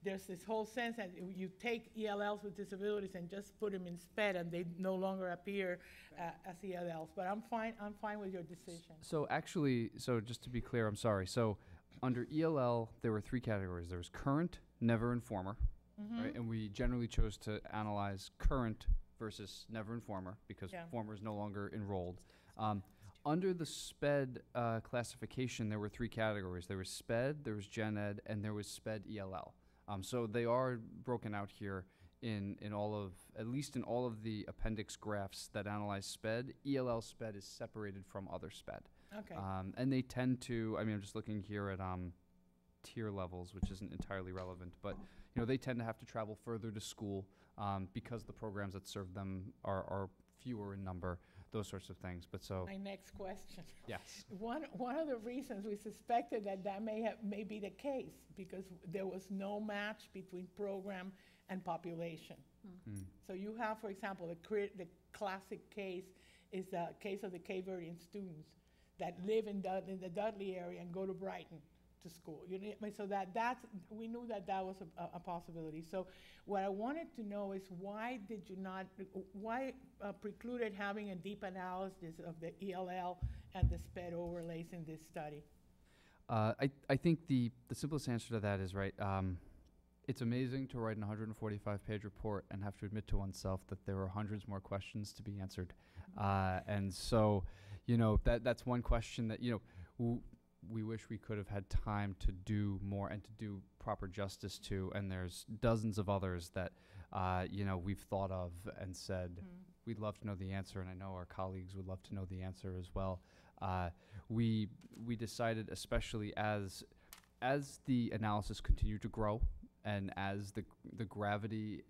there's this whole sense that you take ELLs with disabilities and just put them in SPED, and they no longer appear as ELLs. But I'm fine with your decision. So actually, so just to be clear, I'm sorry. So under ELL, there were three categories. There was current, never, and former, right? And we generally chose to analyze current versus never and former, because former is no longer enrolled. Under the SPED classification, there were three categories. There was SPED, there was Gen Ed, and there was SPED ELL. So they are broken out here in all of, at least in all of the appendix graphs that analyze SPED. ELL SPED is separated from other SPED. Okay. And they tend to, I mean, I'm just looking here at tier levels, which isn't entirely relevant, but they tend to have to travel further to school because the programs that serve them are fewer in number, those sorts of things. But so my next question. Yes. One of the reasons we suspected that may be the case, because there was no match between program and population. So you have, for example, the classic case is the case of the Cape Verdean students that live in the Dudley area and go to Brighton to school. So we knew that was a possibility. So what I wanted to know is, why precluded having a deep analysis of the ELL and the SPED overlays in this study? I think the simplest answer to that is, right, it's amazing to write an 145-page report and have to admit to oneself that there are hundreds more questions to be answered. And so, that's one question that, we wish we could have had time to do more and to do proper justice to. And there's dozens of others that, we've thought of and said, we'd love to know the answer. And I know our colleagues would love to know the answer as well. We decided, especially as the analysis continued to grow, and as the gravity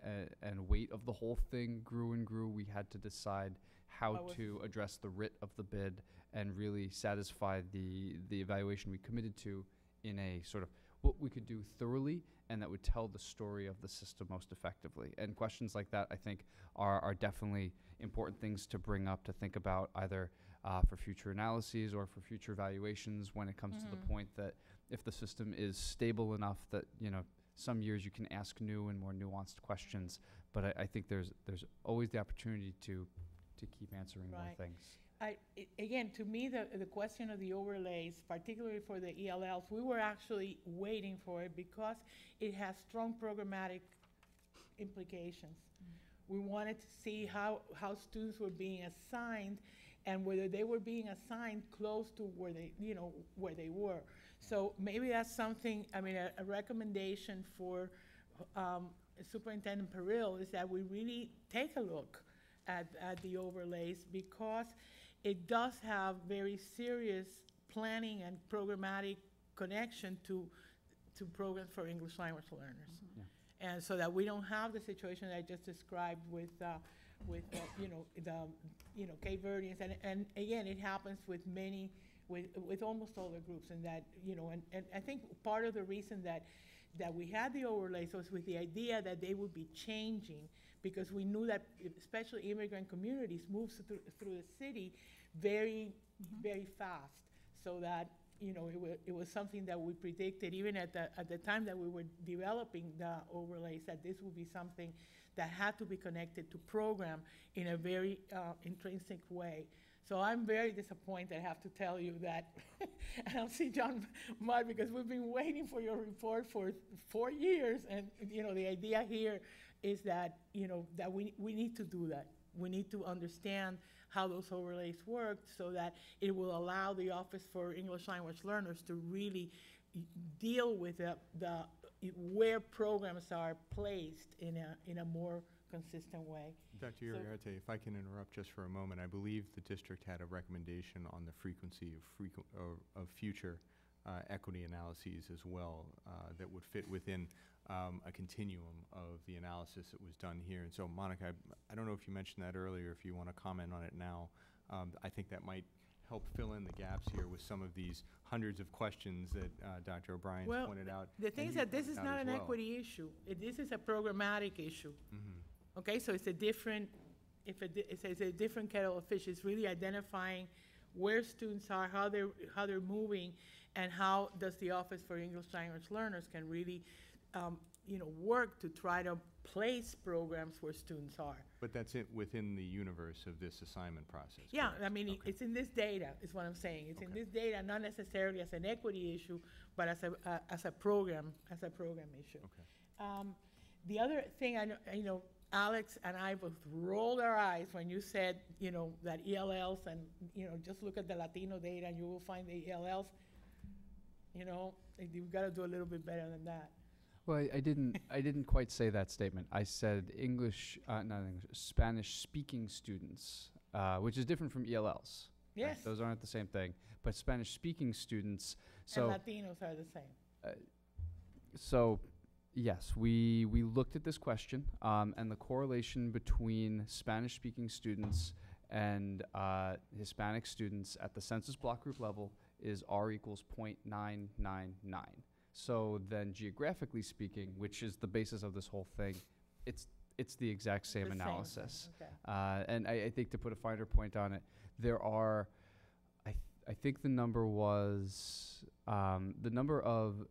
and weight of the whole thing grew and grew, we had to decide how to address the writ of the bid and really satisfy the evaluation we committed to in a sort of what we could do thoroughly and that would tell the story of the system most effectively. And questions like that, I think, are definitely important things to bring up, to think about, either for future analyses or for future evaluations, when it comes to the point that if the system is stable enough that, some years you can ask new and more nuanced questions. But I think there's always the opportunity to keep answering more things. Again, to me, the question of the overlays, particularly for the ELLs, we were actually waiting for it because it has strong programmatic implications. We wanted to see how students were being assigned and whether they were being assigned close to where they were. So maybe that's something, a recommendation for Superintendent Peril is that we really take a look at the overlays, because it does have very serious planning and programmatic connection to programs for English language learners. And so that we don't have the situation that I just described with Cape Verdeans, and again, it happens with many with almost all the groups, and that, you know, and I think part of the reason that we had the overlays was with the idea that they would be changing, because we knew that especially immigrant communities move through the city very, very fast, so that, you know, it was something that we predicted even at the time that we were developing the overlays, that this would be something that had to be connected to program in a very intrinsic way. So I'm very disappointed, I have to tell you that, and I'll see John Mudd, because we've been waiting for your report for 4 years, and, you know, the idea here is that, you know, that we need to do that. We need to understand how those overlays work so that it will allow the Office for English Language Learners to really deal with where programs are placed in a more consistent way. Dr. Uriarte, if I can interrupt just for a moment, I believe the district had a recommendation on the frequency of future equity analyses as well that would fit within a continuum of the analysis that was done here. And so, Monica, I don't know if you mentioned that earlier, if you want to comment on it now. I think that might help fill in the gaps here with some of these hundreds of questions that Dr. O'Brien's pointed out. The thing is that this is not an equity issue. This is a programmatic issue. Okay, so it's a different, it's a different kettle of fish. It's really identifying where students are, how they're moving, and how does the Office for English Language Learners can really, you know, work to try to place programs where students are. But that's it within the universe of this assignment process. Yeah, correct? I mean, it's in this data, is what I'm saying. It's in this data, not necessarily as an equity issue, but as a program issue. Okay. The other thing I know, Alex and I both rolled our eyes when you said, you know, that ELLs, and, you know, just look at the Latino data and you will find the ELLs. You know, you've got to do a little bit better than that. Well, I didn't quite say that statement. I said Spanish-speaking students, which is different from ELLs. Yes. Right? Those aren't the same thing. But Spanish-speaking students. So and Latinos are the same. So, yes, we looked at this question, and the correlation between Spanish-speaking students and Hispanic students at the census block group level is R equals 0.999. So then, geographically speaking, which is the basis of this whole thing, it's the exact same analysis. Okay. And I think, to put a finer point on it, there are, I think the number was, the number of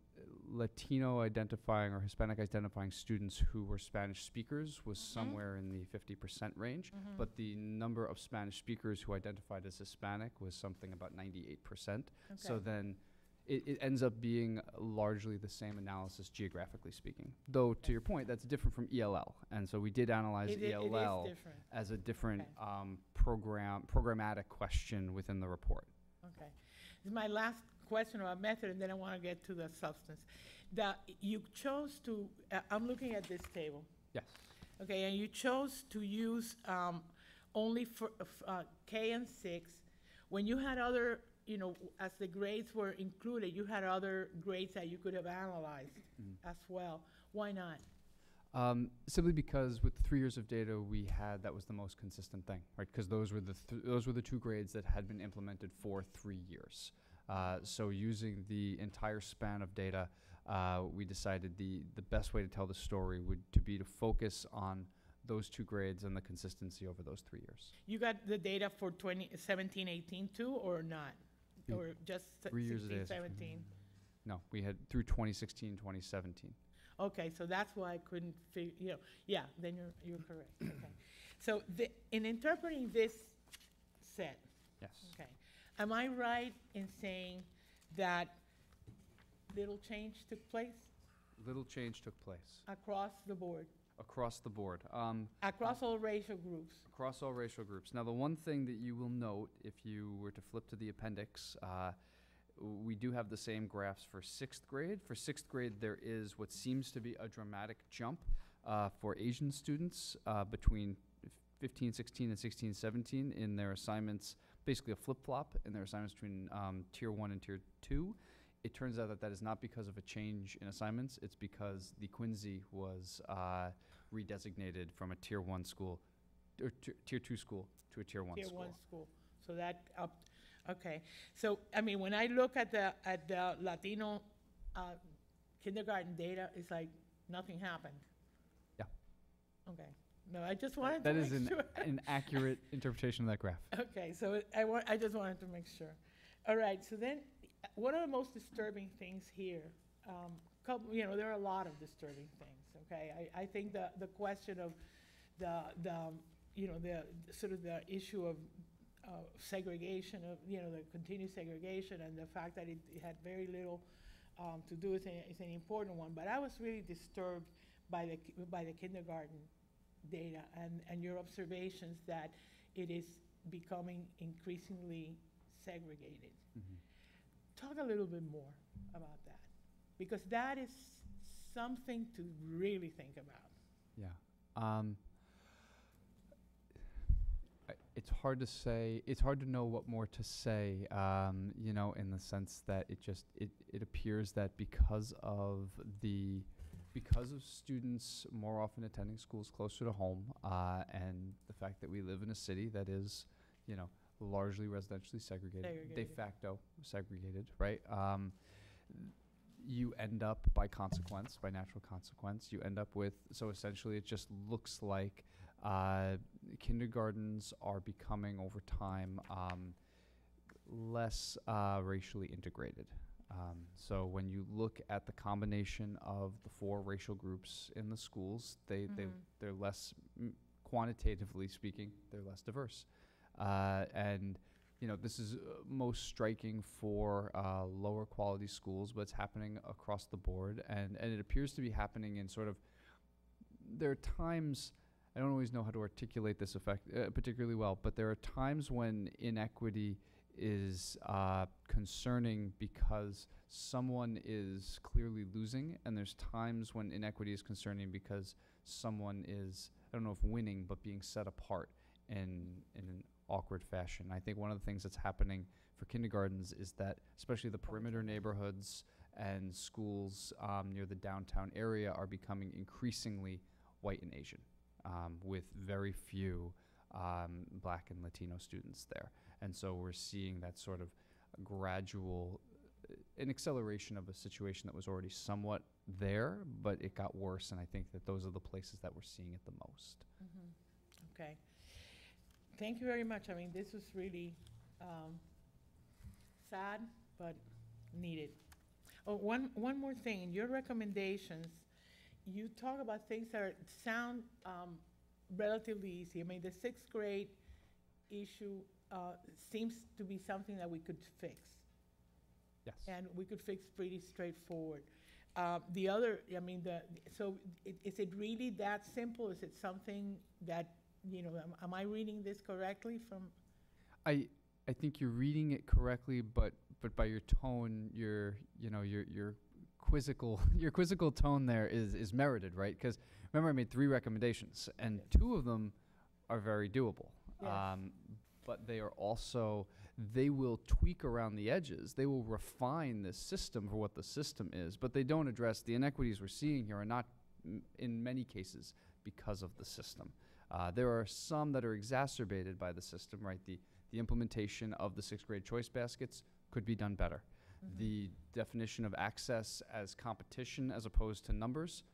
Latino identifying or Hispanic identifying students who were Spanish speakers was somewhere in the 50% range, but the number of Spanish speakers who identified as Hispanic was something about 98%. So then it ends up being largely the same analysis geographically speaking. Though, to your point, that's different from ELL. And so we did analyze ELL as a different programmatic question within the report. Okay. This is my last question about method, and then I want to get to the substance. You chose to, I'm looking at this table. Yes. Okay, and you chose to use only for K and 6. When you had other, you know, as the grades were included, you had other grades that you could have analyzed as well. Why not? Simply because with the 3 years of data we had, that was the most consistent thing, right? Because those were the 2 grades that had been implemented for 3 years. So using the entire span of data, we decided the best way to tell the story would be to focus on those 2 grades and the consistency over those 3 years. You got the data for 2017-18 too, or not? Or just 3 years of data. 16-17? No, we had through 2016-2017. Okay, so that's why I couldn't figure, you know, yeah, then you're correct. Okay. So in interpreting this set, yes. Okay, am I right in saying that little change took place? Little change took place. Across the board? Across the board. Across all racial groups? Across all racial groups. Now, the one thing that you will note, if you were to flip to the appendix, we do have the same graphs for 6th grade. For 6th grade, there is what seems to be a dramatic jump for Asian students between 15-16 and 16-17 in their assignments, basically a flip-flop in their assignments between Tier 1 and Tier 2. It turns out that is not because of a change in assignments. It's because the Quincy was redesignated from a Tier 1 school, or Tier 2 school to a Tier 1 school. Tier 1 school. So that upped Okay, so, I mean, when I look at the Latino kindergarten data, it's like nothing happened. Yeah. Okay, no, I just wanted to That make is sure. an accurate interpretation of that graph. Okay, so I just wanted to make sure. All right, so then, what are the most disturbing things here? There are a lot of disturbing things, okay? I think the question of the sort of the issue of segregation, the continued segregation, and the fact that it had very little to do with it is an important one. But I was really disturbed by the kindergarten data and your observations that it is becoming increasingly segregated. Talk a little bit more about that, because that is something to really think about. Yeah. It's hard to say. It's hard to know what more to say. In the sense that it appears that because of students more often attending schools closer to home, and the fact that we live in a city that is, largely residentially segregated, de facto segregated, right? You end up by natural consequence, you end up with, so essentially it just looks like kindergartens are becoming over time less racially integrated. So when you look at the combination of the 4 racial groups in the schools, they're less, quantitatively speaking, they're less diverse. And this is most striking for lower quality schools, but it's happening across the board. And it appears to be happening in sort of, there are times, I don't always know how to articulate this effect particularly well, but there are times when inequity is concerning because someone is clearly losing, and there's times when inequity is concerning because someone is, I don't know if winning, but being set apart in an awkward fashion. I think one of the things that's happening for kindergartens is that especially the perimeter neighborhoods and schools near the downtown area are becoming increasingly white and Asian, with very few Black and Latino students there. And so we're seeing that sort of gradual, an acceleration of a situation that was already somewhat there, but it got worse, and I think that those are the places that we're seeing it the most. Okay. Thank you very much. I mean, this was really sad, but needed. Oh, one more thing. In your recommendations, you talk about things that sound relatively easy. I mean, the 6th grade issue seems to be something that we could fix. Yes. And we could fix pretty straightforward. The other, I mean, is it really that simple? Is it something that, am I reading this correctly from? I think you're reading it correctly, but by your tone, your quizzical your quizzical tone there is merited, right? Because remember, I made 3 recommendations, and 2 of them are very doable. Yes. But they are also, they will tweak around the edges. They will refine the system for what the system is, but they don't address the inequities we're seeing here are not, in many cases, because of the system. There are some that are exacerbated by the system, right? The implementation of the 6th grade choice baskets could be done better. The definition of access as competition as opposed to numbers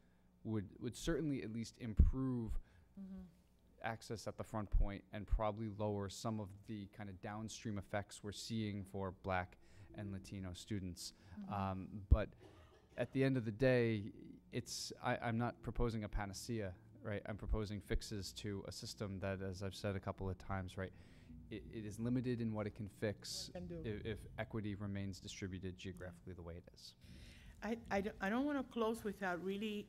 would certainly at least improve access at the front point and probably lower some of the kind of downstream effects we're seeing for Black and Latino students. But at the end of the day, I'm not proposing a panacea, right? I'm proposing fixes to a system that, as I've said a couple of times, right, it is limited in what it can fix if equity remains distributed geographically the way it is. I don't want to close without really,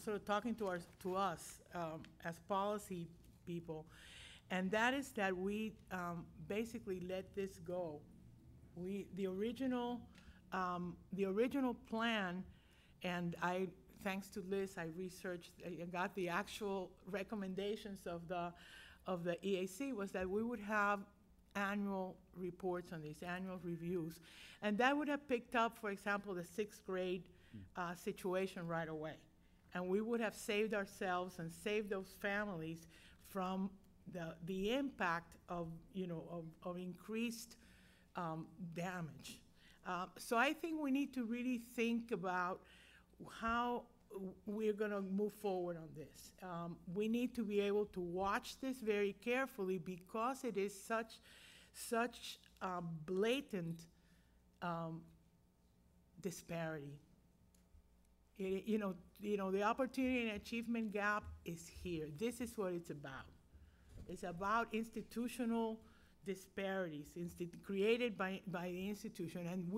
sort of talking to us as policy people, and that is that we basically let this go. The original plan, and thanks to Liz, I researched and got the actual recommendations of the EAC, was that we would have annual reports on these, annual reviews, and that would have picked up, for example, the 6th grade situation right away. And we would have saved ourselves and saved those families from the impact of increased damage. So I think we need to really think about how we're going to move forward on this. We need to be able to watch this very carefully because it is such blatant disparity. You know, the opportunity and achievement gap is here. This is what it's about. It's about institutional disparities created by the institution, and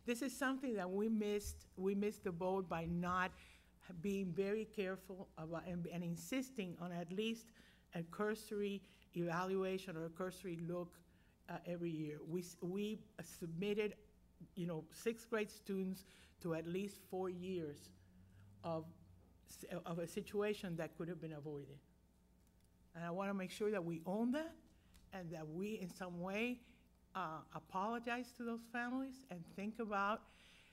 this is something that we missed the boat by not being very careful about and insisting on at least a cursory evaluation or a cursory look every year. We submitted, you know, 6th grade students to at least 4 years of a situation that could have been avoided. And I want to make sure that we own that and that we in some way apologize to those families and think about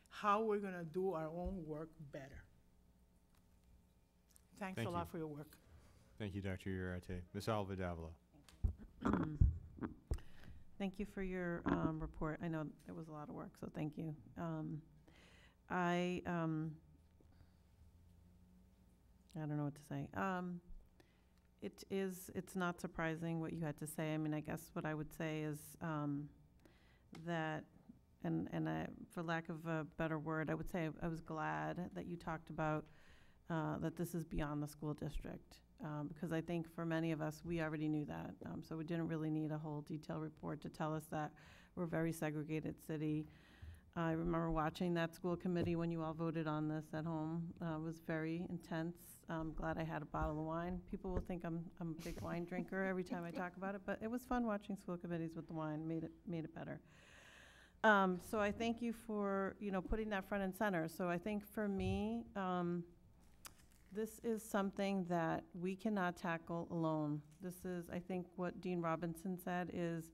how we're going to do our own work better. Thanks Thank a lot you. for your work. Thank you, Dr. Uriarte. Ms. Alva Davila. Thank you for your report. I know it was a lot of work, so thank you. I don't know what to say. It's not surprising what you had to say. I mean, I guess what I would say is that, for lack of a better word, I would say I was glad that you talked about that this is beyond the school district. Because I think for many of us, we already knew that. So we didn't really need a whole detailed report to tell us that we're a very segregated city. I remember watching that school committee when you all voted on this at home. It was very intense. I'm glad I had a bottle of wine. People will think I'm a big wine drinker every time I talk about it, but it was fun watching school committees with the wine. Made it better. So I thank you for, you know, putting that front and center. So I think for me, this is something that we cannot tackle alone. This is, I think, what Dean Robinson said is,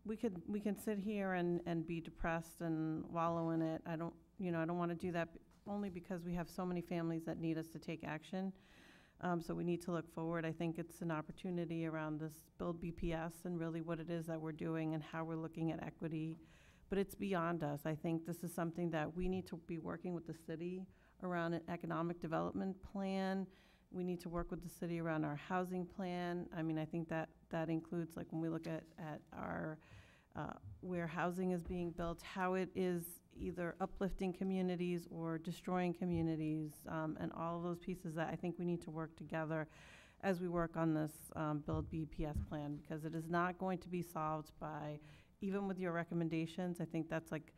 we can sit here and be depressed and wallow in it. I don't want to do that only because we have so many families that need us to take action. So we need to look forward. I think it's an opportunity around this Build BPS and really what it is that we're doing and how we're looking at equity. But it's beyond us. I think this is something that we need to be working with the city around an economic development plan. We need to work with the city around our housing plan. I mean, I think that includes, like, when we look at our where housing is being built, how it is either uplifting communities or destroying communities, and all of those pieces that I think we need to work together as we work on this Build BPS plan, because it is not going to be solved by, even with your recommendations. I think that's like,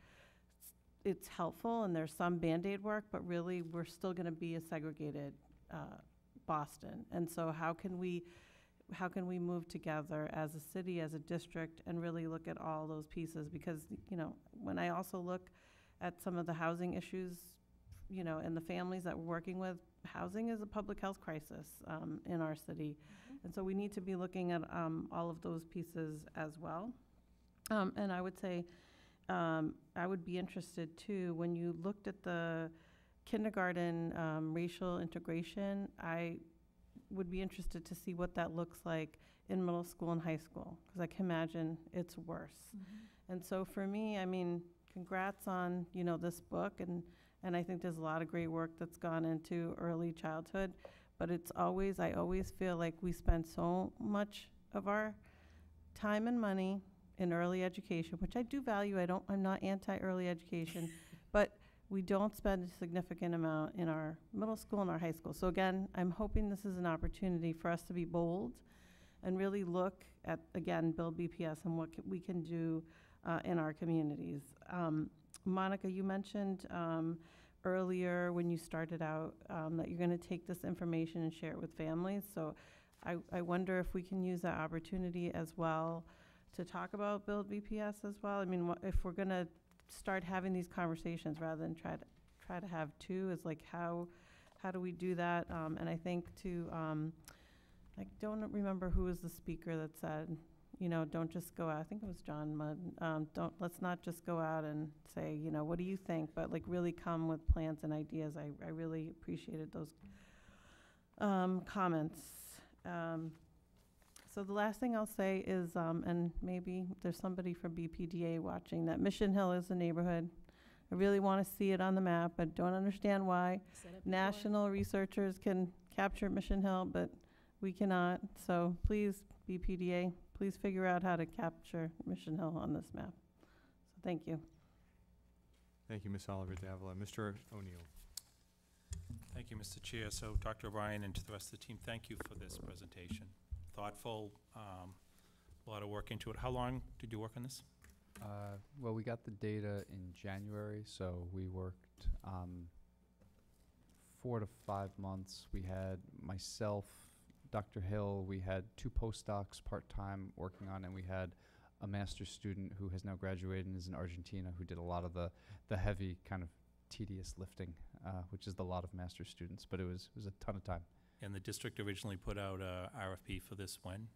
it's helpful and there's some Band-Aid work, but really we're still going to be a segregated Boston. And so how can we move together as a city, as a district, and really look at all those pieces? Because, you know, when I also look at some of the housing issues, you know, and the families that we're working with, housing is a public health crisis in our city. And so we need to be looking at all of those pieces as well. And I would say, I would be interested too, when you looked at the kindergarten racial integration, I would be interested to see what that looks like in middle school and high school, because I can imagine it's worse. And so for me, I mean, congrats on, you know, this book, and I think there's a lot of great work that's gone into early childhood, but I always feel like we spend so much of our time and money in early education, which I do value. I'm not anti-early education, but we don't spend a significant amount in our middle school and our high school. So again, I'm hoping this is an opportunity for us to be bold and really look at, again, Build BPS and what we can do in our communities. Monica, you mentioned earlier when you started out that you're going to take this information and share it with families. So I wonder if we can use that opportunity as well to talk about Build BPS as well. I mean, if we're going to start having these conversations rather than try to have two, is like, how do we do that? And I think I don't remember who was the speaker that said, you know, don't just go out. I think it was John Mudd. Let's not just go out and say, you know, what do you think? But like really come with plans and ideas. I really appreciated those comments. So the last thing I'll say is, and maybe there's somebody from BPDA watching, that Mission Hill is a neighborhood. I really want to see it on the map. I don't understand why national researchers can capture Mission Hill, but we cannot. So please, BPDA, please figure out how to capture Mission Hill on this map. So thank you. Thank you, Ms. Oliver Davila. Mr. O'Neill. Thank you, Mr. Chair. So, Dr. O'Brien and to the rest of the team, thank you for this presentation. Thoughtful, a lot of work into it. How long did you work on this? Well, we got the data in January, so we worked 4 to 5 months. We had myself, Dr. Hill, we had 2 postdocs part-time working on it, and we had a master's student who has now graduated and is in Argentina who did a lot of the heavy kind of tedious lifting, which is the lot of master's students, but it was a ton of time. And the district originally put out a RFP for this when?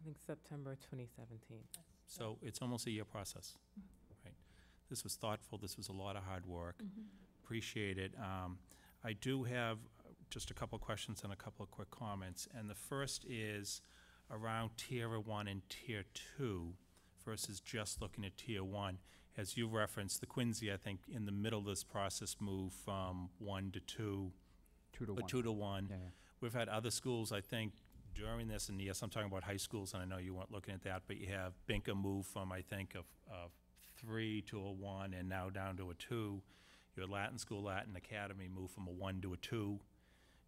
I think September 2017. So it's almost a year process, right? This was thoughtful. This was a lot of hard work. Appreciate it. I do have just a couple of questions and a couple of quick comments. And the first is around Tier 1 and Tier 2 versus just looking at Tier 1. As you referenced, the Quincy, I think, in the middle of this process moved from 1 to 2. 2 to 1. 2 to 1. Yeah. We've had other schools, I think, during this, and yes, I'm talking about high schools, and I know you weren't looking at that, but you have Binka move from, I think, of 3 to a 1 and now down to a 2. You had Latin School, Latin Academy move from a 1 to a 2.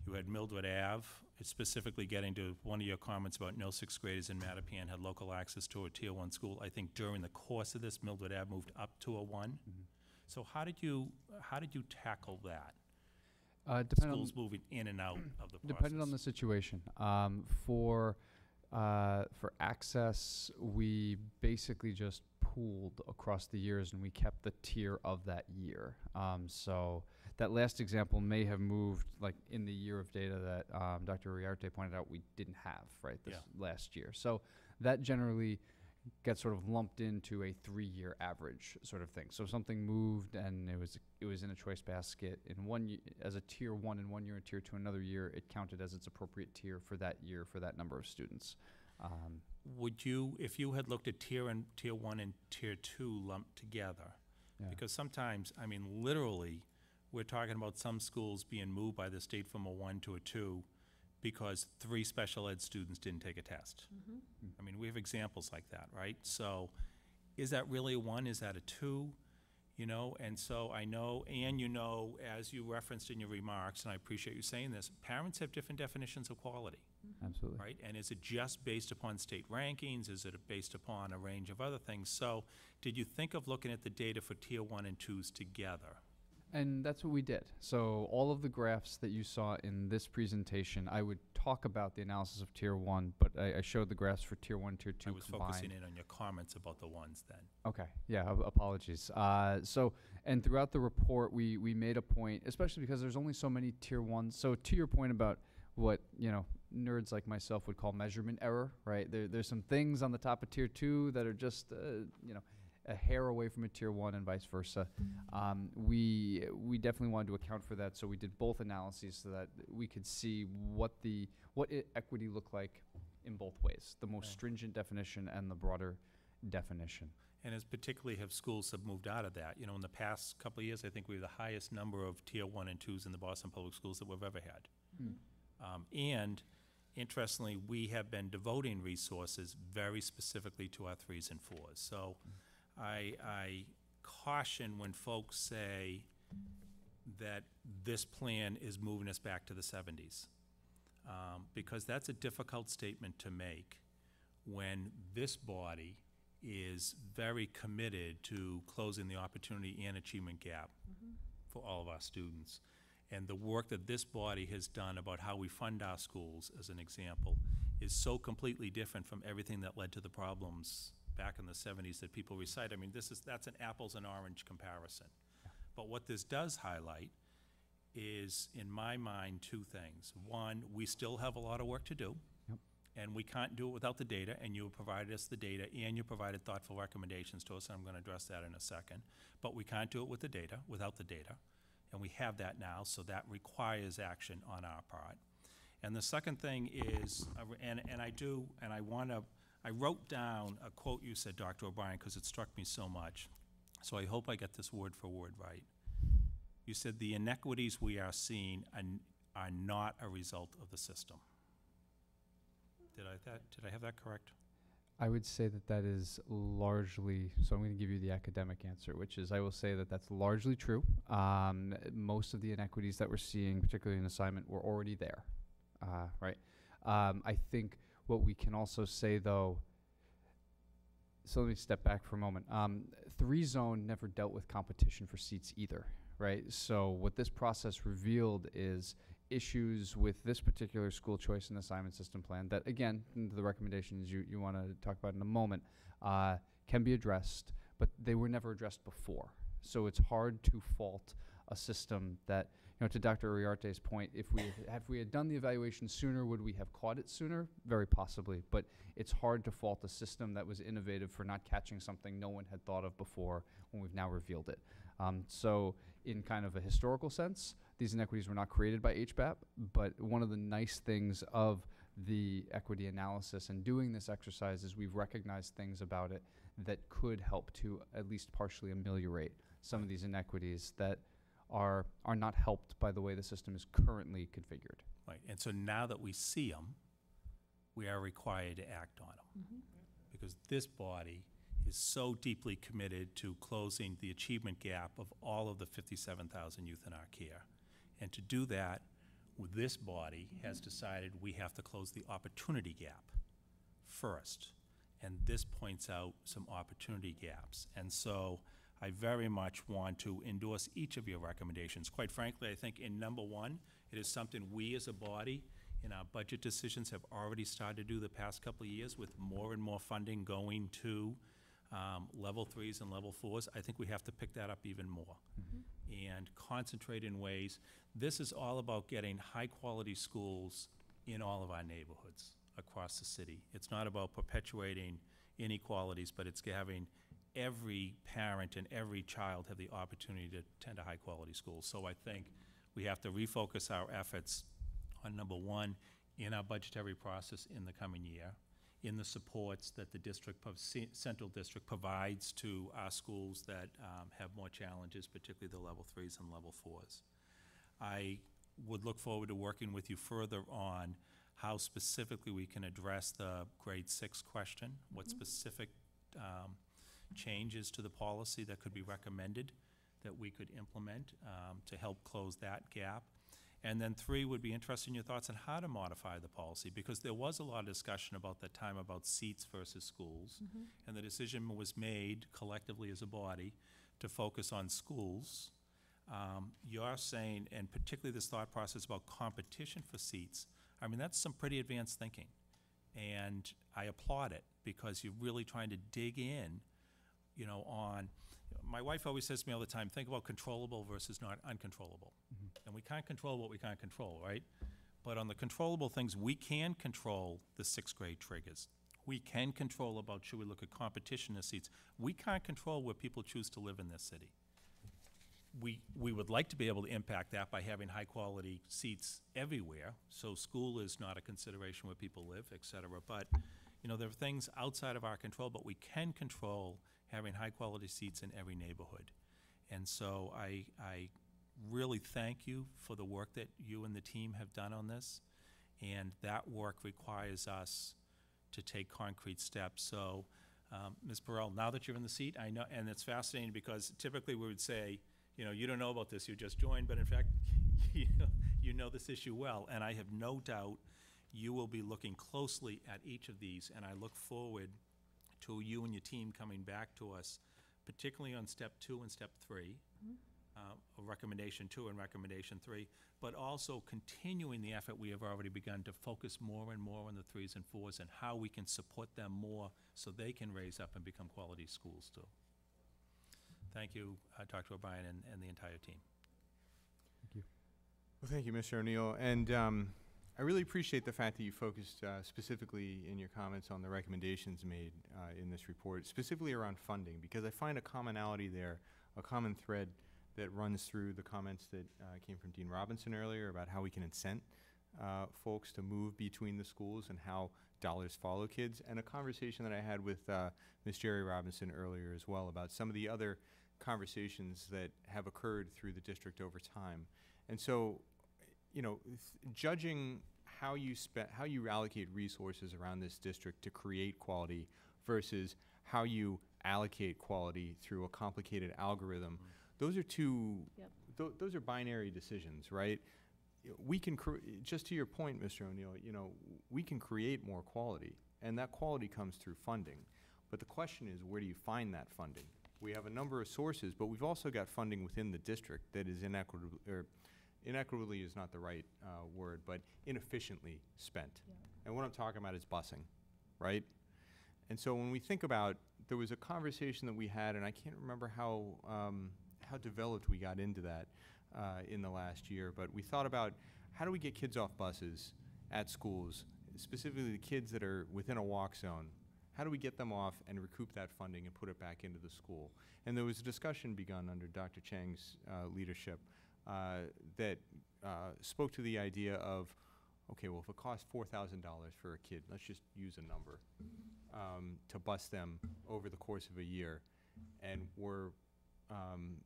You had Mildred Ave, it's specifically getting to one of your comments about no 6th graders in Mattapan had local access to a Tier 1 school. I think during the course of this, Mildred Ave moved up to a 1. So how did you tackle that? Schools moving in and out of the process. Depending on the situation. For access, we basically just pooled across the years and we kept the tier of that year. So that last example may have moved like in the year of data that Dr. Riarte pointed out we didn't have, right, this last year. So that generally gets sort of lumped into a 3-year average sort of thing. So if something moved and it was in a choice basket in as a Tier 1 in 1 year and Tier 2 another year, it counted as its appropriate tier for that year for that number of students. Would you, if you had looked at Tier 1 and Tier 2 lumped together, because sometimes, I mean, literally, we're talking about some schools being moved by the state from a 1 to a 2 because 3 special ed students didn't take a test. I mean, we have examples like that, right? So is that really a 1? Is that a 2? You know, and so I know, and you know, as you referenced in your remarks, and I appreciate you saying this, parents have different definitions of quality. Absolutely. Right? And is it just based upon state rankings? Is it based upon a range of other things? So did you think of looking at the data for Tier 1 and 2s together? And that's what we did. So all of the graphs that you saw in this presentation, I would talk about the analysis of Tier 1, but I showed the graphs for Tier 1, Tier 2 I was combined. focusing in on your comments about the ones then. Okay, yeah, apologies. So, and throughout the report, we made a point, especially because there's only so many Tier 1s. So to your point about what, you know, nerds like myself would call measurement error, right? There's some things on the top of Tier 2 that are just, you know, a hair away from a Tier 1 and vice versa. We definitely wanted to account for that, so we did both analyses so that we could see what equity looked like in both ways, the most stringent definition and the broader definition. And as particularly have schools have moved out of that. You know, in the past couple of years, I think we have the highest number of Tier 1 and 2s in the Boston Public Schools that we've ever had. And interestingly, we have been devoting resources very specifically to our 3s and 4s. So I caution when folks say that this plan is moving us back to the 70s, because that's a difficult statement to make when this body is very committed to closing the opportunity and achievement gap for all of our students. And the work that this body has done about how we fund our schools, as an example, is so completely different from everything that led to the problems back in the 70s that people recite. I mean, that's an apples and orange comparison. But what this does highlight is, in my mind, 2 things. One, we still have a lot of work to do, and we can't do it without the data, and you provided us the data, and you provided thoughtful recommendations to us, and I'm going to address that in a second. But we can't do it with the data, without the data, and we have that now, so that requires action on our part. And the second thing is, I wrote down a quote you said, Dr. O'Brien, because it struck me so much. So I hope I get this word for word right. You said the inequities we are seeing are not a result of the system. Did I have that correct? I would say that that is largely, so I'm going to give you the academic answer, which is I will say that that's largely true. Most of the inequities that we're seeing, particularly in assignment, were already there, right? I think what we can also say, though, so let me step back for a moment. 3-zone never dealt with competition for seats either, right? So what this process revealed is issues with this particular school choice and assignment system plan that, again, the recommendations you want to talk about in a moment, can be addressed, but they were never addressed before. So it's hard to fault a system that, you know, to Dr. Uriarte's point, if we had done the evaluation sooner, would we have caught it sooner? Very possibly, but it's hard to fault a system that was innovative for not catching something no one had thought of before when we've now revealed it. So in kind of a historical sense, these inequities were not created by HBAP, but one of the nice things of the equity analysis and doing this exercise is we've recognized things about it that could help to at least partially ameliorate some of these inequities that are not helped by the way the system is currently configured. Right, and so now that we see them, we are required to act on them. Because this body is so deeply committed to closing the achievement gap of all of the 57,000 youth in our care. And to do that, this body has decided we have to close the opportunity gap first. And this points out some opportunity gaps. And so I very much want to endorse each of your recommendations. Quite frankly, I think in number one, it is something we as a body in our budget decisions have already started to do the past couple of years with more and more funding going to level 3s and level 4s. I think we have to pick that up even more and concentrate in ways. This is all about getting high-quality schools in all of our neighborhoods across the city. It's not about perpetuating inequalities, but it's having every parent and every child have the opportunity to attend a high-quality school. So I think we have to refocus our efforts on number one, in our budgetary process in the coming year, in the supports that the district, central district provides to our schools that have more challenges, particularly the level 3s and level 4s. I would look forward to working with you further on how specifically we can address the grade 6 question, what specific changes to the policy that could be recommended that we could implement to help close that gap. And then 3 would be interested in your thoughts on how to modify the policy, because there was a lot of discussion about that time about seats versus schools, and the decision was made collectively as a body to focus on schools. You're saying, and particularly this thought process about competition for seats, I mean, that's some pretty advanced thinking. And I applaud it, because you're really trying to dig in, you know, on, my wife always says to me all the time, think about controllable versus not uncontrollable. And we can't control what we can't control, right? But on the controllable things, we can control the 6th grade triggers. We can control about should we look at competition of seats. We can't control where people choose to live in this city. We would like to be able to impact that by having high quality seats everywhere, so school is not a consideration where people live, et cetera. But, you know, there are things outside of our control, but we can control having high quality seats in every neighborhood. And so I really thank you for the work that you and the team have done on this. And that work requires us to take concrete steps. So, Ms. Burrell, now that you're in the seat, I know, and it's fascinating because typically we would say, you know, you don't know about this, you just joined, but in fact, you know this issue well. And I have no doubt you will be looking closely at each of these, and I look forward to you and your team coming back to us, particularly on step 2 and step 3, recommendation 2 and recommendation 3, but also continuing the effort we have already begun to focus more and more on the 3s and 4s and how we can support them more so they can raise up and become quality schools too. Thank you, Dr. O'Brien and the entire team. Thank you. Well, thank you, Mr. O'Neill. And I really appreciate the fact that you focused specifically in your comments on the recommendations made in this report, specifically around funding, because I find a commonality there, a common thread that runs through the comments that came from Dean Robinson earlier about how we can incent folks to move between the schools and how dollars follow kids, and a conversation that I had with Ms. Jerry Robinson earlier as well about some of the other conversations that have occurred through the district over time. And so, you know, judging how you allocate resources around this district to create quality versus how you allocate quality through a complicated algorithm, those are two, those are binary decisions, right? We can, just to your point, Mr. O'Neill, you know, we can create more quality, and that quality comes through funding. But the question is, where do you find that funding? We have a number of sources, but we've also got funding within the district that is inequitable, or inequitably is not the right word, but inefficiently spent. Yeah. And what I'm talking about is busing, right? And so when we think about, there was a conversation that we had, and I can't remember how developed we got into that in the last year, but we thought about how do we get kids off buses at schools, specifically the kids that are within a walk zone. How do we get them off and recoup that funding and put it back into the school? And there was a discussion begun under Dr. Chang's leadership that spoke to the idea of, okay, well, if it costs $4,000 for a kid, let's just use a number, to bus them over the course of a year, and we're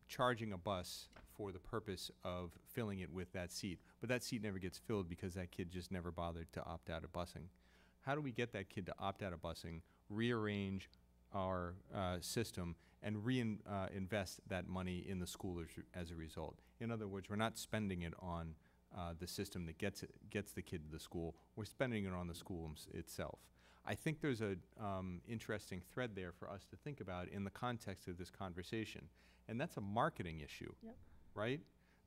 charging a bus for the purpose of filling it with that seat, but that seat never gets filled because that kid just never bothered to opt out of busing. How do we get that kid to opt out of busing, rearrange our system, and reinvest that money in the school as a result? In other words, we're not spending it on the system that gets the kid to the school. We're spending it on the school itself. I think there's a interesting thread there for us to think about in the context of this conversation, and that's a marketing issue, right?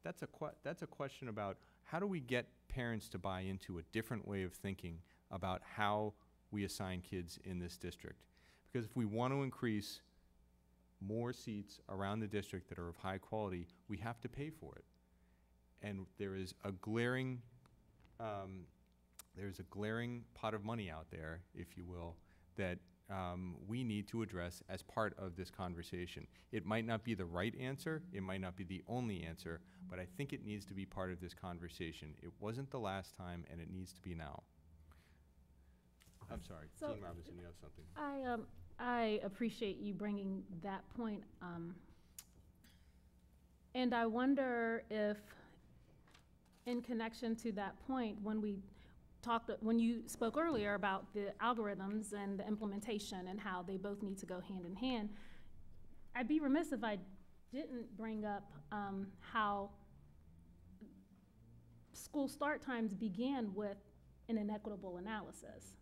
That's a question about how do we get parents to buy into a different way of thinking about how we assign kids in this district. Because if we want to increase more seats around the district that are of high quality, we have to pay for it. And there is a glaring pot of money out there, if you will, that we need to address as part of this conversation. It might not be the right answer, it might not be the only answer, but I think it needs to be part of this conversation. It wasn't the last time, and it needs to be now. I'm sorry, So, Dean Robinson, you have something. I appreciate you bringing that point, and I wonder if, in connection to that point, when you spoke earlier about the algorithms and the implementation and how they both need to go hand in hand, I'd be remiss if I didn't bring up how school start times began with an inequitable analysis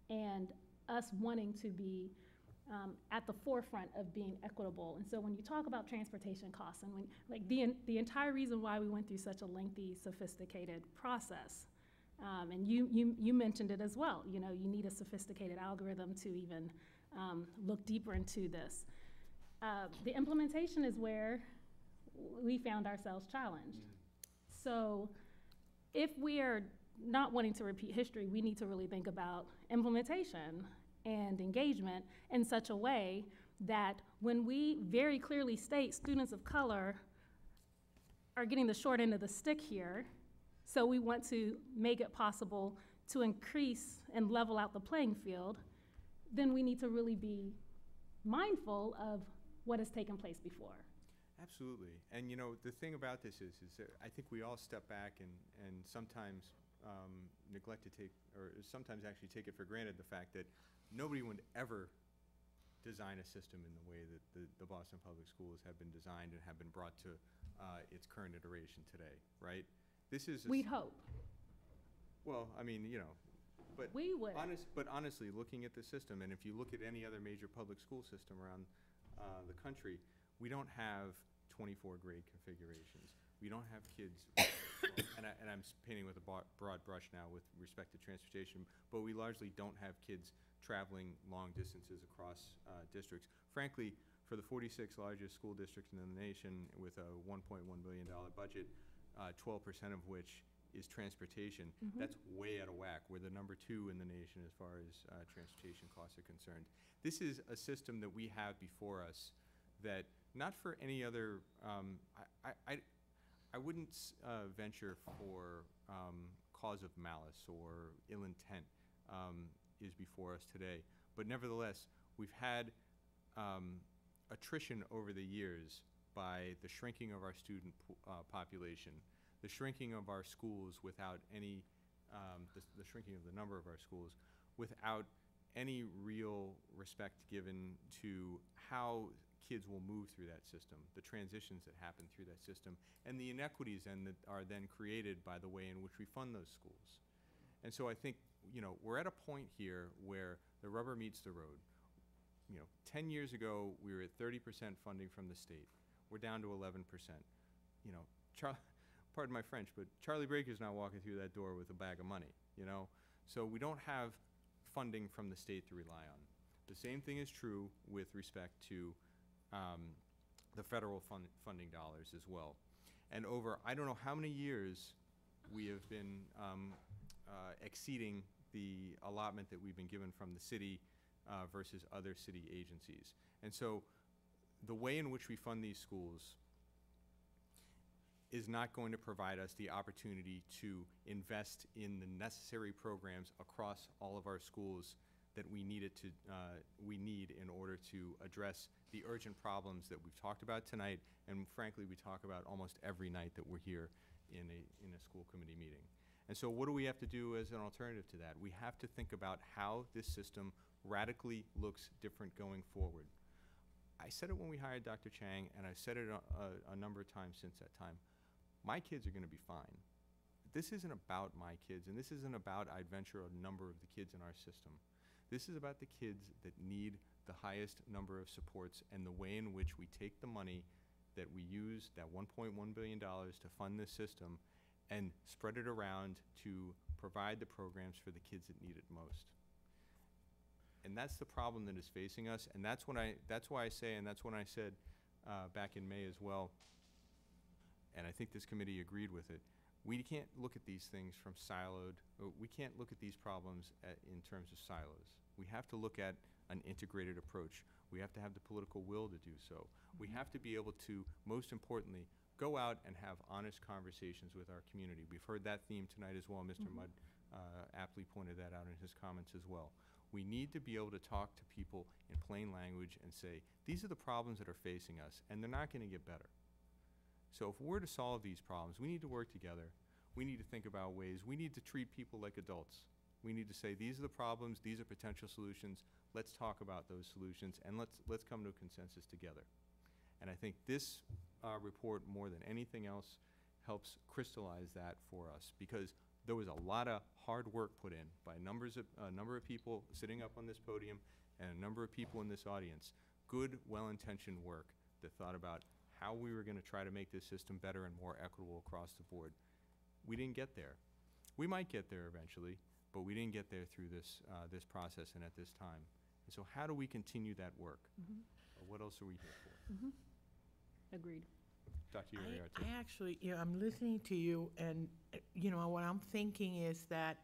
and us wanting to be at the forefront of being equitable. And so when you talk about transportation costs, and when, like, the entire reason why we went through such a lengthy, sophisticated process, and you mentioned it as well, you know, you need a sophisticated algorithm to even look deeper into this. The implementation is where we found ourselves challenged. So if we are not wanting to repeat history, we need to really think about implementation and engagement in such a way that when we very clearly state students of color are getting the short end of the stick here, so we want to make it possible to increase and level out the playing field, then we need to really be mindful of what has taken place before. Absolutely. And you know, the thing about this is that I think we all step back and sometimes neglect to take, or sometimes actually take it for granted, the fact that nobody would ever design a system in the way that the Boston Public Schools have been designed and have been brought to its current iteration today, right? This is We'd hope. Well, I mean, you know, but we would. But honestly, looking at the system, and if you look at any other major public school system around the country, we don't have 24 grade configurations. We don't have kids, and I'm painting with a broad brush now with respect to transportation, but we largely don't have kids traveling long distances across districts. Frankly, for the 46 largest school districts in the nation with a $1.1 billion budget, 12% of which is transportation, that's way out of whack. We're the #2 in the nation as far as transportation costs are concerned. This is a system that we have before us that, not for any other, I wouldn't venture for cause of malice or ill intent is before us today. But nevertheless, we've had attrition over the years by the shrinking of our student population, the shrinking of our schools without any, the shrinking of the number of our schools without any real respect given to how kids will move through that system, the transitions that happen through that system, and the inequities that are then created by the way in which we fund those schools. And so I think, you know, we're at a point here where the rubber meets the road. You know, 10 years ago, we were at 30% funding from the state. We're down to 11%. You know, pardon my French, but Charlie Baker's not walking through that door with a bag of money, you know? So we don't have funding from the state to rely on. The same thing is true with respect to the federal funding dollars as well. And over, I don't know how many years, we have been exceeding the allotment that we've been given from the city versus other city agencies. And so the way in which we fund these schools is not going to provide us the opportunity to invest in the necessary programs across all of our schools that we need in order to address the urgent problems that we've talked about tonight, and frankly, we talk about almost every night that we're here in a school committee meeting. And so what do we have to do as an alternative to that? We have to think about how this system radically looks different going forward. I said it when we hired Dr. Chang, and I've said it a number of times since that time. My kids are going to be fine. This isn't about my kids, and this isn't about, I'd venture, a number of the kids in our system. This is about the kids that need the highest number of supports, and the way in which we take the money that we use, that $1.1 billion to fund this system, and spread it around to provide the programs for the kids that need it most. And that's the problem that is facing us, and that's why I say, and that's when I said back in May as well, and I think this committee agreed with it, we can't look at these things from we can't look at these problems in terms of silos. We have to look at an integrated approach. We have to have the political will to do so. We have to be able to, most importantly, go out and have honest conversations with our community. We've heard that theme tonight as well. Mr. Mudd aptly pointed that out in his comments as well. We need to be able to talk to people in plain language and say, these are the problems that are facing us, and they're not going to get better. So if we're to solve these problems, we need to work together. We need to think about ways. We need to treat people like adults. We need to say, these are the problems, these are potential solutions. Let's talk about those solutions, and let's come to a consensus together. And I think this report, more than anything else, helps crystallize that for us, because there was a lot of hard work put in by a number of people sitting up on this podium and a number of people in this audience. Good, well-intentioned work that thought about how we were going to try to make this system better and more equitable across the board. We didn't get there. We might get there eventually, but we didn't get there through this process and at this time. And so how do we continue that work? What else are we here for? Agreed. Dr. Uriarte. I actually, you know, I'm listening to you, and, you know, what I'm thinking is that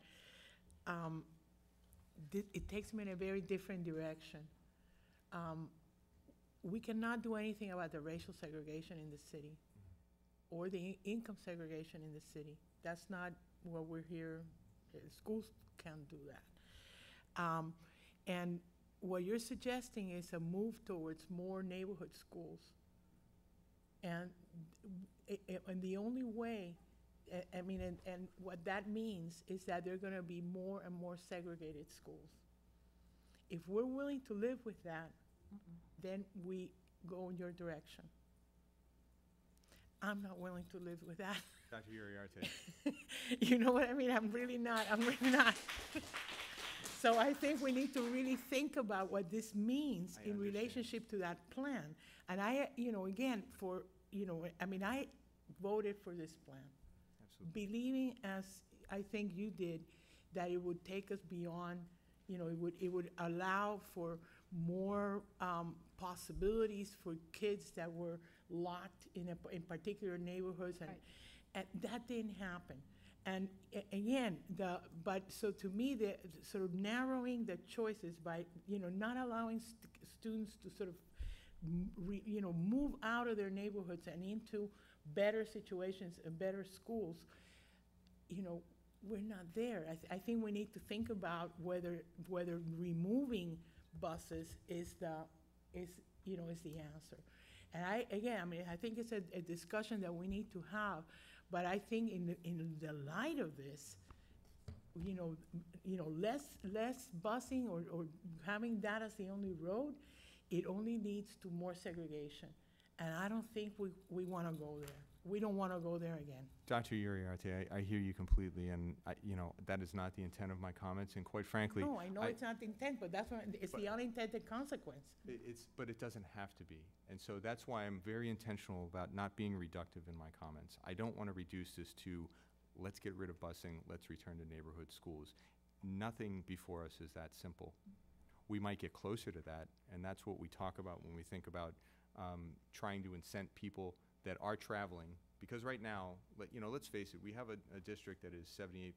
it takes me in a very different direction. We cannot do anything about the racial segregation in the city or the income segregation in the city. That's not what we're here. Schools can't do that. And what you're suggesting is a move towards more neighborhood schools. And the only way, I mean, and what that means is that there are going to be more and more segregated schools. If we're willing to live with that, then we go in your direction. I'm not willing to live with that. Dr. Uriarte. You know what I mean? I'm really not. So I think we need to really think about what this means in relationship to that plan. And I, you know, again, I voted for this plan. Absolutely. Believing, as I think you did, that it would take us beyond, you know, it would allow for more possibilities for kids that were locked in particular neighborhoods, and that didn't happen. And again, so to me, the sort of narrowing the choices by, you know, not allowing students to sort of, you know, move out of their neighborhoods and into better situations and better schools, you know, we're not there. I think we need to think about whether removing buses is the answer. And I think it's a discussion that we need to have, but I think in the light of this, less busing or having that as the only road, it only leads to more segregation. And I don't think we want to go there. We don't want to go there again. Dr. Uriarte, I hear you completely, and that is not the intent of my comments, and quite frankly. No, I know it's not the intent, but it's the unintended consequence. But it doesn't have to be. And so that's why I'm very intentional about not being reductive in my comments. I don't want to reduce this to, let's get rid of busing, let's return to neighborhood schools. Nothing before us is that simple. We might get closer to that, and that's what we talk about when we think about trying to incent people that are traveling, because right now, let's face it, we have a district that is 87%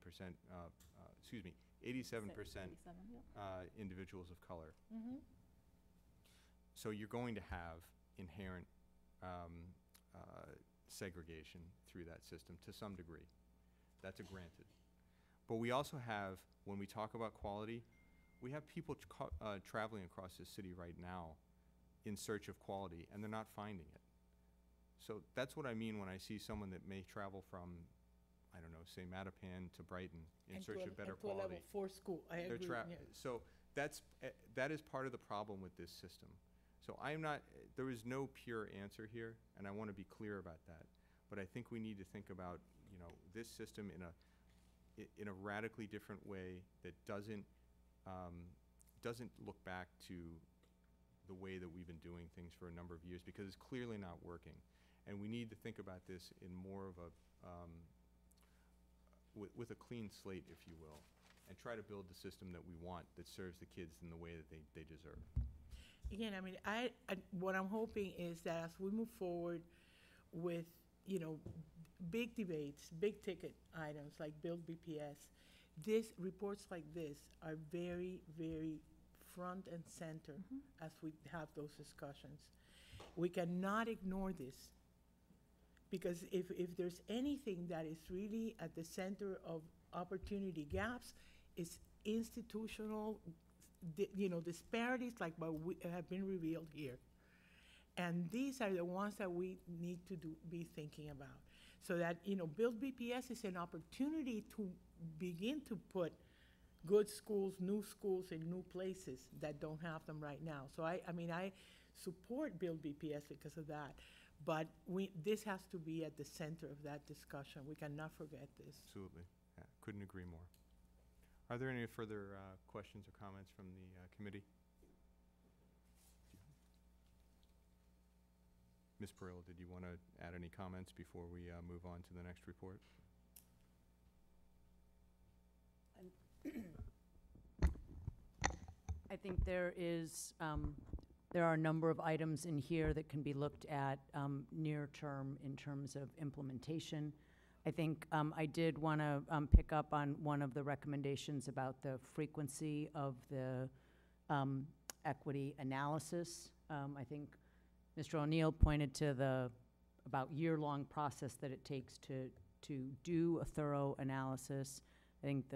individuals of color. Mm-hmm. So you're going to have inherent segregation through that system to some degree. That's a granted. But we also have, when we talk about quality, we have people traveling across this city right now in search of quality, and they're not finding it. So that's what I mean when I see someone that may travel from, I don't know, say Mattapan to Brighton in search of better quality. To a level 4 school, I agree. So that is part of the problem with this system. So there is no pure answer here, and I want to be clear about that. But I think we need to think about, this system in a radically different way that doesn't look back to the way that we've been doing things for a number of years, because it's clearly not working. And we need to think about this in more of a, with a clean slate, if you will, and try to build the system that we want that serves the kids in the way that they deserve. Again, what I'm hoping is that as we move forward with, big debates, big ticket items like Build BPS, reports like this are very, very front and center as we have those discussions. We cannot ignore this, because if there's anything that is really at the center of opportunity gaps, it's institutional, disparities like what have been revealed here. And these are the ones that we need to be thinking about. So that, Build BPS is an opportunity to begin to put good schools, new schools in new places that don't have them right now. So I support Build BPS because of that. But this has to be at the center of that discussion. We cannot forget this. Absolutely. Yeah, couldn't agree more. Are there any further questions or comments from the committee? Ms. Perillo, did you want to add any comments before we move on to the next report? I think there are a number of items in here that can be looked at near term in terms of implementation. I think I did want to pick up on one of the recommendations about the frequency of the equity analysis. I think Mr. O'Neill pointed to the about year-long process that it takes to do a thorough analysis. I think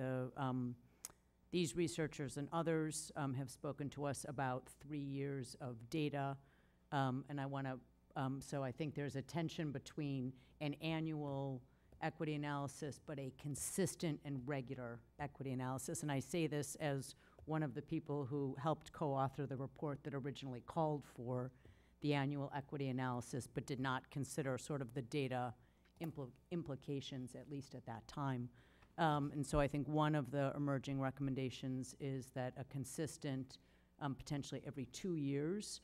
these researchers and others have spoken to us about 3 years of data, and I want to, so I think there's a tension between an annual equity analysis but a consistent and regular equity analysis. And I say this as one of the people who helped co-author the report that originally called for the annual equity analysis but did not consider sort of the data implications, at least at that time. And so I think one of the emerging recommendations is that a consistent, potentially every 2 years,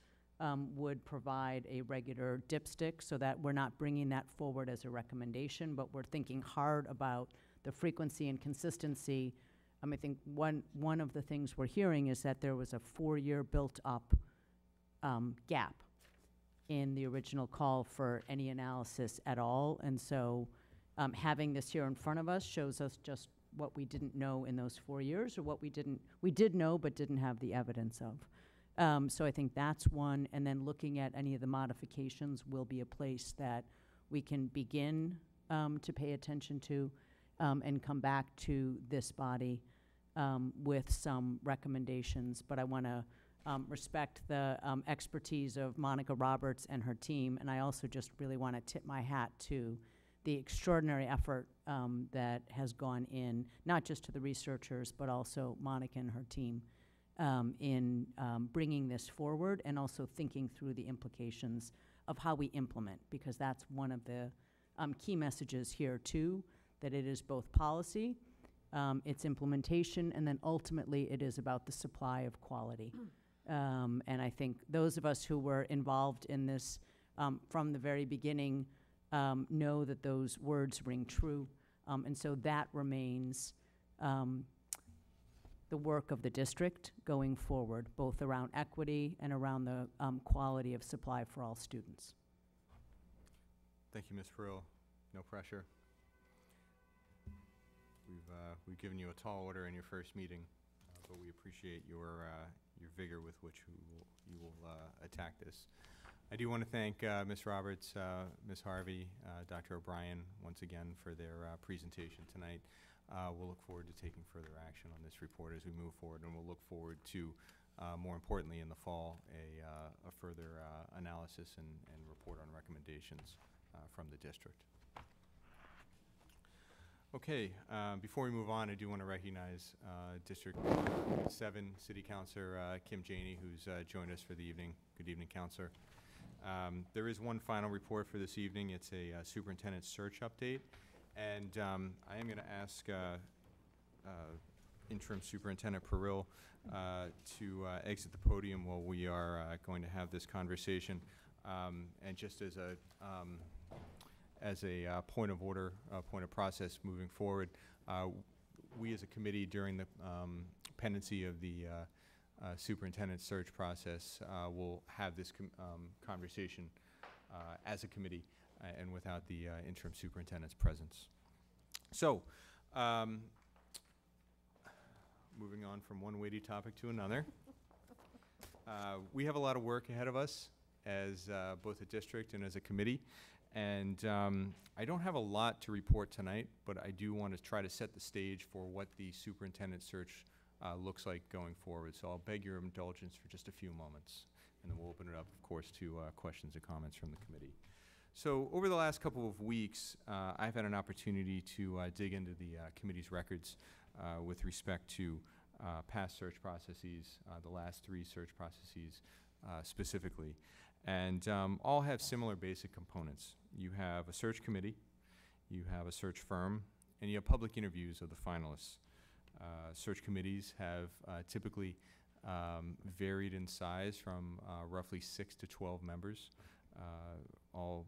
would provide a regular dipstick, so that we're not bringing that forward as a recommendation, but we're thinking hard about the frequency and consistency. I think one of the things we're hearing is that there was a 4-year built-up gap in the original call for any analysis at all. And so having this here in front of us shows us just what we didn't know in those 4 years, or what we did know but didn't have the evidence of. So I think that's one, and then looking at any of the modifications will be a place that we can begin to pay attention to. and come back to this body with some recommendations. But I want to respect the expertise of Monica Roberts and her team, and I also just really want to tip my hat to the extraordinary effort that has gone in, not just to the researchers, but also Monica and her team in bringing this forward and also thinking through the implications of how we implement, because that's one of the key messages here too, that it is both policy, it's implementation, and then ultimately it is about the supply of quality. And I think those of us who were involved in this from the very beginning know that those words ring true. And so that remains the work of the district going forward, both around equity and around the quality of supply for all students. Thank you, Ms. Farrell. No pressure. We've given you a tall order in your first meeting, but we appreciate your vigor with which you will attack this. I do want to thank Ms. Roberts, Ms. Harvey, Dr. O'Brien once again for their presentation tonight. We'll look forward to taking further action on this report as we move forward, and we'll look forward to, more importantly in the fall, a further analysis and report on recommendations from the district. Okay, before we move on, I do want to recognize District 7 City Councilor Kim Janey, who's joined us for the evening. Good evening, Councilor. There is one final report for this evening. It's a superintendent search update. And I am going to ask Interim Superintendent Perrill to exit the podium while we are going to have this conversation. And just as a point of order, point of process moving forward, we as a committee during the pendency of the superintendent search process will have this conversation as a committee and without the interim superintendent's presence. So, moving on from one weighty topic to another, we have a lot of work ahead of us as both a district and as a committee. And I don't have a lot to report tonight, but I do want to try to set the stage for what the superintendent search looks like going forward. So I'll beg your indulgence for just a few moments, and then we'll open it up, of course, to questions and comments from the committee. So over the last couple of weeks, I've had an opportunity to dig into the committee's records with respect to past search processes, the last 3 search processes specifically. And all have similar basic components. You have a search committee, you have a search firm, and you have public interviews of the finalists. Search committees have typically varied in size from roughly 6 to 12 members, all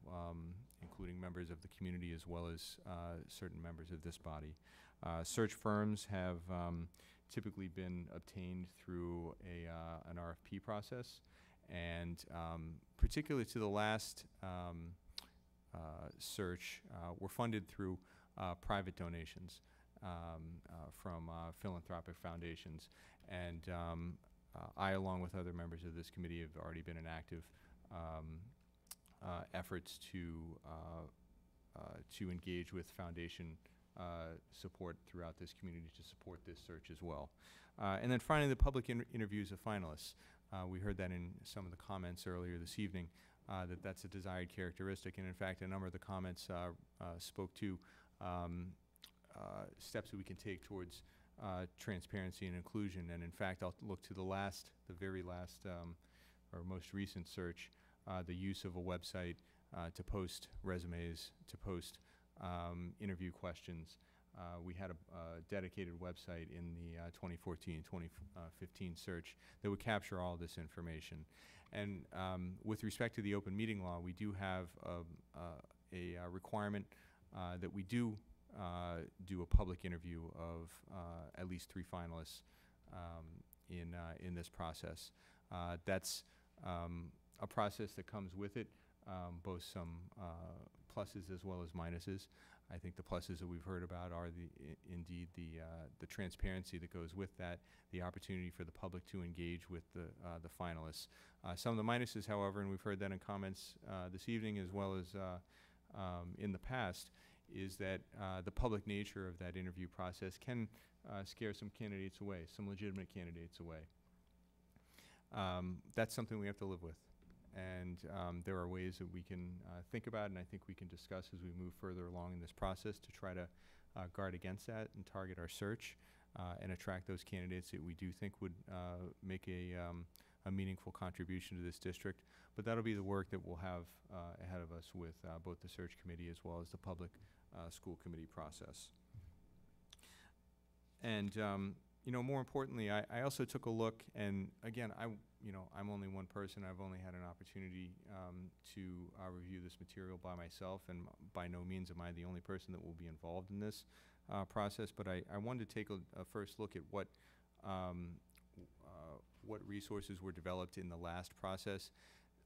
including members of the community as well as certain members of this body. Search firms have typically been obtained through an RFP process, and particularly to the last search, were funded through private donations from philanthropic foundations. And I, along with other members of this committee, have already been in active efforts to engage with foundation support throughout this community to support this search as well. And then finally, the public interviews of finalists. We heard that in some of the comments earlier this evening, that's a desired characteristic. And in fact, a number of the comments spoke to steps that we can take towards transparency and inclusion. And in fact, I'll look to the very last or most recent search, the use of a website to post resumes, to post interview questions. We had a dedicated website in the 2014-2015 search that would capture all this information. And with respect to the open meeting law, we do have a requirement that we do a public interview of at least 3 finalists in this process. That's a process that comes with it, both some pluses as well as minuses. I think the pluses that we've heard about are indeed the transparency that goes with that, the opportunity for the public to engage with the finalists. Some of the minuses, however, and we've heard that in comments this evening as well as in the past, is that the public nature of that interview process can scare some candidates away, some legitimate candidates away. That's something we have to live with. And there are ways that we can think about, and I think we can discuss as we move further along in this process to try to guard against that and target our search and attract those candidates that we do think would make a meaningful contribution to this district. But that'll be the work that we'll have ahead of us with both the search committee as well as the public school committee process. And you know, more importantly, I also took a look, and again, I'm only one person. I've only had an opportunity to review this material by myself, and by no means am I the only person that will be involved in this process. But I wanted to take a first look at what resources were developed in the last process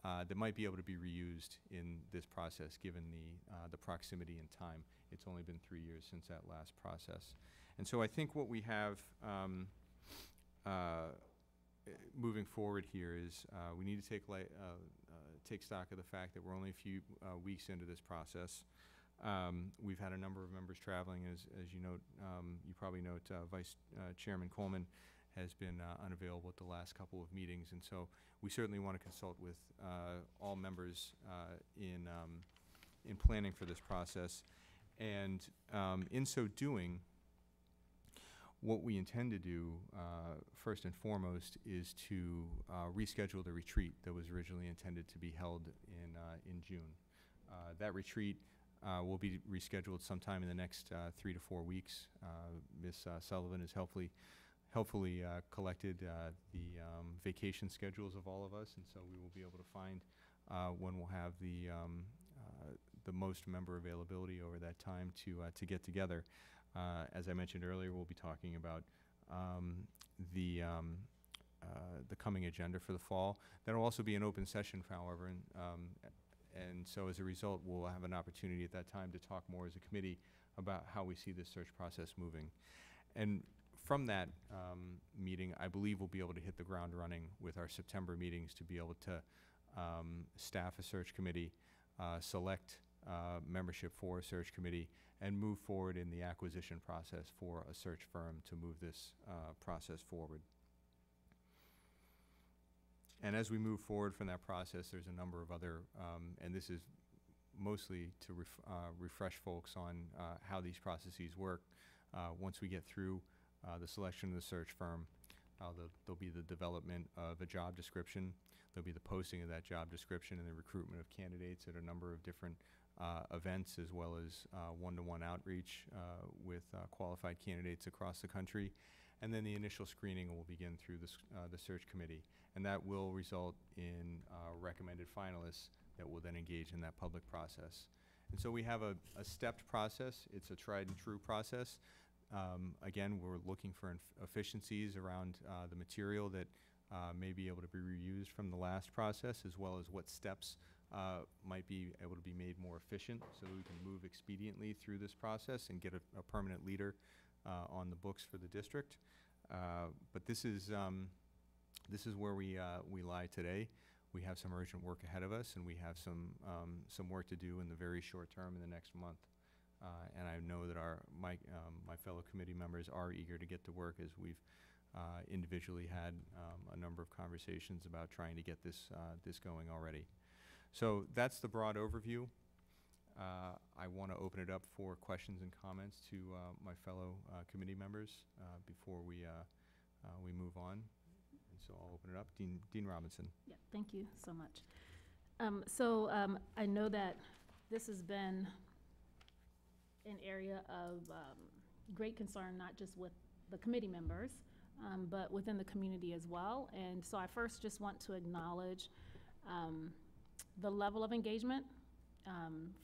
that might be able to be reused in this process, given the proximity and time. It's only been 3 years since that last process. And so I think what we have moving forward here is we need to take stock of the fact that we're only a few weeks into this process. We've had a number of members traveling, as you note. You probably note Vice Chairman Coleman has been unavailable at the last couple of meetings, and so we certainly want to consult with all members in planning for this process. And in so doing, what we intend to do, first and foremost, is to reschedule the retreat that was originally intended to be held in June. That retreat will be rescheduled sometime in the next 3 to 4 weeks. Ms. Sullivan has helpfully collected the vacation schedules of all of us, and so we will be able to find when we'll have the most member availability over that time to get together. As I mentioned earlier, we'll be talking about the coming agenda for the fall. There will also be an open session, however, and so as a result, we'll have an opportunity at that time to talk more as a committee about how we see this search process moving. And from that meeting, I believe we'll be able to hit the ground running with our September meetings to be able to staff a search committee, select membership for a search committee, and move forward in the acquisition process for a search firm to move this process forward. And as we move forward from that process, there's a number of other, and this is mostly to refresh folks on how these processes work. Once we get through the selection of the search firm, there'll be the development of a job description. There'll be the posting of that job description and the recruitment of candidates at a number of different events, as well as one-to-one outreach with qualified candidates across the country. And then the initial screening will begin through the search committee. And that will result in recommended finalists that will then engage in that public process. And so we have a stepped process. It's a tried and true process. Again, we're looking for efficiencies around the material that may be able to be reused from the last process, as well as what steps might be able to be made more efficient so that we can move expediently through this process and get a permanent leader on the books for the district. But this is where we lie today. We have some urgent work ahead of us, and we have some work to do in the very short term in the next month. And I know that my fellow committee members are eager to get to work, as we've individually had a number of conversations about trying to get this going already. So that's the broad overview. I want to open it up for questions and comments to my fellow committee members before we move on. And so I'll open it up. Dean Robinson. Yeah, thank you so much. I know that this has been an area of great concern, not just with the committee members, but within the community as well. And so I first just want to acknowledge the level of engagement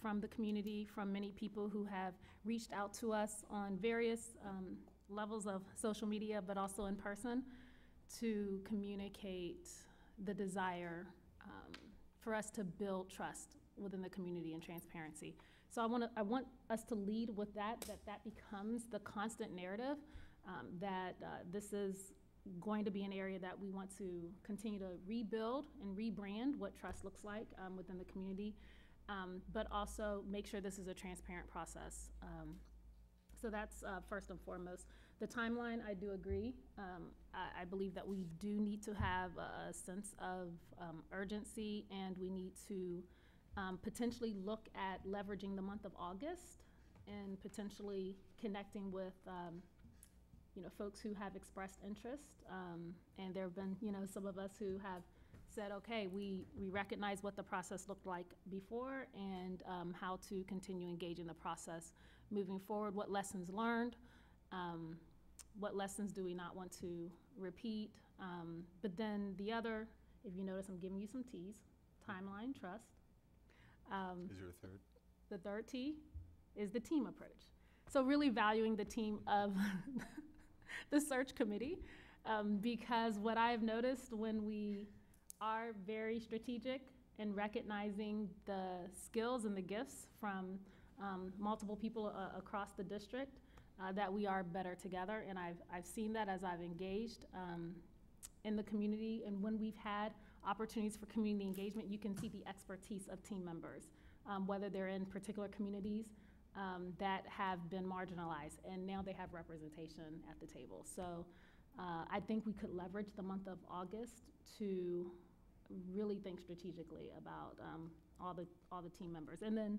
from the community, from many people who have reached out to us on various levels of social media, but also in person, to communicate the desire for us to build trust within the community and transparency. So I want us to lead with that becomes the constant narrative, that this is going to be an area that we want to continue to rebuild and rebrand what trust looks like within the community. but also make sure this is a transparent process. So that's first and foremost. The timeline, I do agree. I believe that we do need to have a sense of urgency, and we need to potentially look at leveraging the month of August and potentially connecting with folks who have expressed interest. And there have been some of us who have said, okay, we recognize what the process looked like before and how to continue engaging the process moving forward, what lessons learned, what lessons do we not want to repeat. But then the other, if you notice, I'm giving you some T's, timeline, trust. Is there a third? The third T is the team approach. So really valuing the team of the search committee, because what I've noticed when we are very strategic in recognizing the skills and the gifts from multiple people across the district, that we are better together. And I've seen that as I've engaged in the community. And when we've had opportunities for community engagement, you can see the expertise of team members, whether they're in particular communities that have been marginalized, and now they have representation at the table. So I think we could leverage the month of August to really think strategically about all the team members. And then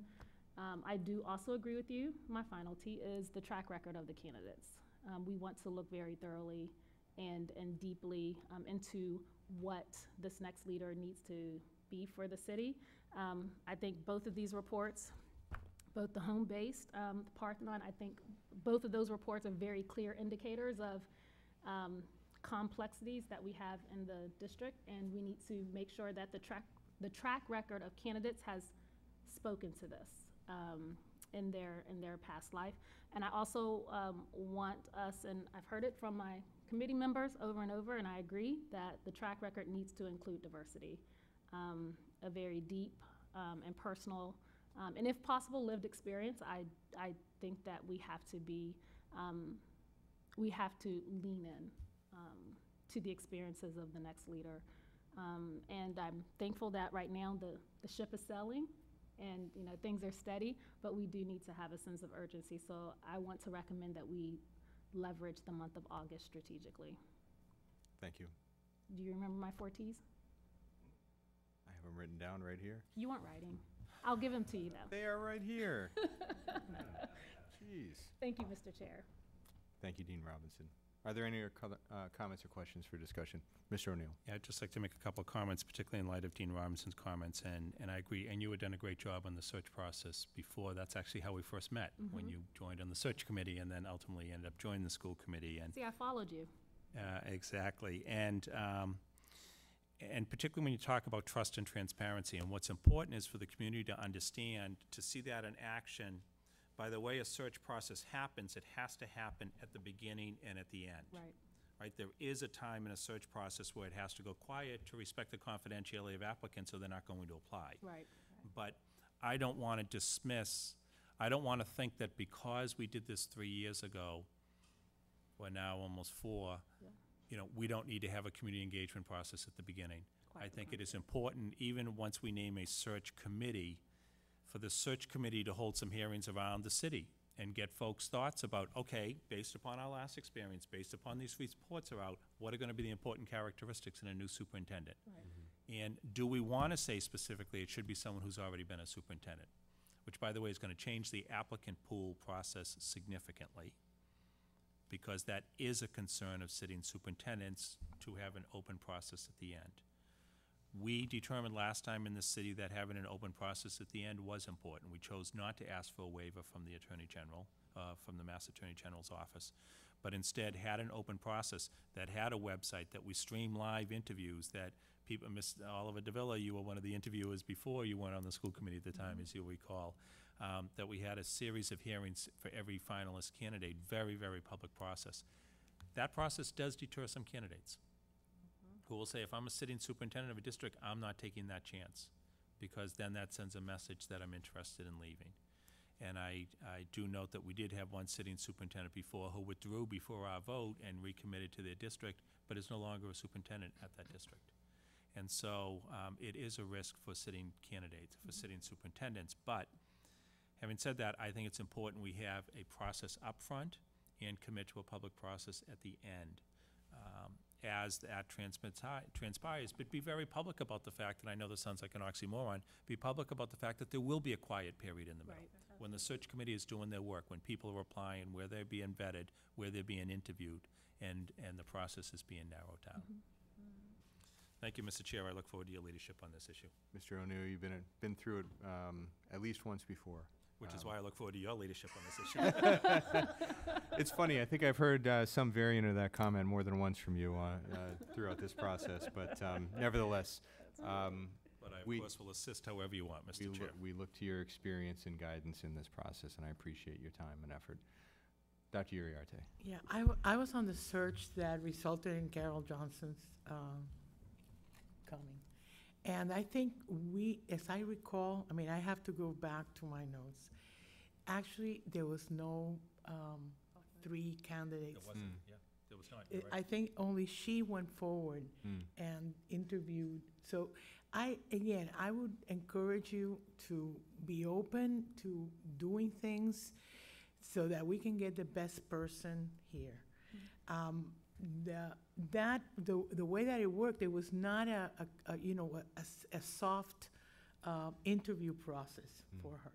I do also agree with you. My final T is the track record of the candidates. We want to look very thoroughly and deeply into what this next leader needs to be for the city. I think both of these reports, both the home-based, the Parthenon, I think both of those reports are very clear indicators of complexities that we have in the district, and we need to make sure that the track record of candidates has spoken to this in their past life. And I also want us, and I've heard it from my committee members over and over, and I agree that the track record needs to include diversity, a very deep and personal, and if possible, lived experience. I think that we have to lean in to the experiences of the next leader. And I'm thankful that right now the ship is sailing and things are steady, but we do need to have a sense of urgency. So I want to recommend that we leverage the month of August strategically. Thank you. Do you remember my 4 T's? I have them written down right here. You weren't writing. I'll give them to you, though. They are right here. Jeez. Thank you, Mr. Chair. Thank you, Dean Robinson. Are there any other comments or questions for discussion? Mr. O'Neill. Yeah, I'd just like to make a couple of comments, particularly in light of Dean Robinson's comments, and I agree, and you had done a great job on the search process before. That's actually how we first met, when you joined on the search committee and then ultimately ended up joining the school committee. And see, I followed you. Exactly. And particularly when you talk about trust and transparency, and what's important is for the community to understand, to see that in action. By the way a search process happens, it has to happen at the beginning and at the end. Right. Right? There is a time in a search process where it has to go quiet to respect the confidentiality of applicants, so they're not going to apply. Right. But I don't want to dismiss, I don't want to think that because we did this 3 years ago, or now almost 4, we don't need to have a community engagement process at the beginning. I think it is important, even once we name a search committee, for the search committee to hold some hearings around the city and get folks' thoughts about, okay, based upon our last experience, based upon these reports are out, what are going to be the important characteristics in a new superintendent? Right. And do we want to say specifically it should be someone who's already been a superintendent, which, by the way, is going to change the applicant pool process significantly, because that is a concern of sitting superintendents, to have an open process at the end. We determined last time in the city that having an open process at the end was important. We chose not to ask for a waiver from the Attorney General, from the Mass Attorney General's office, but instead had an open process that had a website, that we stream live interviews, that people, Ms. Oliver Davila, you were one of the interviewers before you went on the school committee at the time, as you'll recall, that we had a series of hearings for every finalist candidate, very, very public process. That process does deter some candidates who will say, if I'm a sitting superintendent of a district, I'm not taking that chance, because then that sends a message that I'm interested in leaving. And I do note that we did have one sitting superintendent before who withdrew before our vote and recommitted to their district, but is no longer a superintendent at that district. And so it is a risk for sitting candidates, for sitting superintendents. But having said that, I think it's important we have a process up front and commit to a public process at the end as that transpires. But be very public about the fact, and I know this sounds like an oxymoron, be public about the fact that there will be a quiet period in the middle. When the search committee is doing their work, when people are applying, where they're being vetted, where they're being interviewed, and the process is being narrowed down. Thank you, Mr. Chair. I look forward to your leadership on this issue. Mr. O'Neill, you've been through it at least once before. Which is why I look forward to your leadership on this issue. It's funny, I think I've heard some variant of that comment more than once from you throughout this process, but nevertheless. But I, of course, will assist however you want, Mr. Chair. We look to your experience and guidance in this process, and I appreciate your time and effort. Dr. Uriarte. Yeah, I was on the search that resulted in Carol Johnson's coming. And I think as I recall, I mean, I have to go back to my notes. Actually, there was no 3 candidates. There wasn't, yeah. There was not, you're right. I think only she went forward and interviewed. So I would encourage you to be open to doing things so that we can get the best person here. The way that it worked, it was not a soft interview process for her.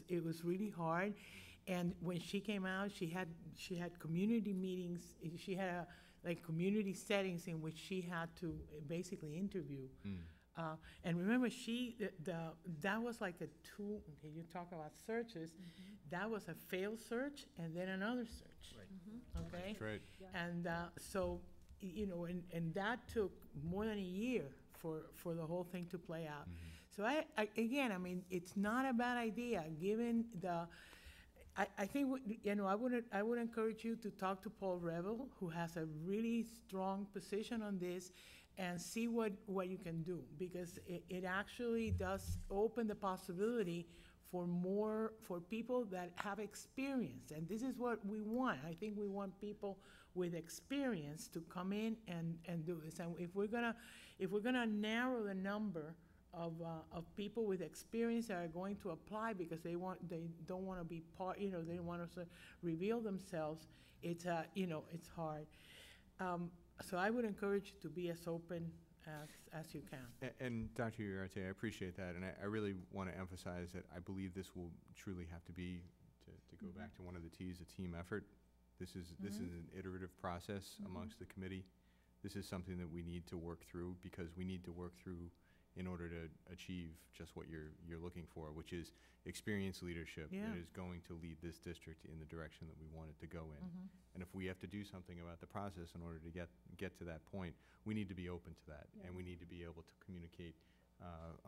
It was really hard, and when she came out, she had community meetings. She had community settings in which she had to basically interview. And remember, that was like a two. Okay, you talk about searches. That was a failed search and then another search. Right. Okay. That's right. And so, and that took more than a year for the whole thing to play out. So I mean, it's not a bad idea given the. I think I would encourage you to talk to Paul Revel, who has a really strong position on this, and see what you can do, because it actually does open the possibility for people that have experience, and this is what we want. I think we want people with experience to come in and do this. And if we're gonna narrow the number of people with experience that are going to apply because they don't want to be part, they don't want to reveal themselves, it's hard. So I would encourage you to be as open as you can. And Dr. Uriarte, I appreciate that, and I really want to emphasize that I believe this will truly have to be, to go back to one of the T's, a team effort. This is an iterative process amongst the committee. This is something that we need to work through, because we need to work through in order to achieve just what you're looking for, which is experienced leadership that is going to lead this district in the direction that we want it to go in. And if we have to do something about the process in order to get to that point, we need to be open to that, and we need to be able to communicate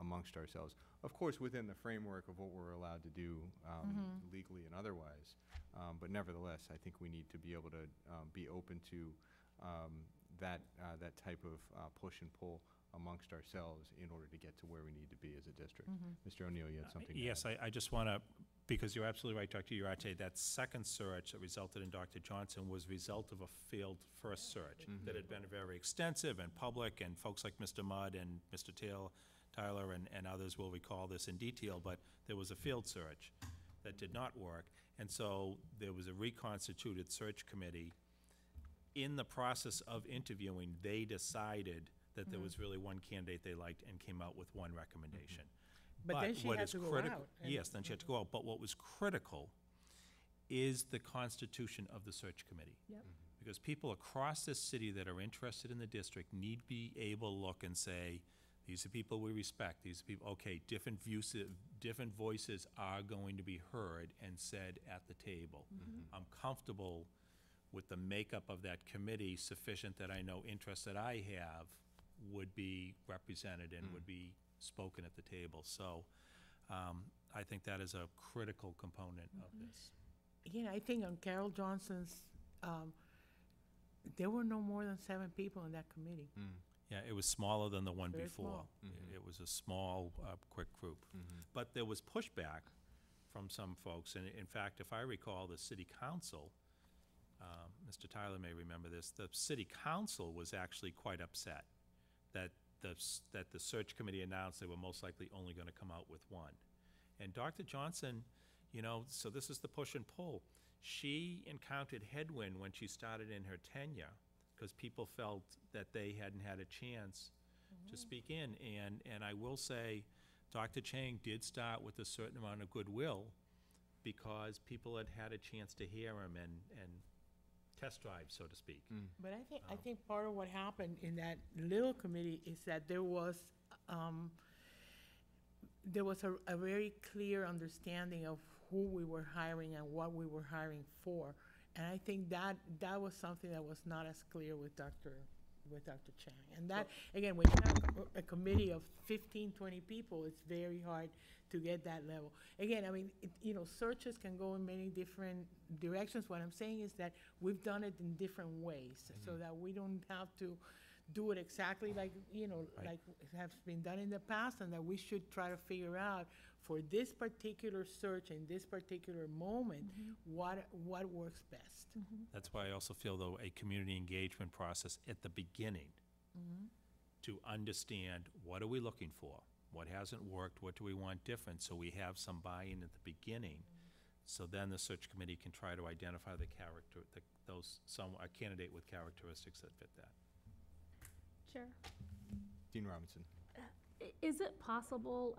amongst ourselves. Of course, within the framework of what we're allowed to do legally and otherwise, but nevertheless, I think we need to be able to be open to that type of push and pull amongst ourselves in order to get to where we need to be as a district. Mr. O'Neill, you had something to Yes, add. I just want to, because you're absolutely right, Dr. Uriarte, that second search that resulted in Dr. Johnson was a result of a failed first search that had been very extensive and public, and folks like Mr. Mudd and Mr. Tyler and others will recall this in detail, but there was a failed search that did not work, and so there was a reconstituted search committee. In the process of interviewing, they decided that there was really one candidate they liked and came out with one recommendation. But then she what had is to go critical- out, and- Yes, then she had to go out. But what was critical is the constitution of the search committee. Because people across this city that are interested in the district need to be able to look and say, these are people we respect, these are people, okay, different voices are going to be heard and said at the table. I'm comfortable with the makeup of that committee sufficient that I know interests that I have would be represented and would be spoken at the table. So I think that is a critical component of this. Again, I think on Carol Johnson's, there were no more than 7 people in that committee. Yeah, it was smaller than the one Very before. small. It was a small, quick group. But there was pushback from some folks. And in fact, if I recall, the city council, Mr. Tyler may remember this, the city council was actually quite upset that that the search committee announced they were most likely only going to come out with one. And Dr. Johnson, you know, so this is the push and pull. She encountered headwind when she started in her tenure because people felt that they hadn't had a chance to speak in. And I will say, Dr. Chang did start with a certain amount of goodwill because people had had a chance to hear him and test drive, so to speak. But I think part of what happened in that little committee is that there was a very clear understanding of who we were hiring and what we were hiring for. And I think that was something that was not as clear with Dr. Chang. And that, again, when you have a committee of 15, 20 people, it's very hard to get that level. Again, I mean, searches can go in many different directions. What I'm saying is that we've done it in different ways so that we don't have to do it exactly like, like it has been done in the past, and that we should try to figure out for this particular search in this particular moment, what works best. That's why I also feel, though, a community engagement process at the beginning to understand what are we looking for, what hasn't worked, what do we want different, so we have some buy-in at the beginning. So then the search committee can try to identify the character, a candidate with characteristics that fit that. Chair? Dean Robinson. Is it possible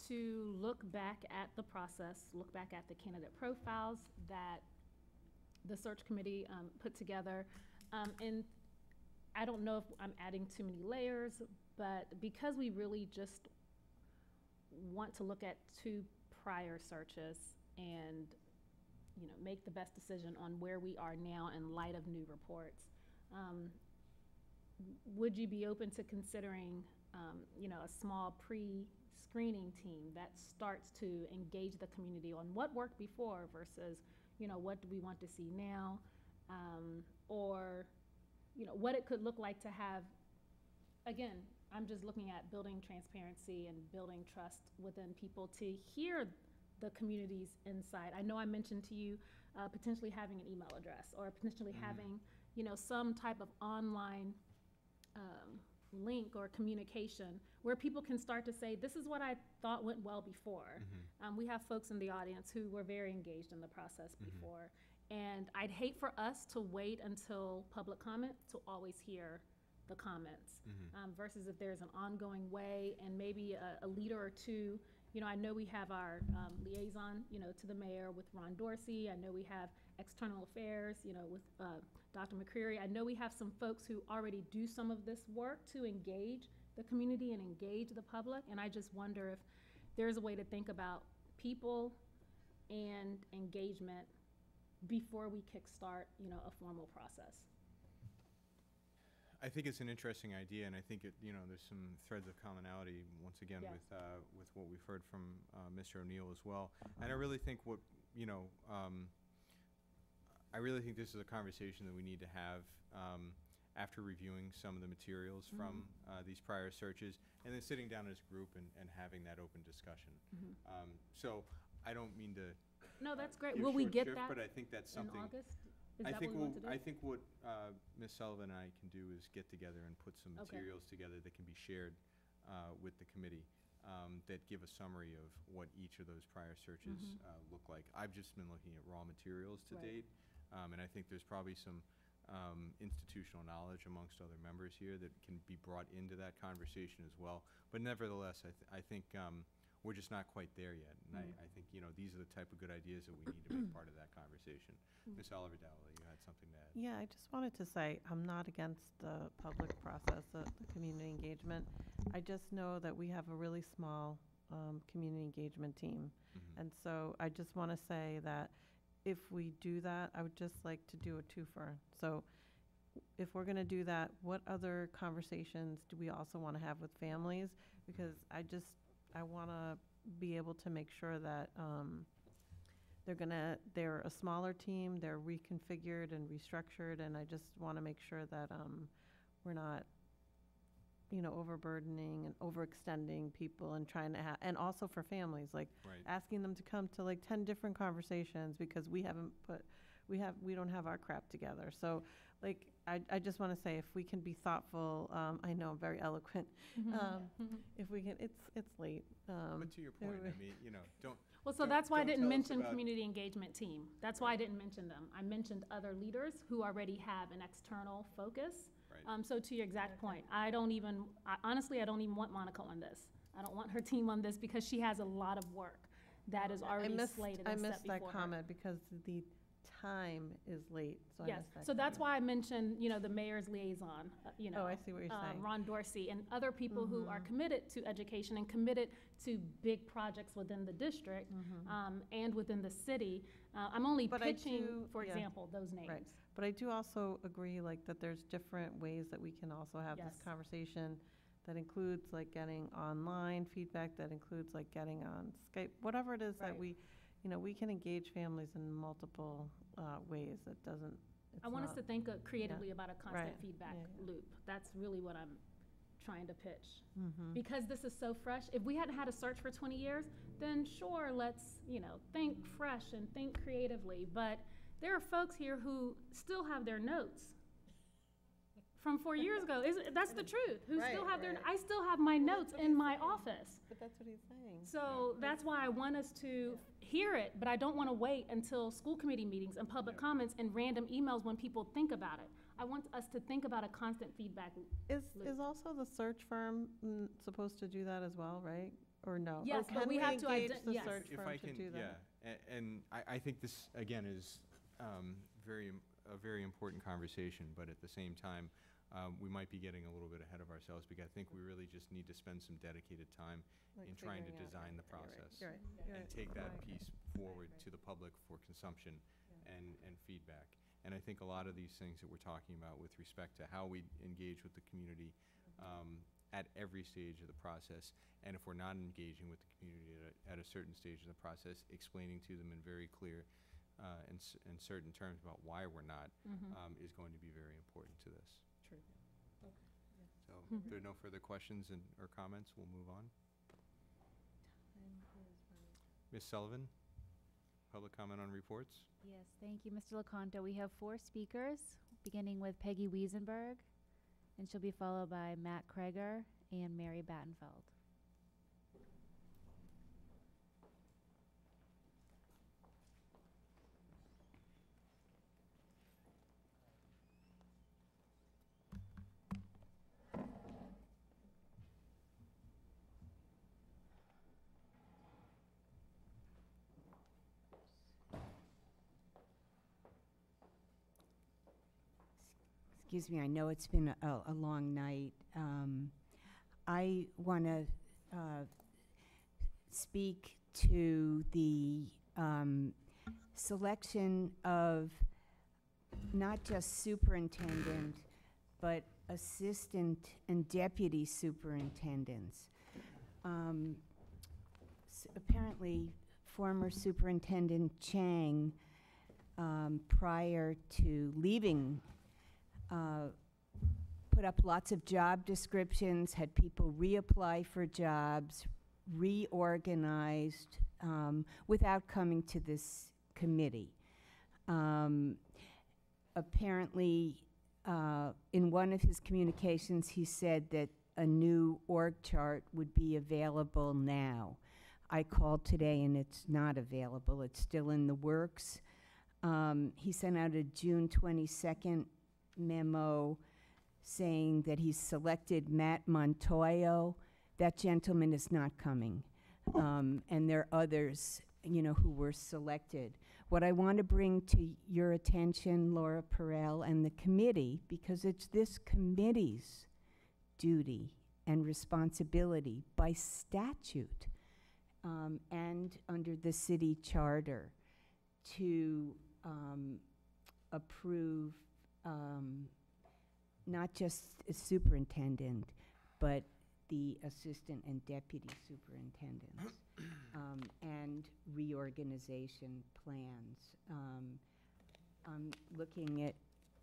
to look back at the process, look back at the candidate profiles that the search committee put together? And I don't know if I'm adding too many layers, but because we really just want to look at 2 prior searches and make the best decision on where we are now in light of new reports, would you be open to considering a small pre-screening team that starts to engage the community on what worked before versus what do we want to see now, or what it could look like to have, again, I'm just looking at building transparency and building trust within people to hear the community's insight. I know I mentioned to you potentially having an email address or potentially having some type of online link or communication where people can start to say, this is what I thought went well before. We have folks in the audience who were very engaged in the process before. And I'd hate for us to wait until public comment to always hear the comments versus if there's an ongoing way and maybe a leader or two. I know we have our liaison, to the mayor with Ron Dorsey. I know we have external affairs, with Dr. McCreary. I know we have some folks who already do some of this work to engage the community and engage the public. And I just wonder if there's a way to think about people and engagement before we kickstart, a formal process. I think it's an interesting idea, and I think there's some threads of commonality once again with what we've heard from Mr. O'Neill as well. And I really think I really think this is a conversation that we need to have after reviewing some of the materials from these prior searches, and then sitting down as a group and having that open discussion. So I don't mean to. No, that's great. give Will we short get shrift, that but I think that's something. in August? Is I that think what we want to do? I think what Ms. Sullivan and I can do is get together and put some materials together that can be shared with the committee that give a summary of what each of those prior searches look like. I've just been looking at raw materials to date, and I think there's probably some institutional knowledge amongst other members here that can be brought into that conversation as well. But nevertheless, I think we're just not quite there yet. And I think, these are the type of good ideas that we need to make part of that conversation. Ms. Oliver Dowley, you had something to add. Yeah, I just wanted to say I'm not against the public process, the community engagement. I just know that we have a really small community engagement team. And so I just want to say that if we do that, I would just like to do a twofer. So if we're going to do that, what other conversations do we also want to have with families? Because I want to be able to make sure that they're a smaller team, they're reconfigured and restructured, and I just want to make sure that we're not, overburdening and overextending people and trying to and also for families, like asking them to come to like 10 different conversations because we haven't we don't have our crap together. So, like, I just want to say, if we can be thoughtful, I know I'm very eloquent. If we can, it's late. But to your point, I mean, you know, don't. Well, so don't- that's why I don't didn't tell us mention about- community engagement team. That's why I didn't mention them. I mentioned other leaders who already have an external focus. Right. So to your exact point, honestly, I don't even want Monica on this. I don't want her team on this because she has a lot of work that is already slated I and set missed before that her. comment because the time is late, so I Yes, missed that so that's comment. why I mentioned, you know, the mayor's liaison, you know. Oh, I see what you're saying. Ron Dorsey and other people who are committed to education and committed to big projects within the district, and within the city. I'm only But I pitching, do- for yeah. example, those names. Right. But I do also agree, like, that there's different ways that we can also have this Yes. conversation that includes, like, getting online feedback, that includes, like, getting on Skype, whatever it is that Right. we can engage families in multiple ways. That doesn't, I want us to think creatively yeah. about a constant Right. feedback Yeah, yeah. loop. That's really what I'm trying to pitch. Mm-hmm. Because this is so fresh, if we hadn't had a search for 20 years, then sure, let's, you know, think fresh and think creatively. But there are folks here who still have their notes from 4 years ago. That's the truth. Who still Right, have their, right. I still have my notes in my office. But that's what he's saying. So that's why I want us to hear it, but I don't want to wait until school committee meetings and public comments and random emails when people think about it. I want us to think about a constant feedback loop. Is also the search firm supposed to do that as well, right? Or no? Yes, Or but can we have to engage ident- the yes. search If firm I to can, do that? yeah, and I think this, again, is a very important conversation, but at the same time, we might be getting a little bit ahead of ourselves, because I think we really just need to spend some dedicated time Like in trying to figuring out, design the you're right, process. you're right, you're And right. take that Right. piece forward to the public for consumption and feedback. And I think a lot of these things that we're talking about with respect to how we engage with the community at every stage of the process, and if we're not engaging with the community at a certain stage of the process, explaining to them in very clear and certain terms about why we're not, is going to be very important to this. True. So if there are no further questions or comments, we'll move on. Ms. Sullivan, public comment on reports? Yes, thank you, Mr. Lecanto. We have 4 speakers, beginning with Peggy Wiesenberg, and she'll be followed by Matt Kreger and Mary Battenfeld. Excuse me, I know it's been a long night. I want to speak to the selection of not just superintendent, but assistant and deputy superintendents. Apparently, former Superintendent Chang, prior to leaving, put up lots of job descriptions, had people reapply for jobs, reorganized, without coming to this committee. Apparently, in one of his communications, he said that a new org chart would be available now. I called today and it's not available. It's still in the works. He sent out a June 22nd memo saying that he's selected Matt Montoyo. That gentleman is not coming. And there are others, who were selected. What I want to bring to your attention, Laura Perel, and the committee, because it's this committee's duty and responsibility by statute and under the city charter to approve not just a superintendent, but the assistant and deputy superintendents, and reorganization plans. I'm looking at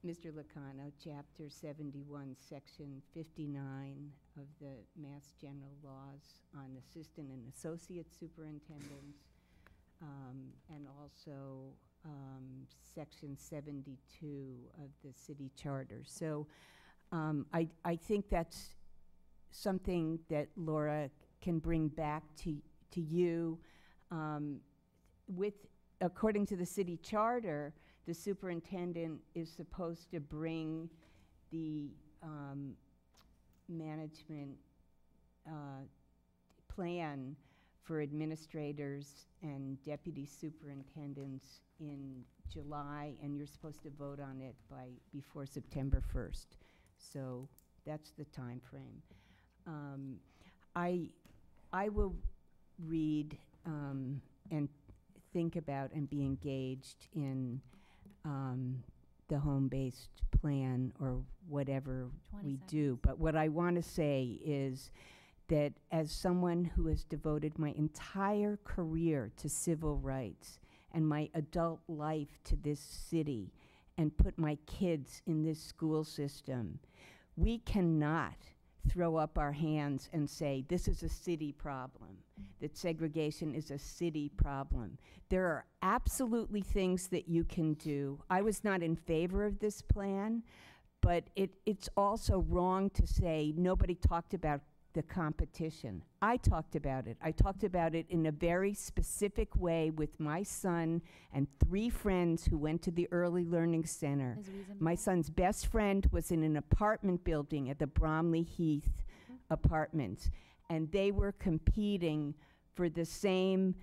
Mr. Licano, Chapter 71, Section 59 of the Mass General Laws on assistant and associate superintendents, and also Section 72 of the city charter. So I think that's something that Laura can bring back to you. According to the city charter, the superintendent is supposed to bring the management plan for administrators and deputy superintendents in July, and you're supposed to vote on it before September 1st. So that's the time frame. I will read and think about and be engaged in the home-based plan or whatever we do. But what I want to say is that as someone who has devoted my entire career to civil rights and my adult life to this city and put my kids in this school system, we cannot throw up our hands and say, this is a city problem, that segregation is a city problem. There are absolutely things that you can do. I was not in favor of this plan, but it's also wrong to say nobody talked about the competition. I talked about it. I talked about it in a very specific way with my son and 3 friends who went to the Early Learning Center. My son's best friend was in an apartment building at the Bromley Heath Apartments, and they were competing for the same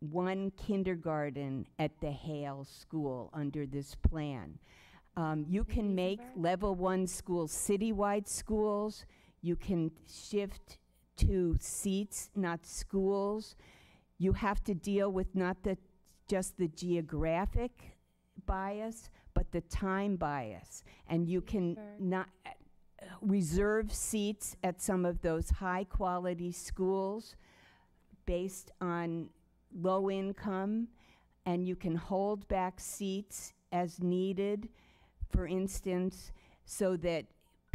one kindergarten at the Hale School under this plan. You can make level 1 schools citywide schools. You can shift to seats, not schools. You have to deal with not just the geographic bias, but the time bias. And you can not reserve seats at some of those high-quality schools based on low income, and you can hold back seats as needed, for instance, so that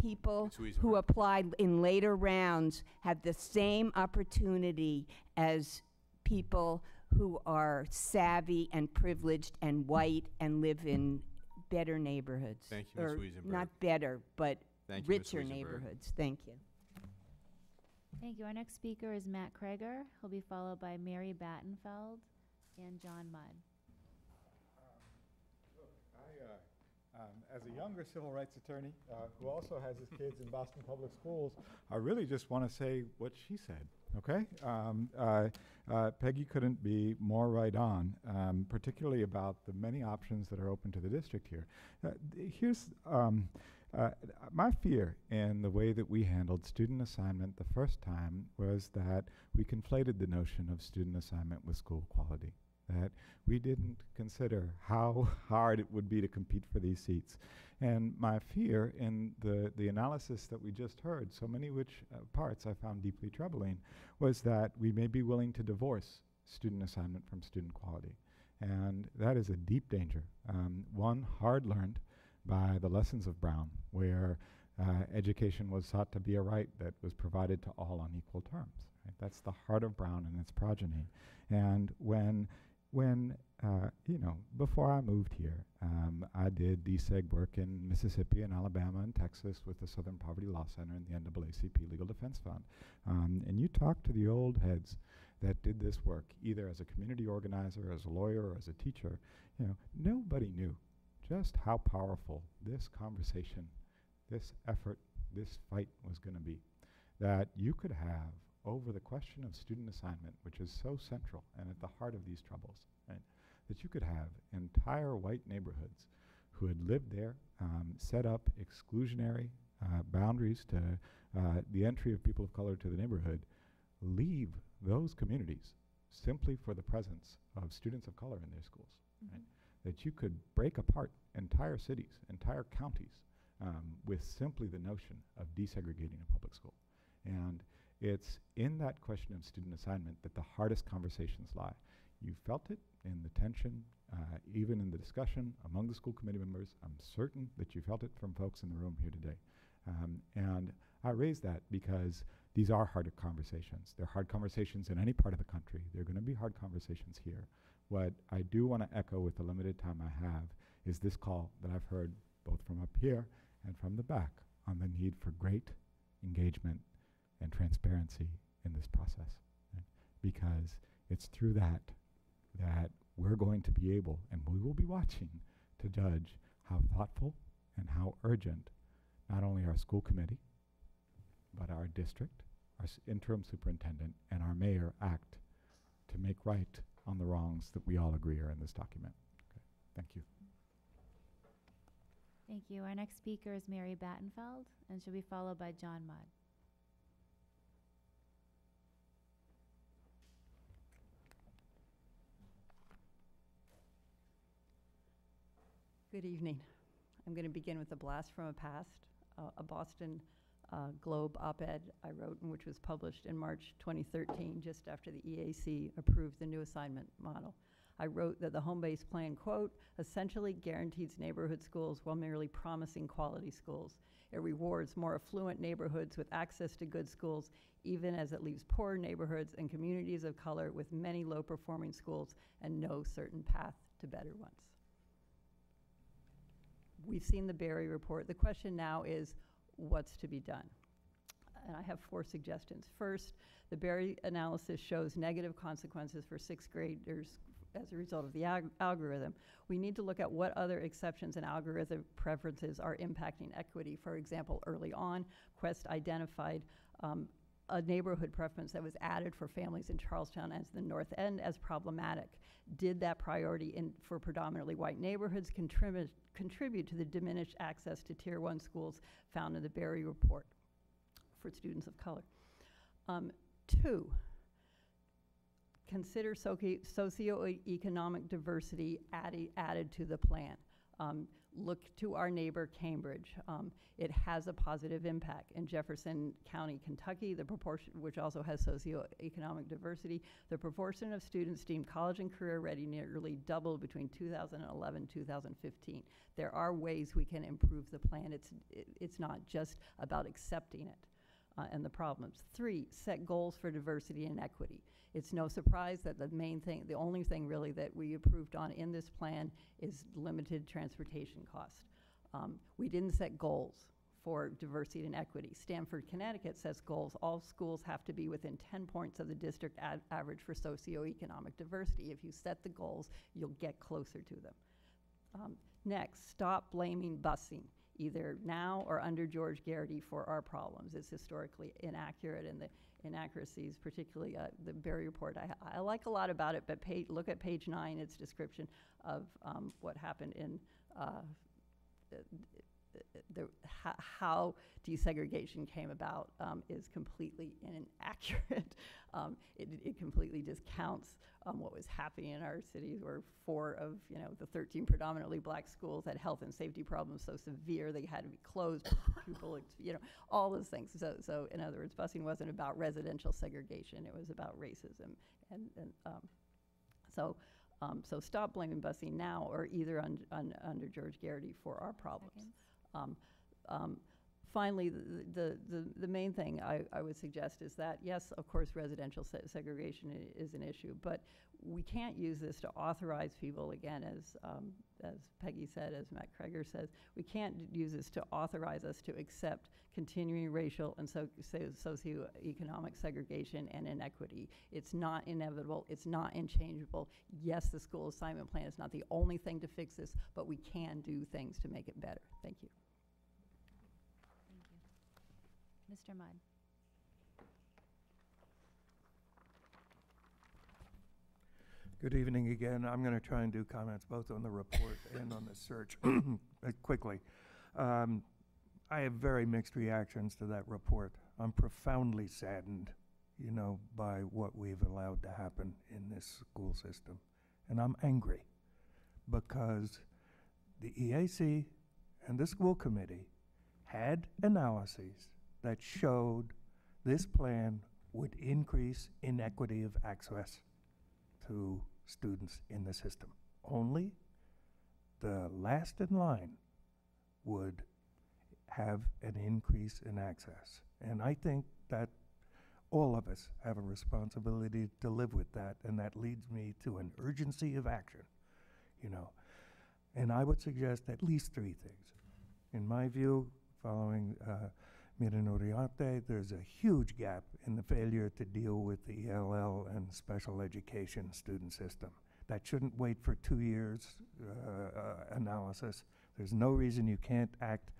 people who applied in later rounds have the same opportunity as people who are savvy and privileged and white and live in better neighborhoods. Thank you, Ms. Or Wiesenberg. not better, but Thank you, Ms. richer Wiesenberg. neighborhoods. Thank you. Thank you. Our next speaker is Matt Kreger. He'll be followed by Mary Battenfeld and John Mudd. As a younger civil rights attorney who also has his kids in Boston Public Schools, I really just want to say what she said, okay? Peggy couldn't be more right on, particularly about the many options that are open to the district here. Here's my fear in the way that we handled student assignment the first time was that we conflated the notion of student assignment with school quality. That we didn't consider how hard it would be to compete for these seats. And my fear in the analysis that we just heard, so many which parts I found deeply troubling, was that we may be willing to divorce student assignment from student quality. And that is a deep danger, one hard learned by the lessons of Brown, where education was thought to be a right that was provided to all on equal terms. Right? That's the heart of Brown and its progeny. And when before I moved here, I did DSEG work in Mississippi and Alabama and Texas with the Southern Poverty Law Center and the NAACP Legal Defense Fund. And you talk to the old heads that did this work, either as a community organizer, as a lawyer, or as a teacher, nobody knew just how powerful this conversation, this effort, this fight was going to be. That you could have over the question of student assignment, which is so central and at the heart of these troubles, right? That you could have entire white neighborhoods who had lived there, set up exclusionary boundaries to the entry of people of color to the neighborhood, leave those communities simply for the presence of students of color in their schools. Right? That you could break apart entire cities, entire counties, with simply the notion of desegregating a public school. And it's in that question of student assignment that the hardest conversations lie. You felt it in the tension, even in the discussion among the school committee members. I'm certain that you felt it from folks in the room here today. And I raise that because these are harder conversations. They're hard conversations in any part of the country. They're going to be hard conversations here. What I do want to echo with the limited time I have is this call that I've heard both from up here and from the back on the need for great engagement and transparency in this process. Right? Because it's through that we're going to be able, and we will be watching, to judge how thoughtful and how urgent not only our school committee, but our district, our interim superintendent, and our mayor act to make right on the wrongs that we all agree are in this document. Okay. Thank you. Thank you. Our next speaker is Mary Battenfeld, and she'll be followed by John Mudd. Good evening. I'm going to begin with a blast from a past, a Boston Globe op-ed I wrote, which was published in March 2013, just after the EAC approved the new assignment model. I wrote that the home-based plan, quote, essentially guarantees neighborhood schools while merely promising quality schools. It rewards more affluent neighborhoods with access to good schools, even as it leaves poorer neighborhoods and communities of color with many low-performing schools and no certain path to better ones. We've seen the Berry report. The question now is, what's to be done? And I have 4 suggestions. First, the Berry analysis shows negative consequences for 6th graders as a result of the algorithm. We need to look at what other exceptions and algorithm preferences are impacting equity. For example, early on, Quest identified a neighborhood preference that was added for families in Charlestown as the North End as problematic. Did that priority for predominantly white neighborhoods contribute to the diminished access to Tier 1 schools found in the Berry report for students of color? 2, consider socioeconomic diversity added to the plan. Look to our neighbor, Cambridge. It has a positive impact. In Jefferson County, Kentucky, the proportion, which also has socioeconomic diversity, the proportion of students deemed college and career ready nearly doubled between 2011 and 2015. There are ways we can improve the plan. It's not just about accepting it and the problems. 3, set goals for diversity and equity. It's no surprise that the only thing really that we approved on in this plan is limited transportation cost. We didn't set goals for diversity and equity. Stanford, Connecticut sets goals. All schools have to be within 10 points of the district average for socioeconomic diversity. If you set the goals, you'll get closer to them. Next, stop blaming busing, either now or under George Garrity, for our problems. It's historically inaccurate, and the inaccuracies, particularly the Berry report, I like a lot about it, but look at page 9, its description of what happened in how desegregation came about is completely inaccurate. It completely discounts what was happening in our cities, where 4 of the 13 predominantly black schools had health and safety problems so severe they had to be closed. People, all those things. So in other words, busing wasn't about residential segregation; it was about racism, so stop blaming busing now or either under George Garrity for our problems. Finally, the main thing I would suggest is that, yes, of course, residential segregation is an issue, but we can't use this to authorize people, again, as Peggy said, as Matt Kreger says, we can't use this to authorize us to accept continuing racial and socioeconomic segregation and inequity. It's not inevitable. It's not unchangeable. Yes, the school assignment plan is not the only thing to fix this, but we can do things to make it better. Thank you. Mr. Mudd. Good evening again. I'm going to try and do comments both on the report and on the search quickly. I have very mixed reactions to that report. I'm profoundly saddened, by what we've allowed to happen in this school system. And I'm angry because the EAC and the school committee had analyses that showed this plan would increase inequity of access to students in the system. Only the last in line would have an increase in access. And I think that all of us have a responsibility to live with that, and that leads me to an urgency of action, you know. And I would suggest at least 3 things. In my view, following Mira Noriate, there's a huge gap in the failure to deal with the ELL and special education student system. That shouldn't wait for 2 years analysis. There's no reason you can't act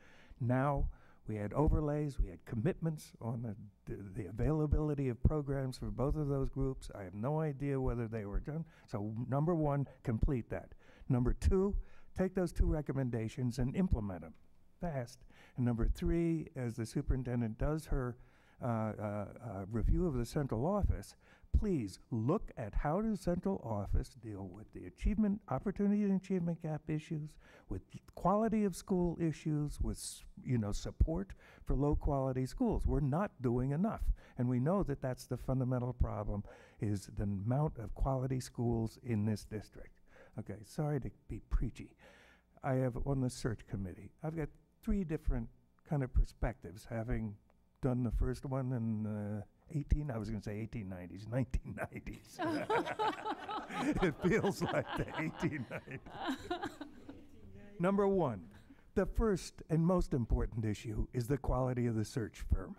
now. We had overlays, we had commitments on the availability of programs for both of those groups. I have no idea whether they were done. So number 1, complete that. Number 2, take those 2 recommendations and implement them fast. And number 3, as the superintendent does her review of the central office, please look at how does central office deal with the achievement, opportunity and achievement gap issues, with quality of school issues, with support for low quality schools. We're not doing enough. And we know that that's the fundamental problem, is the amount of quality schools in this district. Okay, sorry to be preachy. I have on the search committee, I've got 3 different kind of perspectives, having done the first one in 1890s, 1990s. It feels like the 1890s. Number 1, the first and most important issue is the quality of the search firm.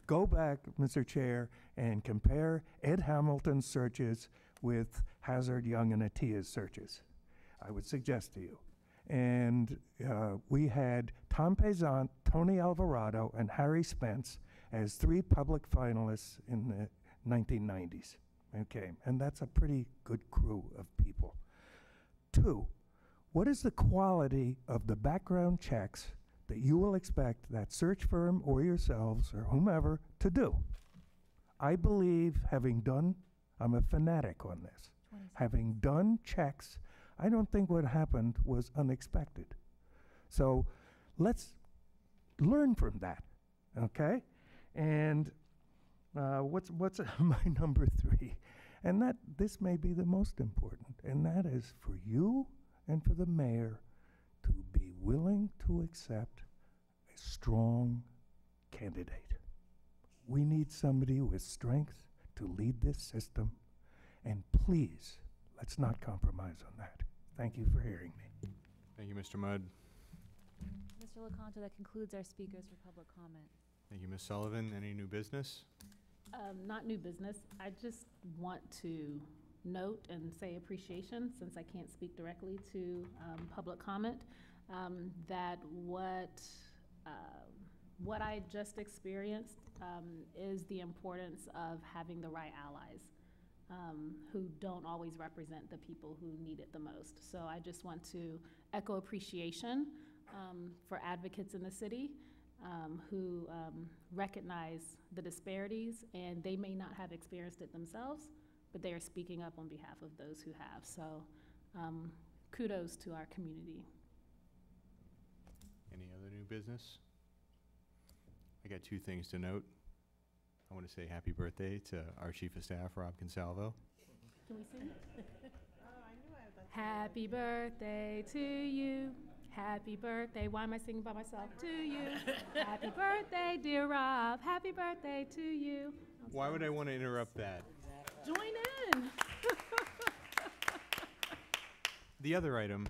Go back, Mr. Chair, and compare Ed Hamilton's searches with Hazard, Young, and Atia's searches, I would suggest to you. And we had Tom Pezant, Tony Alvarado, and Harry Spence as 3 public finalists in the 1990s. Okay, and that's a pretty good crew of people. 2, what is the quality of the background checks that you will expect that search firm or yourselves or whomever to do? I believe, I'm a fanatic on this, having done checks, I don't think what happened was unexpected. So let's learn from that, okay? And what's my number 3? And this may be the most important, and that is for you and for the mayor to be willing to accept a strong candidate. We need somebody with strength to lead this system, and please, let's not compromise on that. Thank you for hearing me. Thank you, Mr. Mudd. Mr. Lecanto, that concludes our speakers for public comment. Thank you, Ms. Sullivan. Any new business? Not new business. I just want to note and say appreciation, since I can't speak directly to public comment, that what I just experienced is the importance of having the right allies. Who don't always represent the people who need it the most. So I just want to echo appreciation for advocates in the city who recognize the disparities, and they may not have experienced it themselves, but they are speaking up on behalf of those who have. So kudos to our community. Any other new business? I got 2 things to note. I want to say happy birthday to our Chief of Staff, Rob Consalvo. Can we sing? Happy birthday to you. Happy birthday. Why am I singing by myself? To you. Happy birthday, dear Rob. Happy birthday to you. Why would I want to interrupt that? Join in. The other item,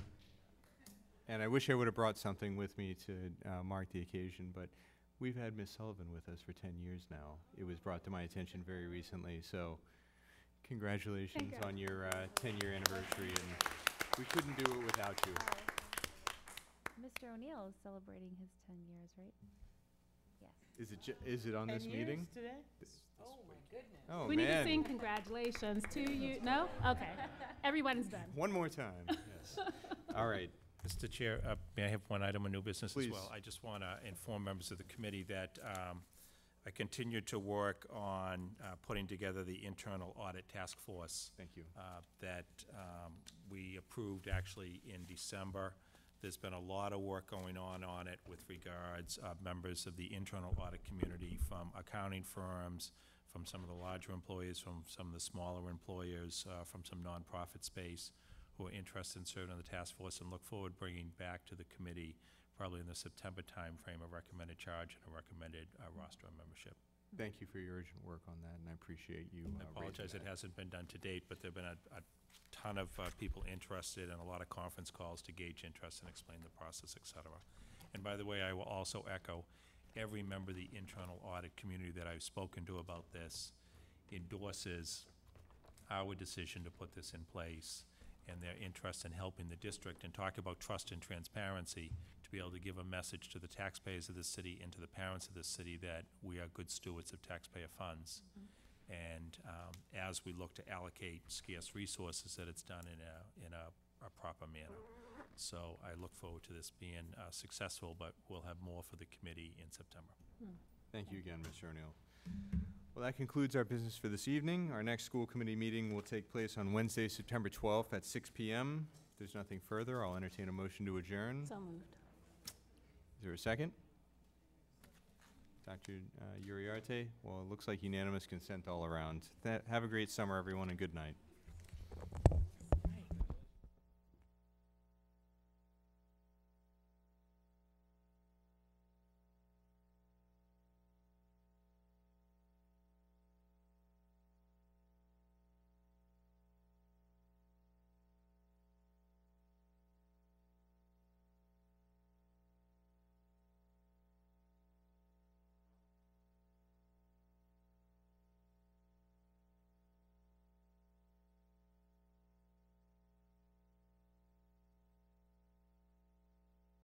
and I wish I would have brought something with me to mark the occasion, but we've had Ms. Sullivan with us for 10 years now. It was brought to my attention very recently, so congratulations on your 10-year anniversary, and we couldn't do it without you. Mr. O'Neill is celebrating his 10 years, right? Yes. Is it on this 10 meeting? years today? Oh, my goodness. Oh, We man. need to sing congratulations to you. No? Okay. Everyone's done. One more time, yes. All right. Mr. Chair, may I have one item of new business Please. as well? I just want to inform members of the committee that I continue to work on putting together the internal audit task force. Thank you. That we approved actually in December. There's been a lot of work going on it with regards members of the internal audit community, from accounting firms, from some of the larger employers, from some of the smaller employers, from some nonprofit space, who are interested in serving on the task force, and look forward to bringing back to the committee, probably in the September timeframe, a recommended charge and a recommended roster of membership. Thank you for your urgent work on that, and I appreciate you I apologize it hasn't been done to date, but there've been a ton of people interested and a lot of conference calls to gauge interest and explain the process, et cetera. And by the way, I will also echo, every member of the internal audit community that I've spoken to about this endorses our decision to put this in place and their interest in helping the district, and talk about trust and transparency, to be able to give a message to the taxpayers of the city and to the parents of the city that we are good stewards of taxpayer funds. And as we look to allocate scarce resources, that it's done in a proper manner. So I look forward to this being successful, but we'll have more for the committee in September. Thank you again, Mr. O'Neill. Well, that concludes our business for this evening. Our next school committee meeting will take place on Wednesday, September 12th at 6 p.m. If there's nothing further, I'll entertain a motion to adjourn. So moved. Is there a second? Dr. Uriarte? Well, it looks like unanimous consent all around. Have a great summer, everyone, and good night.